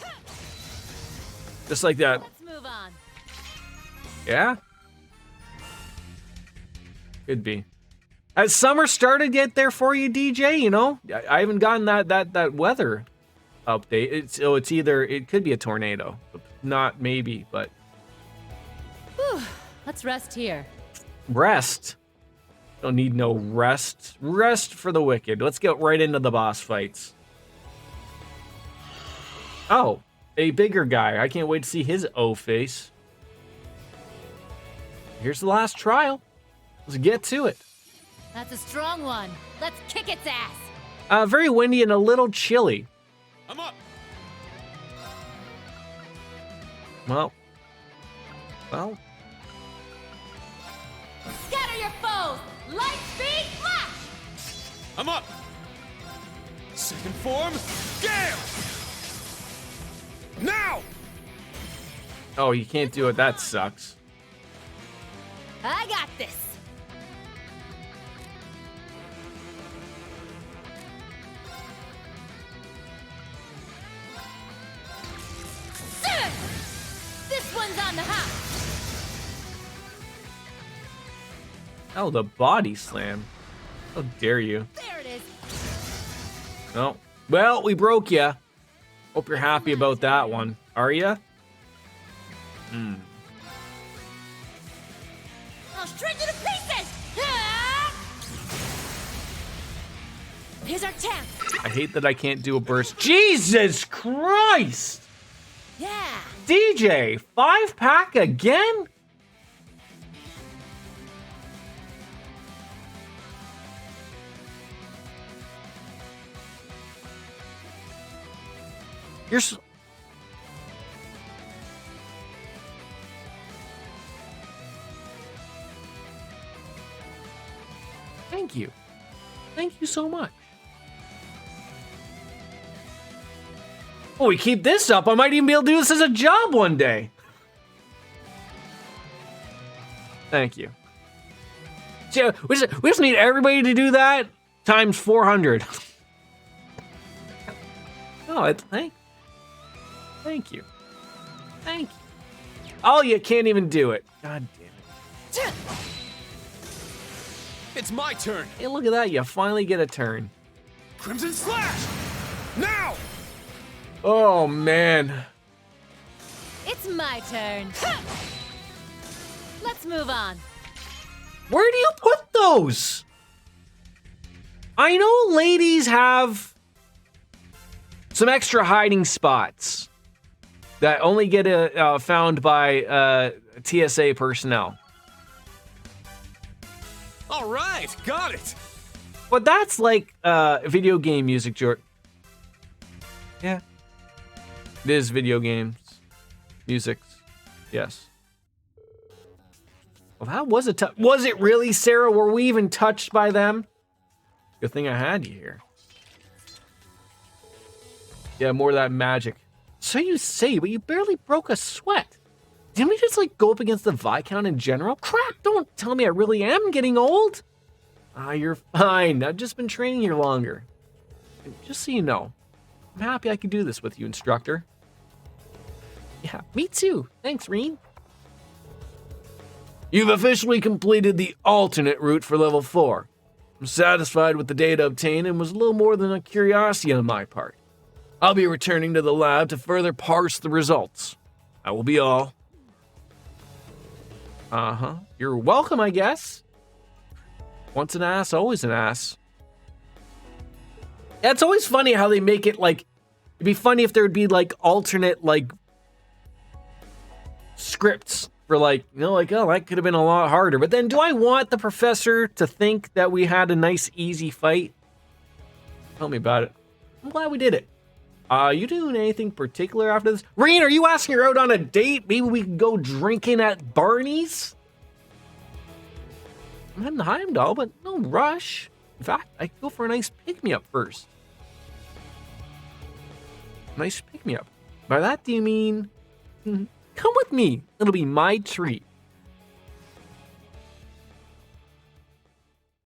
Just like that. Let's move on. Yeah. Could be. Has summer started yet there for you, DJ? You know, I haven't gotten that weather update. It's either it could be a tornado, not maybe, but Whew. Let's rest here. rest. Don't need no rest. Rest for the wicked. Let's get right into the boss fights. Oh, a bigger guy. I can't wait to see his O face. Here's the last trial. Let's get to it. That's a strong one. Let's kick its ass. Very windy and a little chilly. I'm up. Well. Scatter your foes. Light speed flash. I'm up. Second form, Gale. Now. Oh, you can't do it. That sucks. I got this. This one's on the hop. Oh, the body slam. How dare you? There it is. No. Well, we broke ya. Hope you're happy about that one. Are ya? I'll shred you to pieces. Ah! Here's our chance. I hate that I can't do a burst. Jesus Christ! Yeah. DJ, 5-pack again? You're Thank you. Thank you so much. Oh, we keep this up. I might even be able to do this as a job one day. Thank you. So, we just need everybody to do that times 400. Oh, thank you. Thank you. Oh, you can't even do it. God damn it. It's my turn. Hey, look at that. You finally get a turn. Crimson Slash. Now. Oh, man. It's my turn. Let's move on. Where do you put those? I know ladies have some extra hiding spots that only get found by TSA personnel. All right, got it. But that's like video game music, George. Yeah. It is video games. Music. Yes. Well, that was was it really, Sarah? Were we even touched by them? Good thing I had you here. Yeah, more of that magic. So you say, but you barely broke a sweat. Didn't we just like go up against the Viscount in general? Crap, don't tell me I really am getting old. You're fine. I've just been training here longer. And just so you know, I'm happy I could do this with you, instructor. Yeah, me too. Thanks, Reen. You've officially completed the alternate route for level 4. I'm satisfied with the data obtained and was a little more than a curiosity on my part. I'll be returning to the lab to further parse the results. That will be all. You're welcome, I guess. Once an ass, always an ass. Yeah, it's always funny how they make it like, it'd be funny if there would be like alternate like scripts for like, you know, like, oh, that could have been a lot harder. But then do I want the professor to think that we had a nice, easy fight? Tell me about it. I'm glad we did it. You doing anything particular after this? Reen, are you asking her out on a date? Maybe we can go drinking at Barney's? I'm heading to Heimdall, but no rush. In fact, I could go for a nice pick-me-up first. Nice pick-me-up. By that, do you mean... Come with me. It'll be my treat.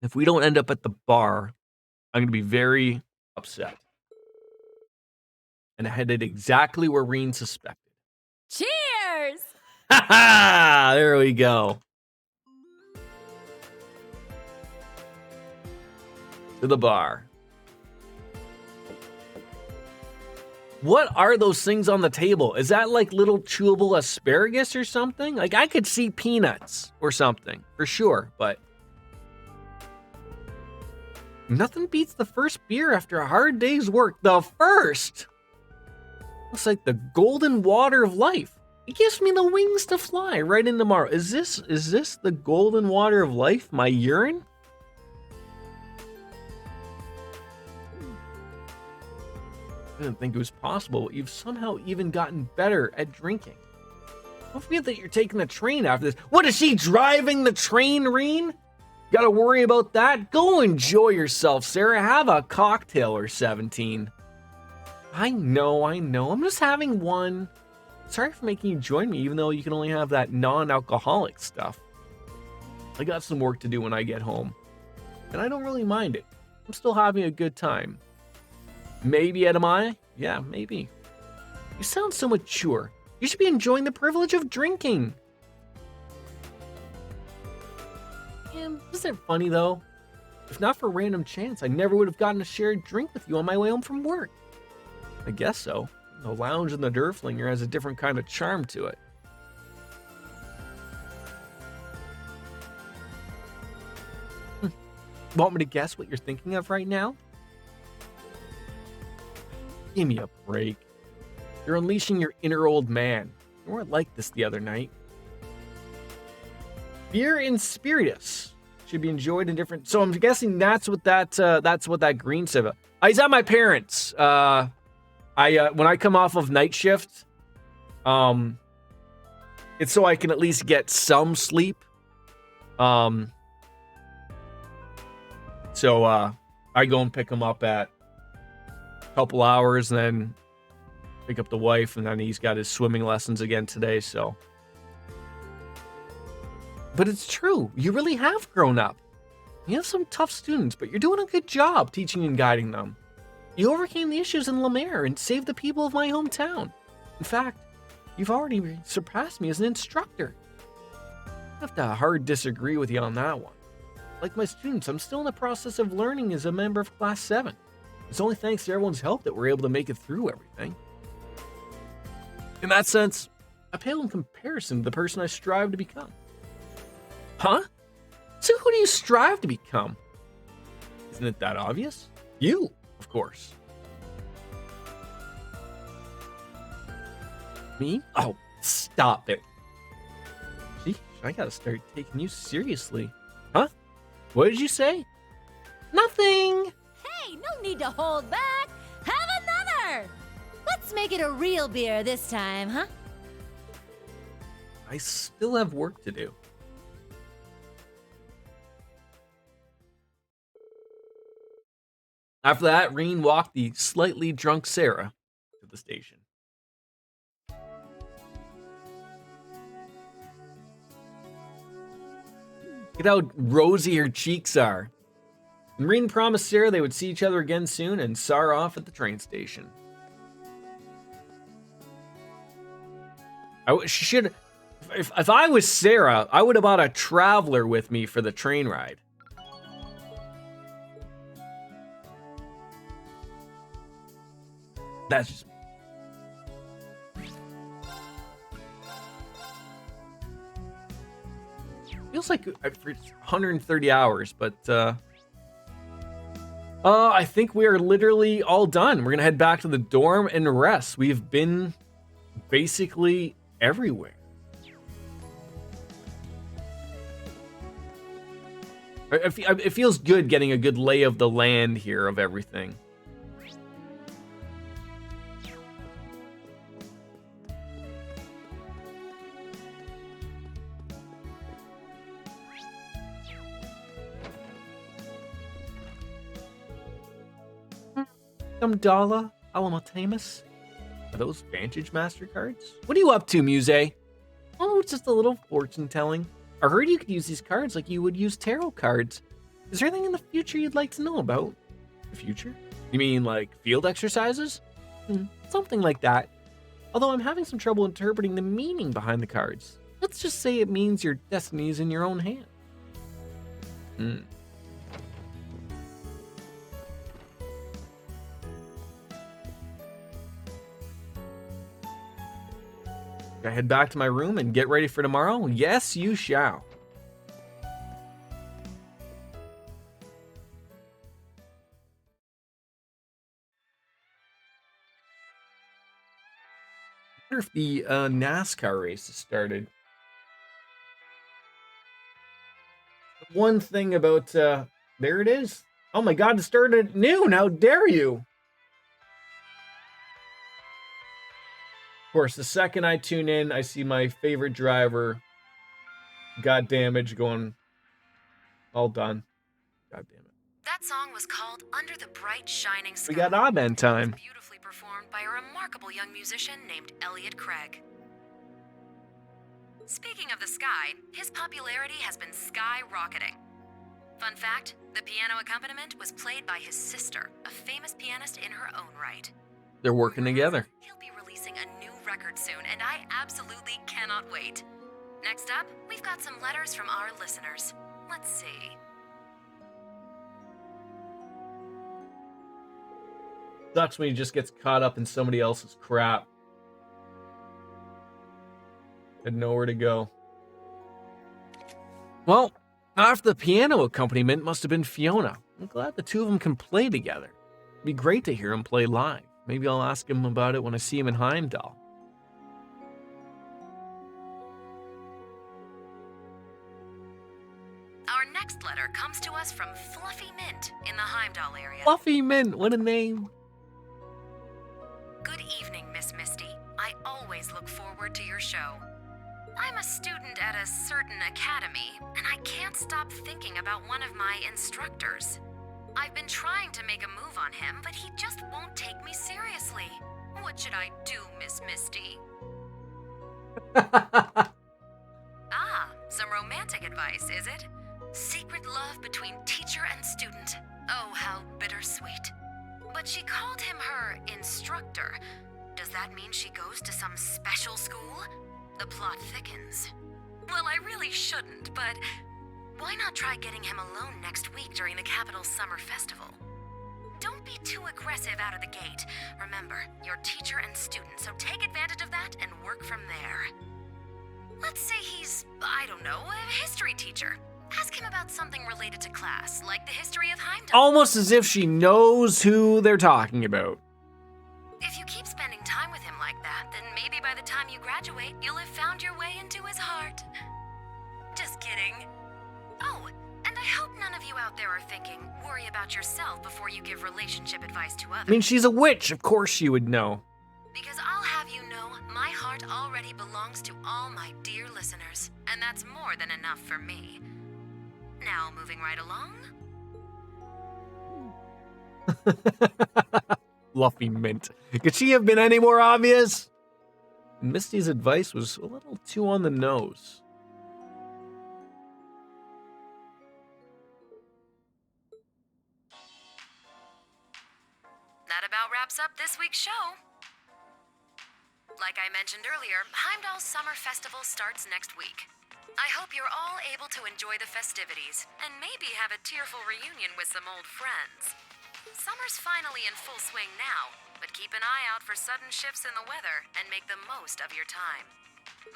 If we don't end up at the bar, I'm going to be very upset. And I headed exactly where Reen suspected. Cheers! Ha ha! There we go. To the bar. What are those things on the table? Is that like little chewable asparagus or something? Like I could see peanuts or something for sure, but nothing beats the first beer after a hard day's work. The first! Looks like the golden water of life. It gives me the wings to fly right in tomorrow. Is this the golden water of life? My urine? I didn't think it was possible, but you've somehow even gotten better at drinking. Don't forget that you're taking the train after this. What, is she driving the train, Reen? Gotta worry about that? Go enjoy yourself, Sarah. Have a cocktail or 17. I know. I'm just having one. Sorry for making you join me, even though you can only have that non-alcoholic stuff. I got some work to do when I get home, and I don't really mind it. I'm still having a good time. Maybe, Edamai? Yeah, maybe. You sound so mature. You should be enjoying the privilege of drinking. Isn't it funny, though? If not for a random chance, I never would have gotten a shared drink with you on my way home from work. I guess so. The lounge in the Derflinger has a different kind of charm to it. Want me to guess what you're thinking of right now? Give me a break. You're unleashing your inner old man. You weren't like this the other night. Beer and spiritus should be enjoyed in different. So I'm guessing that's what that green said. He's at my parents'. When I come off of night shift, it's so I can at least get some sleep. So I go and pick him up at a couple hours, and then pick up the wife, and then he's got his swimming lessons again today. So, but it's true. You really have grown up. You have some tough students, but you're doing a good job teaching and guiding them. You overcame the issues in Lemaire and saved the people of my hometown. In fact, you've already surpassed me as an instructor. I have to hard disagree with you on that one. Like my students, I'm still in the process of learning as a member of Class 7. It's only thanks to everyone's help that we're able to make it through everything. In that sense, I pale in comparison to the person I strive to become. Huh? So who do you strive to become? Isn't it that obvious? You, of course. Me? Oh, stop it. Gee, I gotta start taking you seriously. Huh? What did you say? Nothing! Hey, no need to hold back. Have another! Let's make it a real beer this time, huh? I still have work to do. After that, Reen walked the slightly drunk Sarah to the station. Look at how rosy her cheeks are. And Reen promised Sarah they would see each other again soon and saw her off at the train station. She should. If I was Sarah, I would have bought a traveler with me for the train ride. That's just me. Feels like for 130 hours, but I think we are literally all done. We're gonna head back to the dorm and rest. We've been basically everywhere. It feels good getting a good lay of the land here of everything. Dollar Alamatemus? Are those Vantage MasterCards? What are you up to, Muse? Oh, it's just a little fortune telling. I heard you could use these cards like you would use tarot cards. Is there anything in the future you'd like to know about? The future? You mean like field exercises? Something like that. Although I'm having some trouble interpreting the meaning behind the cards. Let's just say it means your destiny is in your own hand. I head back to my room and get ready for tomorrow? Yes, you shall. I wonder if the NASCAR race has started. One thing about, there it is. Oh my god, it started at noon. How dare you? Of course, the second I tune in, I see my favorite driver got damaged going all done. God damn it. That song was called Under the Bright Shining Sky. We got Amen time. Beautifully performed by a remarkable young musician named Elliot Craig. Speaking of the sky, his popularity has been skyrocketing. Fun fact, the piano accompaniment was played by his sister, a famous pianist in her own right. They're working together. He'll be releasing a new record soon, and I absolutely cannot wait. Next up, we've got some letters from our listeners. Let's see. Sucks when he just gets caught up in somebody else's crap. Had nowhere to go. Well, after the piano accompaniment must have been Fiona. I'm glad the two of them can play together. It'd be great to hear him play live. Maybe I'll ask him about it when I see him in Heimdall. Our next letter comes to us from Fluffy Mint in the Heimdall area. Fluffy Mint, what a name. Good evening, Miss Misty. I always look forward to your show. I'm a student at a certain academy, and I can't stop thinking about one of my instructors. I've been trying to make a move on him, but he just won't take me seriously. What should I do, Miss Misty? Some romantic advice, is it? Secret love between teacher and student. Oh, how bittersweet. But she called him her instructor. Does that mean she goes to some special school? The plot thickens. Well, I really shouldn't, but why not try getting him alone next week during the capital's summer festival? Don't be too aggressive out of the gate. Remember, you're teacher and student, so take advantage of that and work from there. Let's say he's, I don't know, a history teacher. Ask him about something related to class, like the history of Heimdall. Almost as if she knows who they're talking about. If you keep spending time with him like that, then maybe by the time you graduate, you'll have found your way into his heart. Just kidding. Oh, and I hope none of you out there are thinking, worry about yourself before you give relationship advice to others. I mean, she's a witch. Of course she would know. Because I'll have you know, my heart already belongs to all my dear listeners, and that's more than enough for me. Now, moving right along. Fluffy Mint. Could she have been any more obvious? Misty's advice was a little too on the nose. That about wraps up this week's show. Like I mentioned earlier, Heimdall's Summer Festival starts next week. I hope you're all able to enjoy the festivities, and maybe have a tearful reunion with some old friends. Summer's finally in full swing now, but keep an eye out for sudden shifts in the weather and make the most of your time.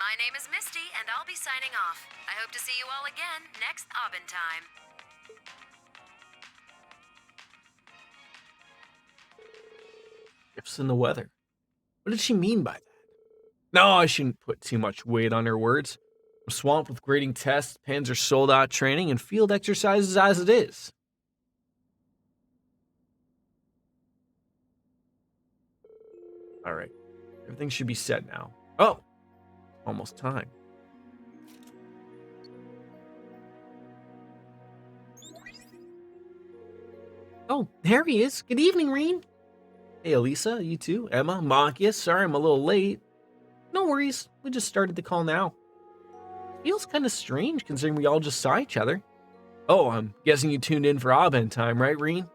My name is Misty, and I'll be signing off. I hope to see you all again next Aubin time. Shifts in the weather. What did she mean by that? No, I shouldn't put too much weight on her words. I'm swamped with grading tests, pens are sold out training, and field exercises as it is. All right. Everything should be set now. Oh, almost time. Oh, there he is. Good evening, Reen. Hey, Elisa, you too. Emma, Machias. Sorry I'm a little late. No worries. We just started the call now. Feels kind of strange considering we all just saw each other. Oh, I'm guessing you tuned in for Aubin time, right, Reen?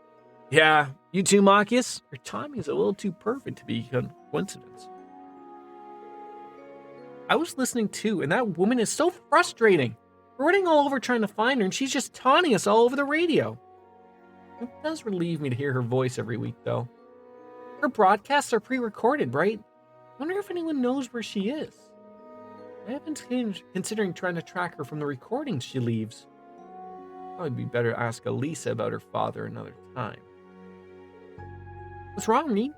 Yeah, you too, Machias? Your timing is a little too perfect to be a coincidence. I was listening too, and that woman is so frustrating. We're running all over trying to find her, and she's just taunting us all over the radio. It does relieve me to hear her voice every week, though. Her broadcasts are pre-recorded, right? I wonder if anyone knows where she is. I have been considering trying to track her from the recordings she leaves. Probably be better to ask Elisa about her father another time. What's wrong, Reen?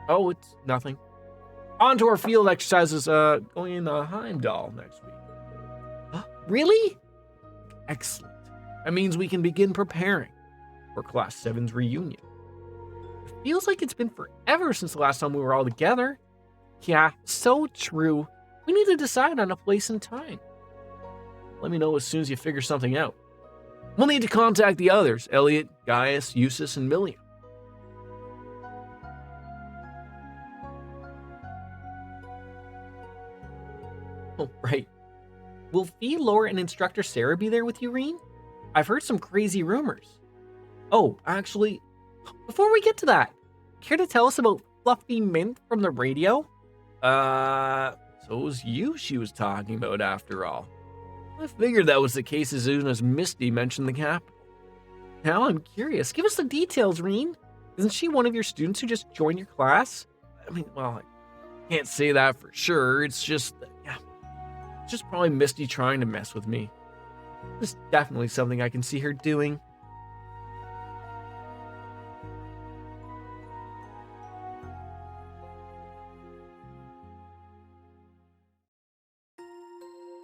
Oh, it's nothing. On to our field exercises, going in Heimdall next week. Huh? Really? Excellent. That means we can begin preparing for Class 7's reunion. It feels like it's been forever since the last time we were all together. Yeah, so true. We need to decide on a place and time. Let me know as soon as you figure something out. We'll need to contact the others, Elliot, Gaius, Eustace, and Milliam. Oh, right. Will Fee, Laura, and Instructor Sarah be there with you, Reen? I've heard some crazy rumors. Oh, actually, before we get to that, care to tell us about Fluffy Mint from the radio? So it was you she was talking about after all. I figured that was the case as soon as Misty mentioned the capital. Now I'm curious. Give us the details, Reen. Isn't she one of your students who just joined your class? I mean, well, I can't say that for sure. It's just, yeah, it's just probably Misty trying to mess with me. It's definitely something I can see her doing.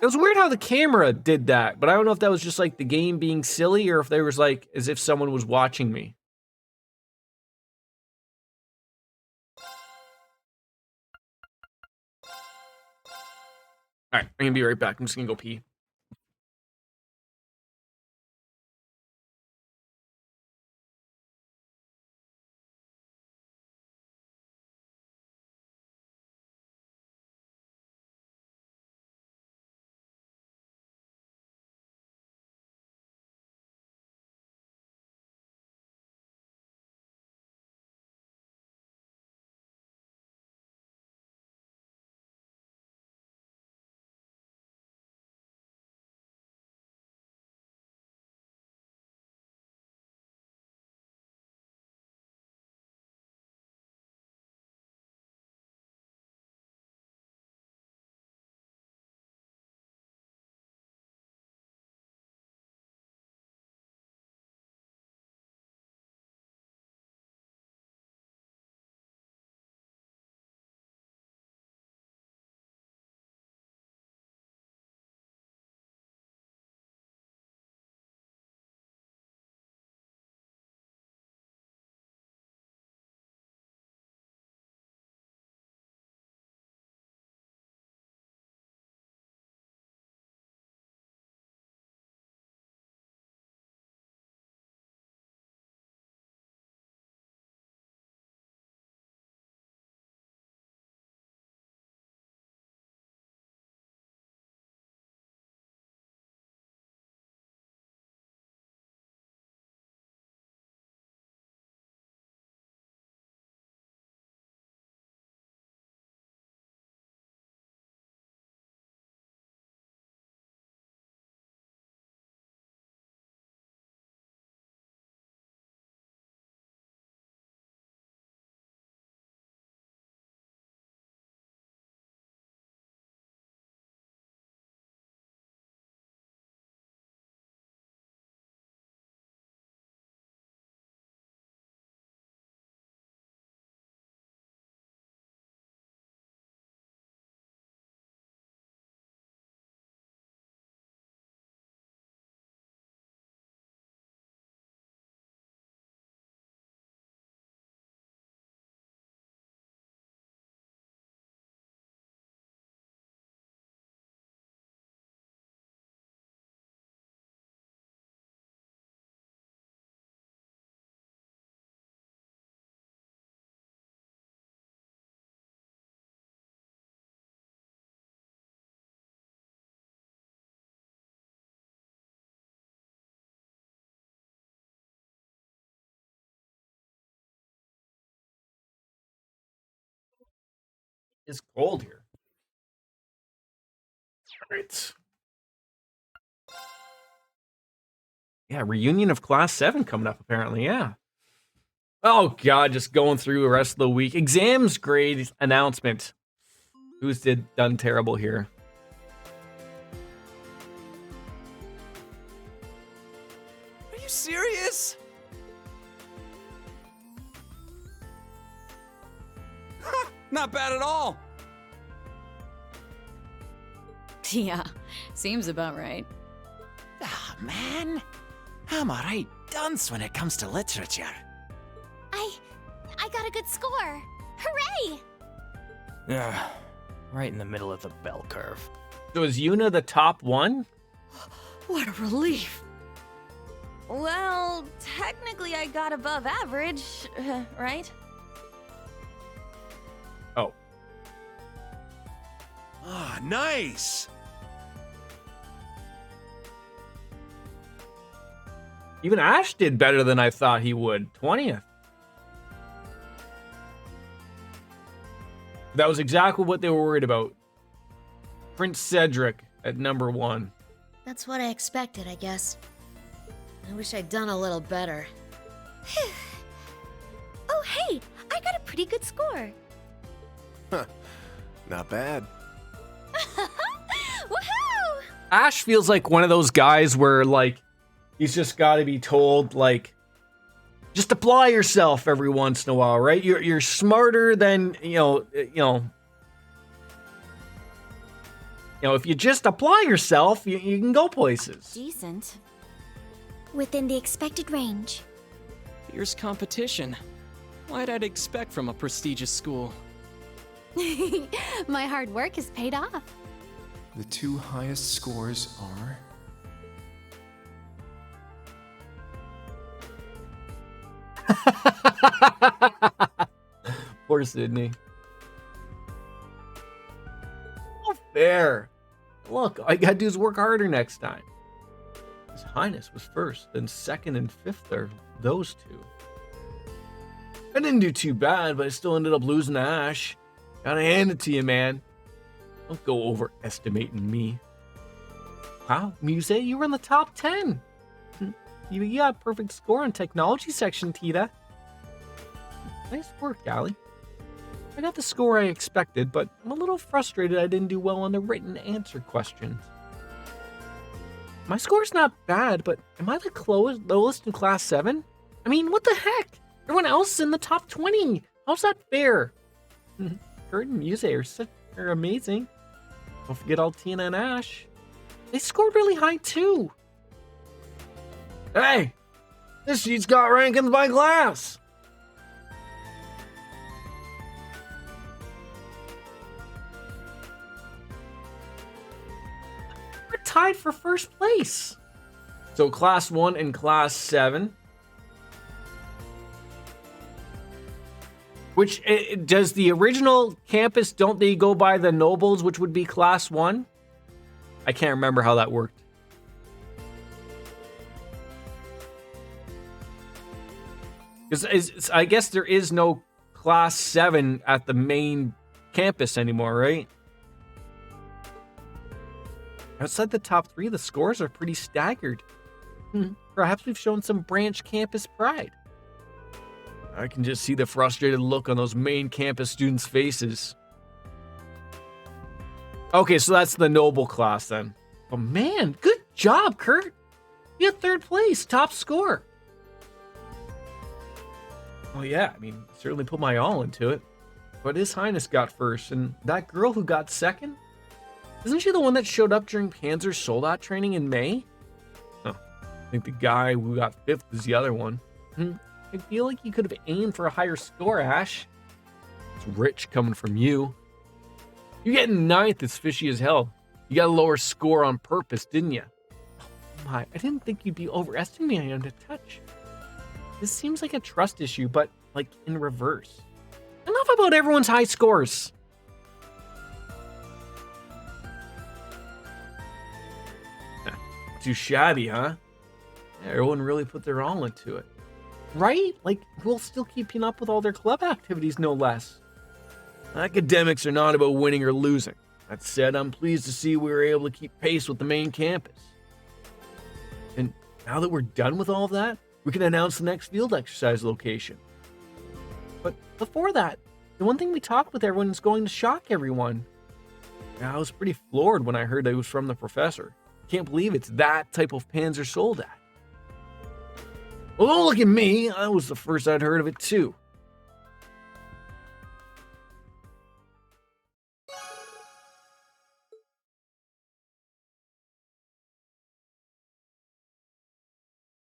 It was weird how the camera did that, but I don't know if that was just like the game being silly or if there was like as if someone was watching me. All right, I'm gonna be right back. I'm just gonna go pee. is cold here. All right. Yeah, reunion of Class 7 coming up, apparently. Yeah. Oh, God, just going through the rest of the week. Exams grade announcement. Who's done terrible here? Are you serious? Not bad at all. Yeah, seems about right. Ah, man. I'm a right dunce when it comes to literature. I got a good score. Hooray! Yeah, right in the middle of the bell curve. So is Yuna the top one? What a relief. Well, technically I got above average, right? Oh. Ah, nice. Even Ash did better than I thought he would. 20th. That was exactly what they were worried about. Prince Cedric at number 1. That's what I expected, I guess. I wish I'd done a little better. Oh, hey, I got a pretty good score. Not bad. Woohoo! Ash feels like one of those guys where, like, he's just got to be told, like, just apply yourself every once in a while, right? You're smarter than, you know, if you just apply yourself, you can go places. Decent. Within the expected range. Fierce competition. Why'd I expect from a prestigious school? My hard work has paid off. The two highest scores are... Poor Sydney. Oh, fair. Look, all you gotta do is work harder next time. His Highness was first, then second and fifth are those two. I didn't do too bad, but I still ended up losing to Ash. Gotta hand it to you, man. Don't go overestimating me. Wow, Muse, you were in the top 10. You got a perfect score in technology section, Tita. Nice work, Allie. I got the score I expected, but I'm a little frustrated I didn't do well on the written answer questions. My score's not bad, but am I the lowest in Class 7? I mean, what the heck? Everyone else is in the top 20. How's that fair? Kurt and Muse are amazing. Don't forget Altina and Ash. They scored really high, too. Hey, this sheet's got rankings by class. We're tied for first place. So Class 1 and Class 7. Which, does the original campus, don't they go by the nobles, which would be Class 1? I can't remember how that worked. Because I guess there is no Class 7 at the main campus anymore, right? Outside the top 3, the scores are pretty staggered. Perhaps we've shown some branch campus pride. I can just see the frustrated look on those main campus students' faces. Okay, so that's the noble class then. Oh man, good job, Kurt. You got third place, top score. Oh yeah, I mean, certainly put my all into it. But His Highness got first, and that girl who got second, isn't she the one that showed up during Panzer Soldat training in May? Oh, I think the guy who got fifth is the other one. I feel like you could have aimed for a higher score, Ash. It's rich coming from you. You getting ninth is fishy as hell. You got a lower score on purpose, didn't you? Oh my, I didn't think you'd be overestimating him to touch. This seems like a trust issue, but like in reverse. Enough about everyone's high scores. Too shabby, huh? Yeah, everyone really put their all into it. Right? Like, we'll still keeping up with all their club activities, no less. Academics are not about winning or losing. That said, I'm pleased to see we were able to keep pace with the main campus. And now that we're done with all of that, we can announce the next field exercise location. But before that, the one thing we talked with everyone is going to shock everyone. I was pretty floored when I heard it was from the professor. Can't believe it's that type of Panzer Soldat. Well, don't look at me. I was the first I'd heard of it too.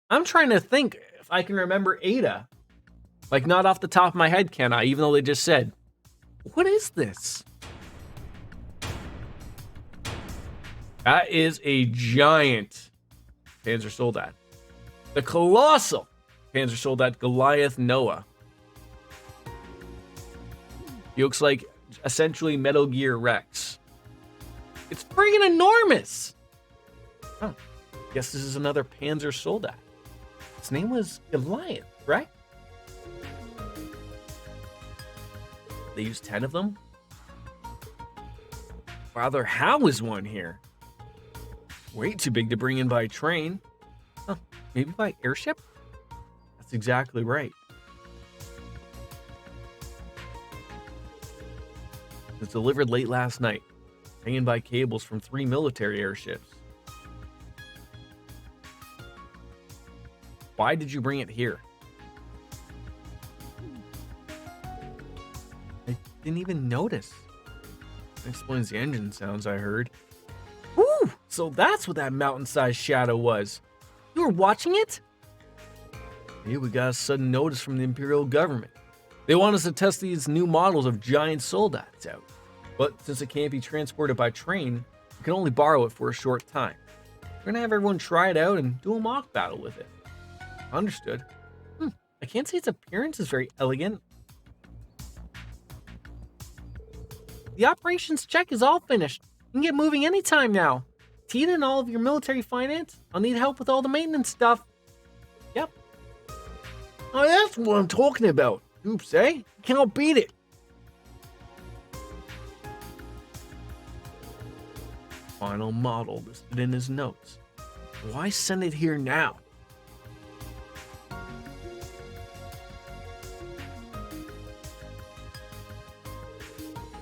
I'm trying to think if I can remember Ada. Like, not off the top of my head, can I? Even though they just said, what is this? That is a giant Panzer Soldat. The colossal Panzer Soldat Goliath Noah. He looks like essentially Metal Gear Rex. It's friggin' enormous! Oh, guess this is another Panzer Soldat. His name was Goliath, right? They used 10 of them? Father Hal is one here. Way too big to bring in by train. Huh, maybe by airship? That's exactly right. It was delivered late last night, hanging by cables from 3 military airships. Why did you bring it here? I didn't even notice. That explains the engine sounds I heard. Woo! So that's what that mountain-sized shadow was. You were watching it? Here we got a sudden notice from the Imperial government. They want us to test these new models of giant soldats out. But since it can't be transported by train, we can only borrow it for a short time. We're gonna have everyone try it out and do a mock battle with it. Understood. I can't say its appearance is very elegant. The operations check is all finished. You can get moving anytime now. Tina and all of your military finance, I'll need help with all the maintenance stuff. Yep. Oh, that's what I'm talking about. Oops, eh? Can't beat it. Final model listed in his notes. Why send it here now?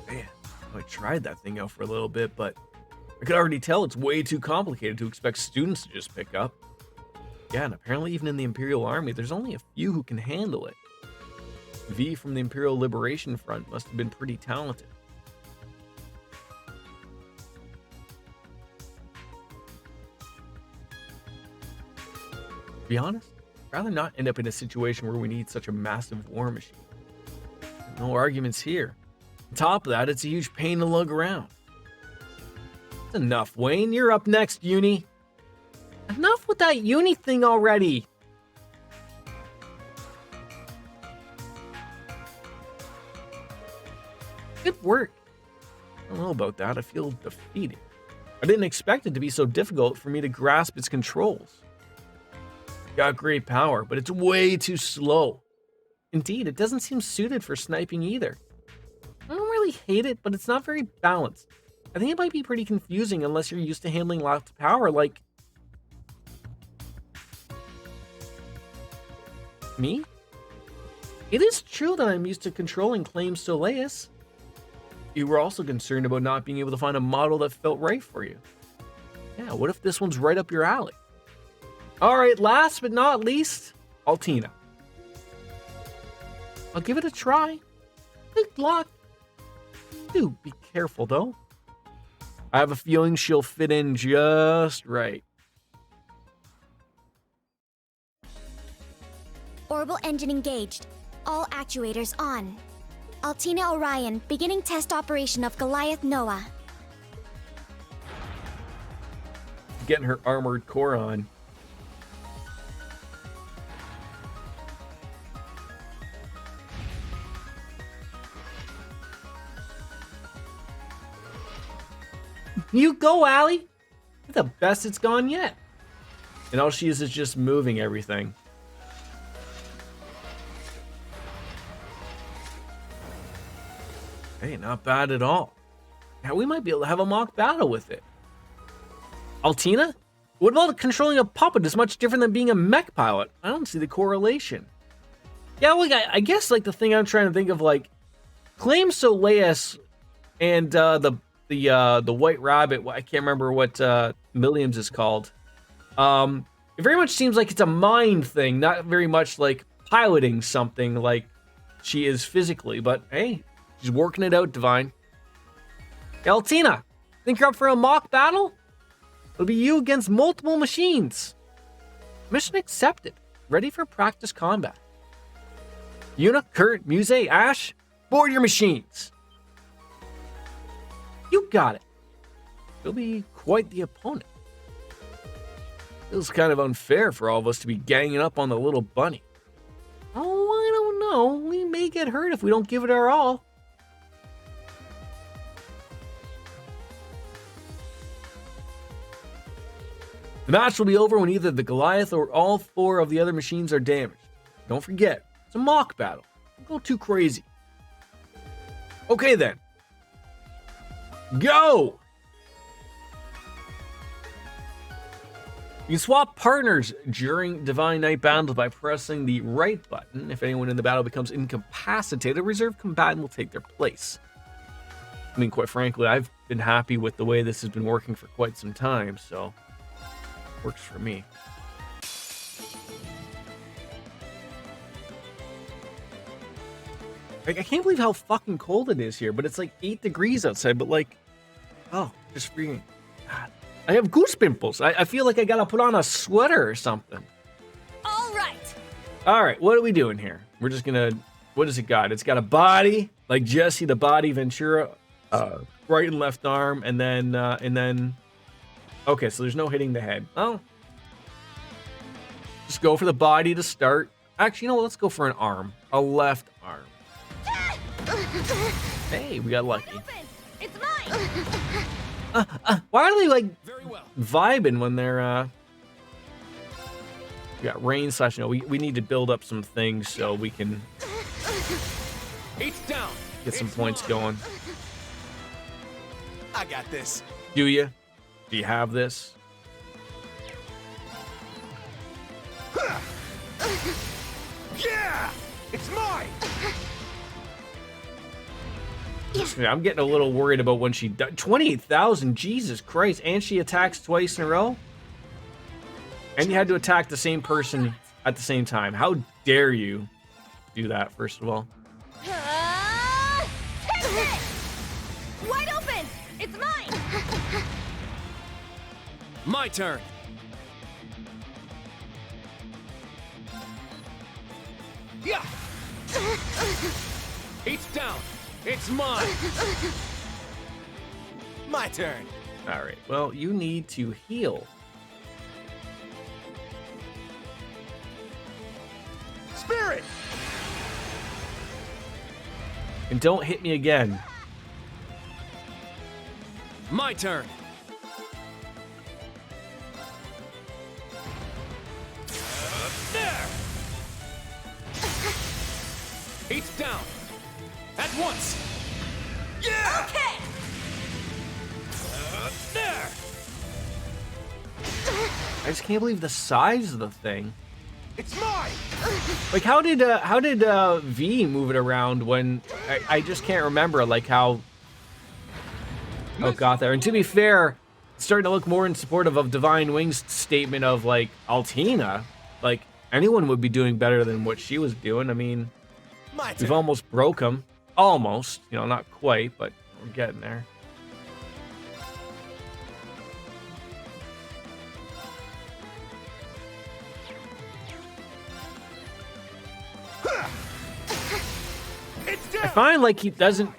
Man, I tried that thing out for a little bit, but I could already tell it's way too complicated to expect students to just pick up. Yeah, and apparently even in the Imperial Army, there's only a few who can handle it. V from the Imperial Liberation Front must have been pretty talented. To be honest, I'd rather not end up in a situation where we need such a massive war machine. No arguments here. On top of that, it's a huge pain to lug around. That's enough, Wayne. You're up next, Uni. Enough with that Uni thing already. Good work. I don't know about that. I feel defeated. I didn't expect it to be so difficult for me to grasp its controls. Got great power, but it's way too slow. Indeed, it doesn't seem suited for sniping either. I don't really hate it, but it's not very balanced. I think it might be pretty confusing unless you're used to handling lots of power like me. It is true that I'm used to controlling Claim Soleus. You were also concerned about not being able to find a model that felt right for you. Yeah, what if this one's right up your alley? Alright, last but not least, Altina. I'll give it a try. Good luck. Do be careful, though. I have a feeling she'll fit in just right. Orbital engine engaged. All actuators on. Altina Orion, beginning test operation of Goliath Noah. Getting her armored core on. You go, Allie. You're the best it's gone yet. And all she is just moving everything. Hey, not bad at all. Now we might be able to have a mock battle with it. Altina? What about controlling a puppet is much different than being a mech pilot? I don't see the correlation. Yeah, well, I guess like the thing I'm trying to think of, like, Claim Soleus and the White Rabbit. I can't remember what Milliams is called. It very much seems like it's a mind thing, not very much like piloting something like she is physically. But hey, she's working it out, Divine. Altina, think you're up for a mock battle? It'll be you against multiple machines. Mission accepted. Ready for practice combat. Yuna, Kurt, Muse, Ash, board your machines. You got it. You'll be quite the opponent. Feels kind of unfair for all of us to be ganging up on the little bunny. Oh, I don't know. We may get hurt if we don't give it our all. The match will be over when either the Goliath or all 4 of the other machines are damaged. Don't forget, it's a mock battle. Don't go too crazy. Okay then. Go! You can swap partners during Divine Night battles by pressing the right button. If anyone in the battle becomes incapacitated, a reserve combatant will take their place. I mean, quite frankly, I've been happy with the way this has been working for quite some time, so works for me. Like, I can't believe how fucking cold it is here, but it's like 8 degrees outside, but like, oh, just freaking, God. I have goose pimples. I feel like I gotta put on a sweater or something. All right. All right, what are we doing here? We're just gonna, what does it got? It's got a body, like Jesse the Body Ventura, right and left arm, and then, okay, so there's no hitting the head. Oh. Just go for the body to start. Actually, you know what? Let's go for an arm. A left arm. Hey, we got lucky. It's mine. Why are they like vibing when they're we got rain slash no, we need to build up some things so we can get some points going. I got this. Do you? Do you have this? Yeah! It's mine! I'm getting a little worried about when she does. 28,000, Jesus Christ. And she attacks twice in a row? And you had to attack the same person at the same time. How dare you do that, first of all? Wide open! It's mine! My turn. Yeah! It's down. It's mine. My turn. All right. Well, you need to heal. Spirit! And don't hit me again. My turn. There. It's down. At once. Yeah! Okay! There. I just can't believe the size of the thing. It's mine! Like, how did V move it around when I just can't remember like how got there. And to be fair, it's starting to look more in supportive of Divine Wing's statement of like Altina. Like, anyone would be doing better than what she was doing. I mean, we've almost broke him. Almost, you know, not quite, but we're getting there. I find like he doesn't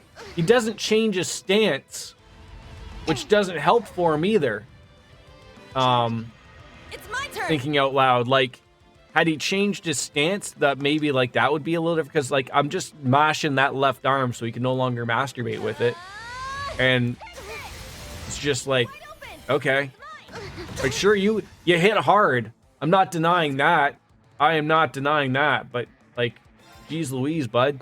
change his stance, which doesn't help for him either. It's my turn. Thinking out loud, like, had he changed his stance, that maybe like that would be a little different, because like I'm just mashing that left arm so he can no longer masturbate with it, and it's just like, okay, like sure you hit hard. I'm not denying that. I am not denying that, but like, geez Louise, bud.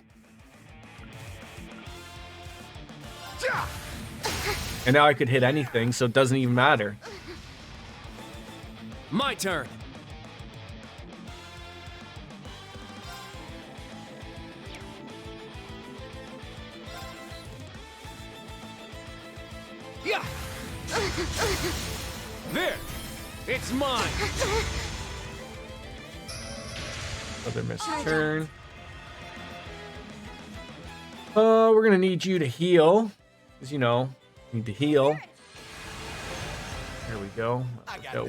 And now I could hit anything, so it doesn't even matter. My turn. Yeah. There. It's mine. Another missed turn. We're gonna need you to heal. Because, you know, need to heal. There we go.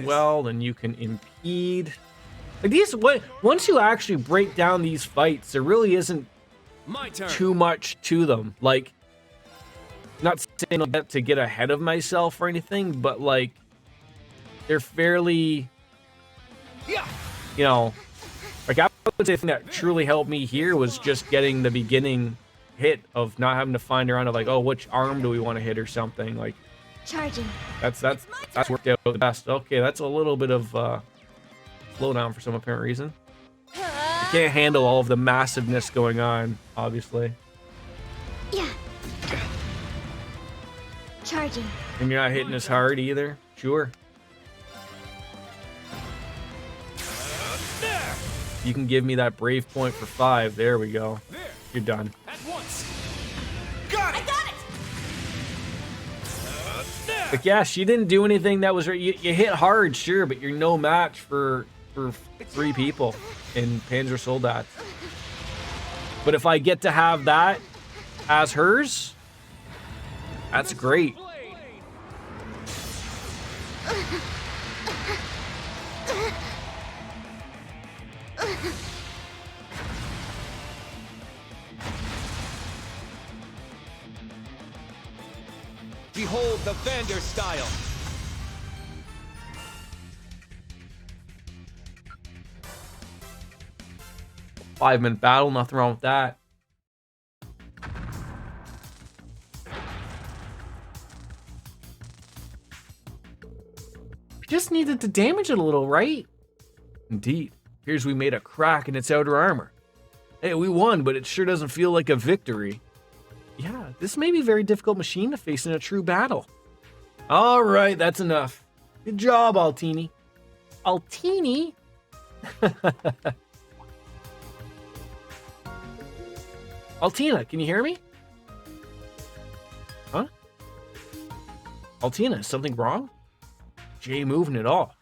Well, then you can impede. Like these, once you actually break down these fights, there really isn't too much to them. Like, not saying that to get ahead of myself or anything, but like, they're fairly, you know, like I would say the thing that truly helped me here was just getting the beginning hit of not having to find around of like, oh, which arm do we want to hit or something. Like, Charging. That's worked out the best. Okay, that's a little bit of slowdown for some apparent reason. I can't handle all of the massiveness going on, obviously. Yeah. Charging. And you're not hitting as hard either. Sure. You can give me that brave point for 5. There we go. You're done. At once. Got it! I got it! But yeah, she didn't do anything that was right. You hit hard, sure, but you're no match for 3 people in Panzer Soldat. But if I get to have that as hers, that's great. Behold the Vander style. Five-minute battle, nothing wrong with that. We just needed to damage it a little, right? Indeed. Appears we made a crack in its outer armor. Hey, we won, but it sure doesn't feel like a victory. Yeah, this may be a very difficult machine to face in a true battle. All right, that's enough. Good job, Altini. Altini? Altina, can you hear me? Huh? Altina, is something wrong? Jay moving it all.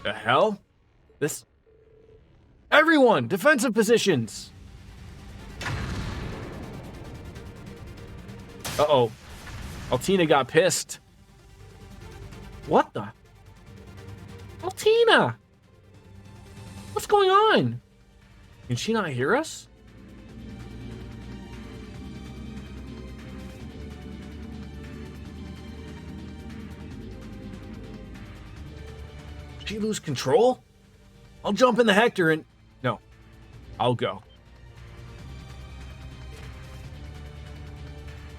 The hell? This... Everyone, defensive positions! Uh-oh. Altina got pissed. What the... Altina! What's going on? Can she not hear us? Did she lose control? I'll jump in the Hector and... No. I'll go.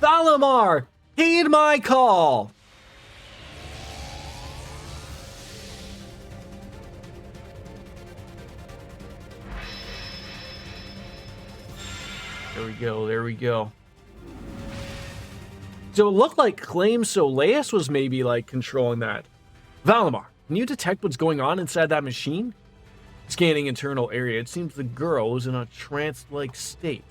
Valimar! Heed my call! There we go, there we go. So it looked like Claim Soleus was maybe like controlling that. Valimar, can you detect what's going on inside that machine? Scanning internal area, it seems the girl is in a trance-like state.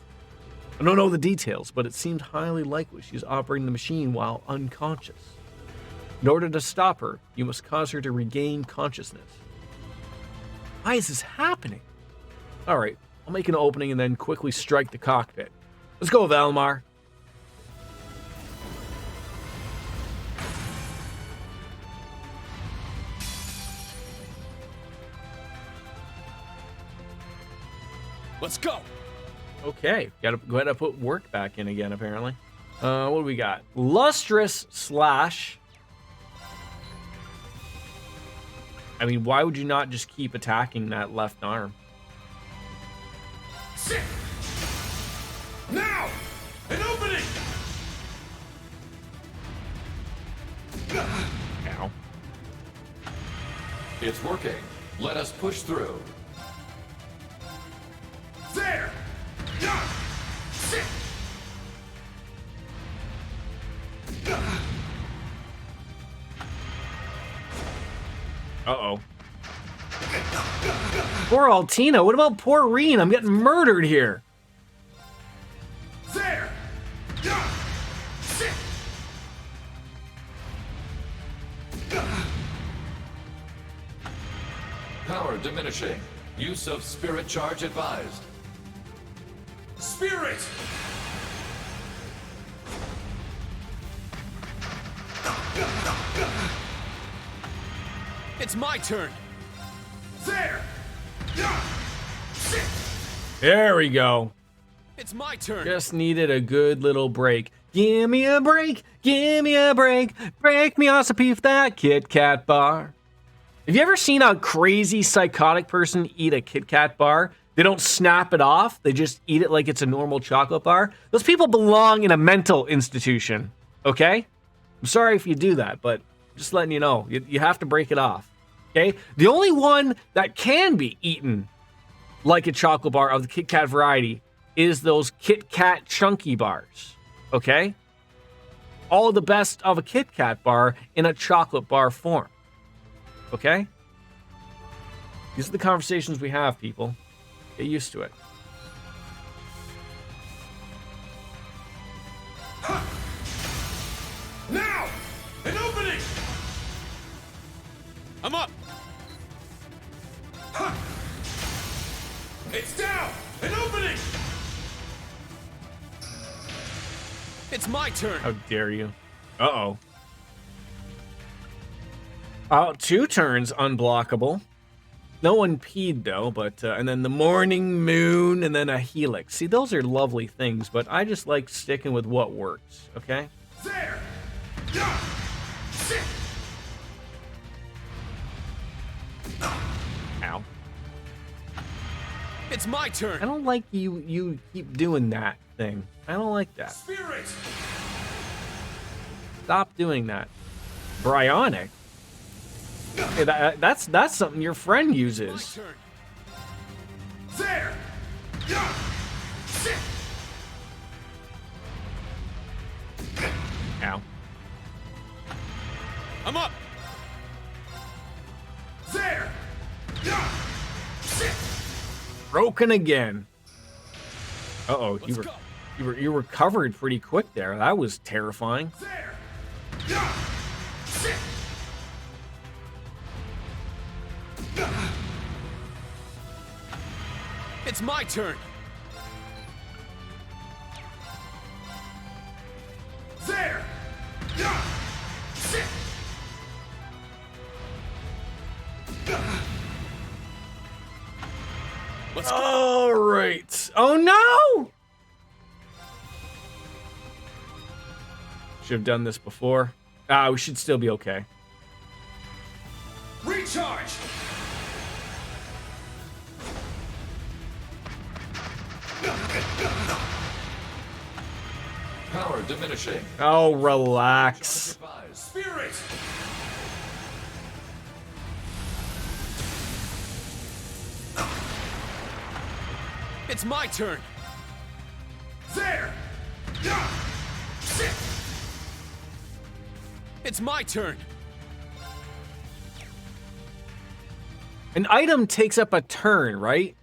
I don't know the details, but it seemed highly likely she's operating the machine while unconscious. In order to stop her, you must cause her to regain consciousness. Why is this happening? Alright, I'll make an opening and then quickly strike the cockpit. Let's go, Valimar. Let's go. Okay, gotta go ahead and put work back in again, apparently. What do we got? Lustrous slash. I mean, why would you not just keep attacking that left arm? Sit! Now! An opening! Ow. It's working. Let us push through. There! Yeah! Sit! Uh-oh. Poor Altina. What about poor Reen? I'm getting murdered here. There! Yeah! Sit! Power diminishing. Use of spirit charge advised. Spirit! It's my turn. There! Yeah! Sit! There we go. It's my turn. Just needed a good little break. Give me a break. Give me a break. Break me off a piece of that Kit Kat bar. Have you ever seen a crazy psychotic person eat a Kit Kat bar? They don't snap it off. They just eat it like it's a normal chocolate bar. Those people belong in a mental institution, okay? I'm sorry if you do that, but just letting you know. You have to break it off, okay? The only one that can be eaten like a chocolate bar of the Kit Kat variety is those Kit Kat chunky bars, okay? All the best of a Kit Kat bar in a chocolate bar form, okay? These are the conversations we have, people. Get used to it. Now! An opening! I'm up. It's down! An opening! It's my turn. How dare you? Uh-oh. Oh, 2 turns unblockable. No one peed though, but and then the morning moon and then a helix. See, those are lovely things, but I just like sticking with what works, okay? There! Yeah! Sit! Ow. It's my turn. I don't like you keep doing that thing. I don't like that. Spirit! Stop doing that. Bryonic? Hey, that's something your friend uses. My turn. There! Yeah! Sit! Ow. I'm up. There! Yeah! Sit! Broken again. Uh-oh, Let's go. you recovered pretty quick there. That was terrifying. There! Yeah! Sit! It's my turn. There! Yeah! Sit! Let's go. All right. Oh no! Should have done this before. We should still be okay. Recharge! Power diminishing. Oh, relax. Advised. Spirit! It's my turn. There! Yeah! Sit! It's my turn. An item takes up a turn, right?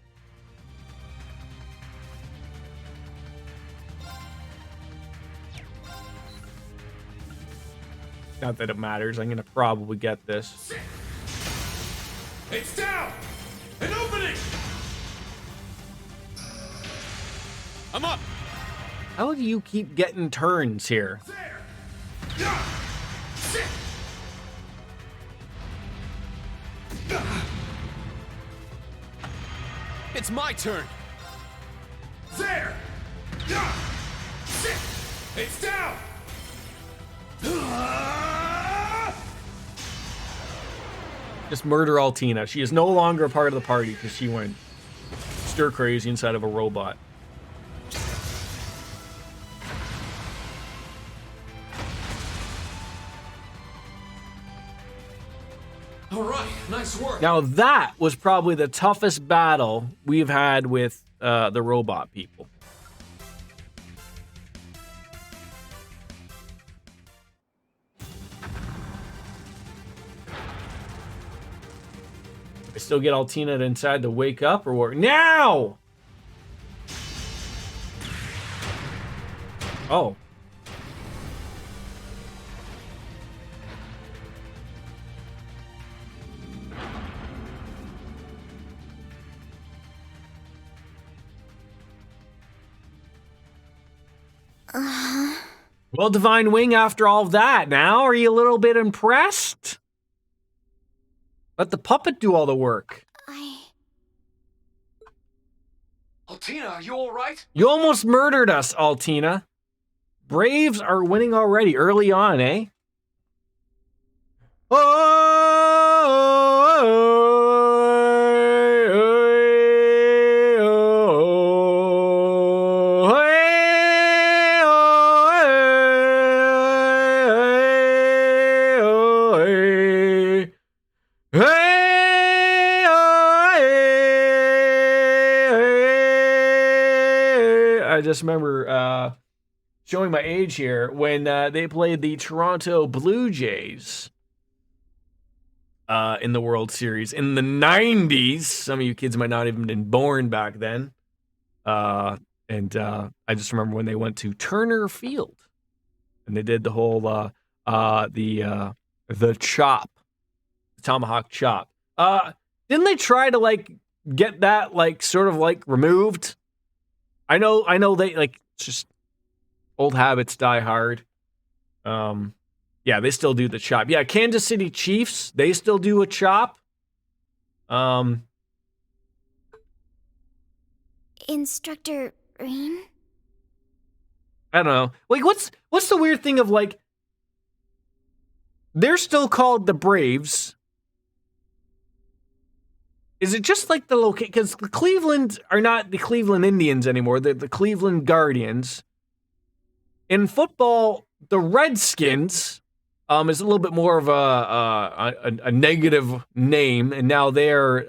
Not that it matters. I'm gonna probably get this. It's down! An opening! I'm up. How do you keep getting turns here? There! Yeah! Sit! It's my turn. There! Yeah! Sit! It's down! Just murder Altina. She is no longer a part of the party because she went stir crazy inside of a robot. All right! Nice work. Now that was probably the toughest battle we've had with the robot people. I still get Altina inside to wake up or what? Now! Oh. Well, Divine Wing, after all of that, now are you a little bit impressed? Let the puppet do all the work. Altina, are you alright? You almost murdered us, Altina. Braves are winning already, early on, eh? I just remember showing my age here when they played the Toronto Blue Jays in the World Series in the 90s. Some of you kids might not even been born back then. I just remember when they went to Turner Field and they did the whole the chop, the tomahawk chop. Didn't they try to like get that like sort of like removed? I know they like just old habits die hard. Yeah, they still do the chop. Yeah, Kansas City Chiefs, they still do a chop. Instructor Rain? I don't know. Like, what's the weird thing of like, they're still called the Braves. Is it just like the location? Because the Cleveland are not the Cleveland Indians anymore. They're the Cleveland Guardians. In football, the Redskins is a little bit more of a negative name, and now they're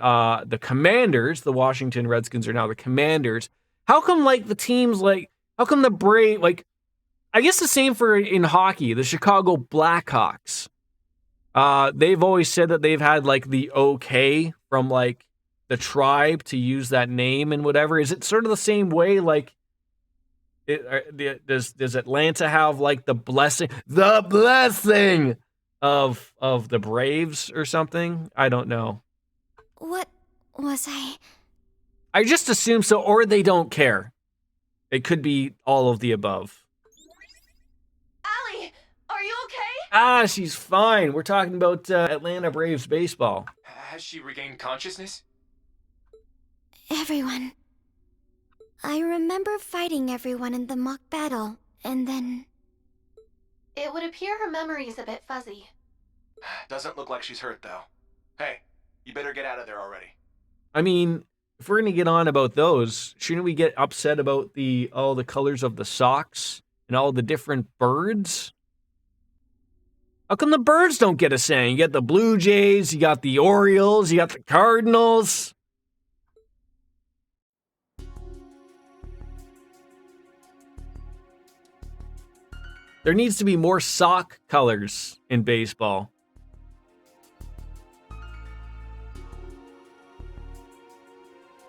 the Commanders. The Washington Redskins are now the Commanders. How come like the teams like? How come the Braves like? I guess the same for in hockey. The Chicago Blackhawks. They've always said that they've had like the okay from like the tribe to use that name and whatever. Is it sort of the same way? Like, does Atlanta have like the blessing of the Braves or something? I don't know. What was I? I just assume so, or they don't care. It could be all of the above. Allie, are you okay? Ah, she's fine. We're talking about Atlanta Braves baseball. Has she regained consciousness? Everyone. I remember fighting everyone in the mock battle, and then... It would appear her memory is a bit fuzzy. Doesn't look like she's hurt, though. Hey, you better get out of there already. I mean, if we're going to get on about those, shouldn't we get upset about all the colors of the socks and all the different birds? How come the birds don't get a saying? You got the Blue Jays, you got the Orioles, you got the Cardinals. There needs to be more sock colors in baseball.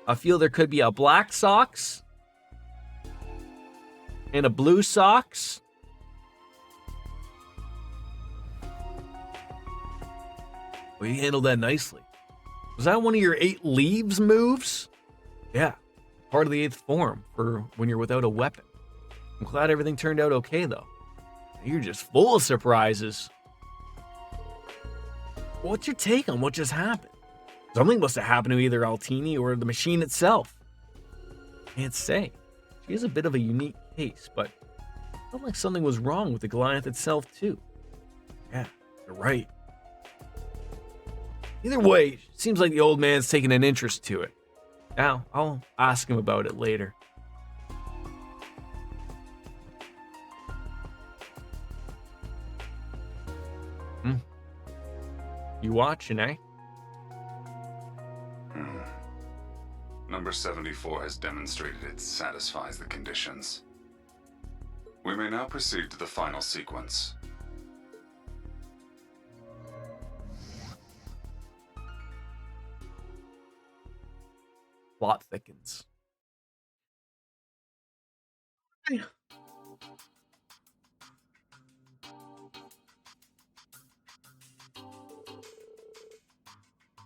I feel there could be a black socks and a blue socks. Well, you handled that nicely. Was that one of your 8 leaves moves? Yeah, part of the 8th form for when you're without a weapon. I'm glad everything turned out okay, though. You're just full of surprises. What's your take on what just happened? Something must have happened to either Altini or the machine itself. Can't say. She is a bit of a unique case, but it felt like something was wrong with the Goliath itself, too. Yeah, you're right. Either way, it seems like the old man's taking an interest to it. Now, I'll ask him about it later. You watching, eh? Number 74 has demonstrated it satisfies the conditions. We may now proceed to the final sequence. Plot thickens.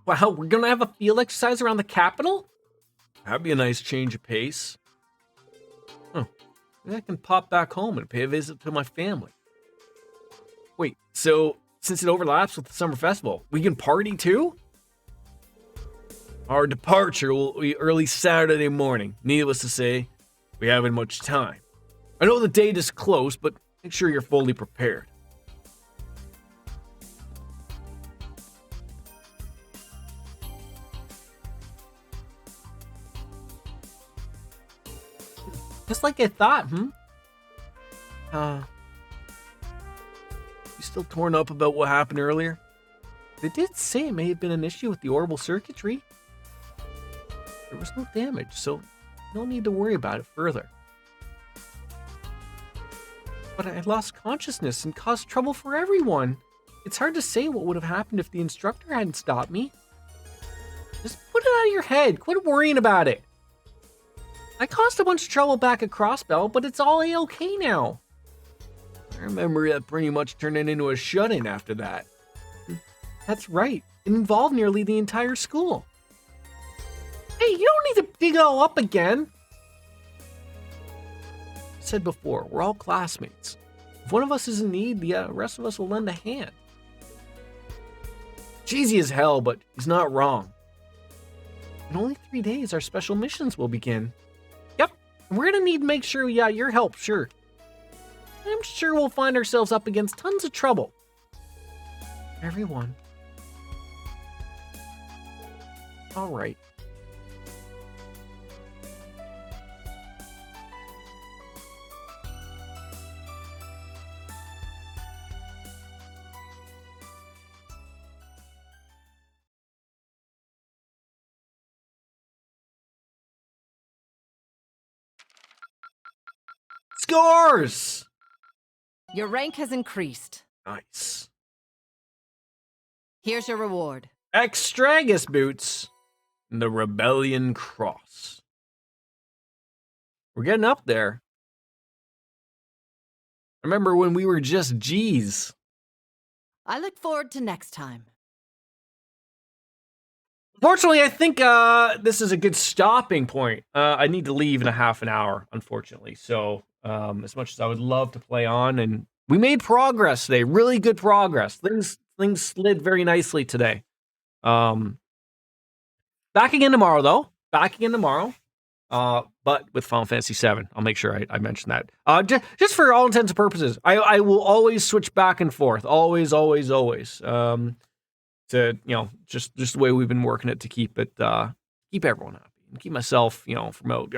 Wow, we're gonna have a field exercise around the capital? That'd be a nice change of pace. Huh. Maybe I can pop back home and pay a visit to my family. Wait, so since it overlaps with the summer festival, we can party too? Our departure will be early Saturday morning. Needless to say, we haven't much time. I know the date is close, but make sure you're fully prepared. Just like I thought, You still torn up about what happened earlier? They did say it may have been an issue with the orbital circuitry. There was no damage, so no need to worry about it further. But I lost consciousness and caused trouble for everyone. It's hard to say what would have happened if the instructor hadn't stopped me. Just put it out of your head. Quit worrying about it. I caused a bunch of trouble back at Crossbell, but it's all A-okay now. I remember that pretty much turning into a shut-in after that. That's right. It involved nearly the entire school. Hey, you don't need to dig it all up again. I said before, we're all classmates. If one of us is in need, the rest of us will lend a hand. Cheesy as hell, but he's not wrong. In only 3 days, our special missions will begin. Yep, and we're gonna need to make sure, your help, sure. I'm sure we'll find ourselves up against tons of trouble. Everyone. All right. Scores! Your rank has increased. Nice. Here's your reward. Extragus boots. And the Rebellion Cross. We're getting up there. Remember when we were just G's? I look forward to next time. Unfortunately, I think this is a good stopping point. I need to leave in a half an hour, unfortunately. So, as much as I would love to play on, and we made progress today, really good progress. Things slid very nicely today. Back again tomorrow, though. Back again tomorrow. But with Final Fantasy VII, I'll make sure I mention that. Just for all intents and purposes, I will always switch back and forth. Always. To just the way we've been working it to keep everyone happy and keep myself from out.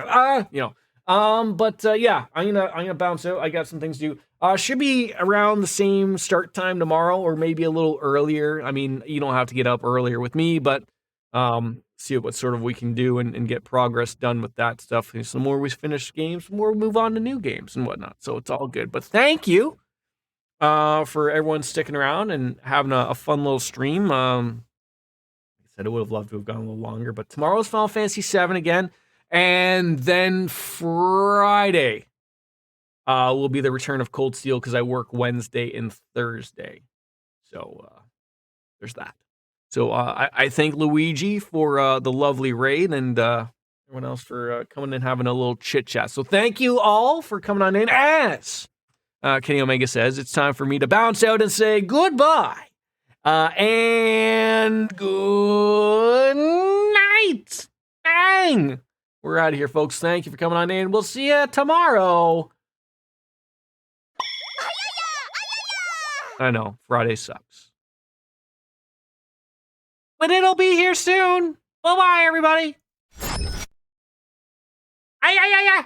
Yeah, I'm gonna bounce out. I got some things to do. Should be around the same start time tomorrow, or maybe a little earlier. I mean, you don't have to get up earlier with me, but see what sort of we can do and get progress done with that stuff. And the more we finish games, the more we move on to new games and whatnot. So it's all good. But thank you for everyone sticking around and having a fun little stream. Like I said, I would have loved to have gone a little longer, but tomorrow's Final Fantasy VII again. And then Friday will be the return of Cold Steel because I work Wednesday and Thursday. So there's that. So I thank Luigi for the lovely raid and everyone else for coming and having a little chit chat. So thank you all for coming on in. As Kenny Omega says, it's time for me to bounce out and say goodbye. And good night. Bang. We're out of here, folks. Thank you for coming on in. We'll see you tomorrow. I know, Friday sucks. But it'll be here soon. Bye-bye, everybody. Ay.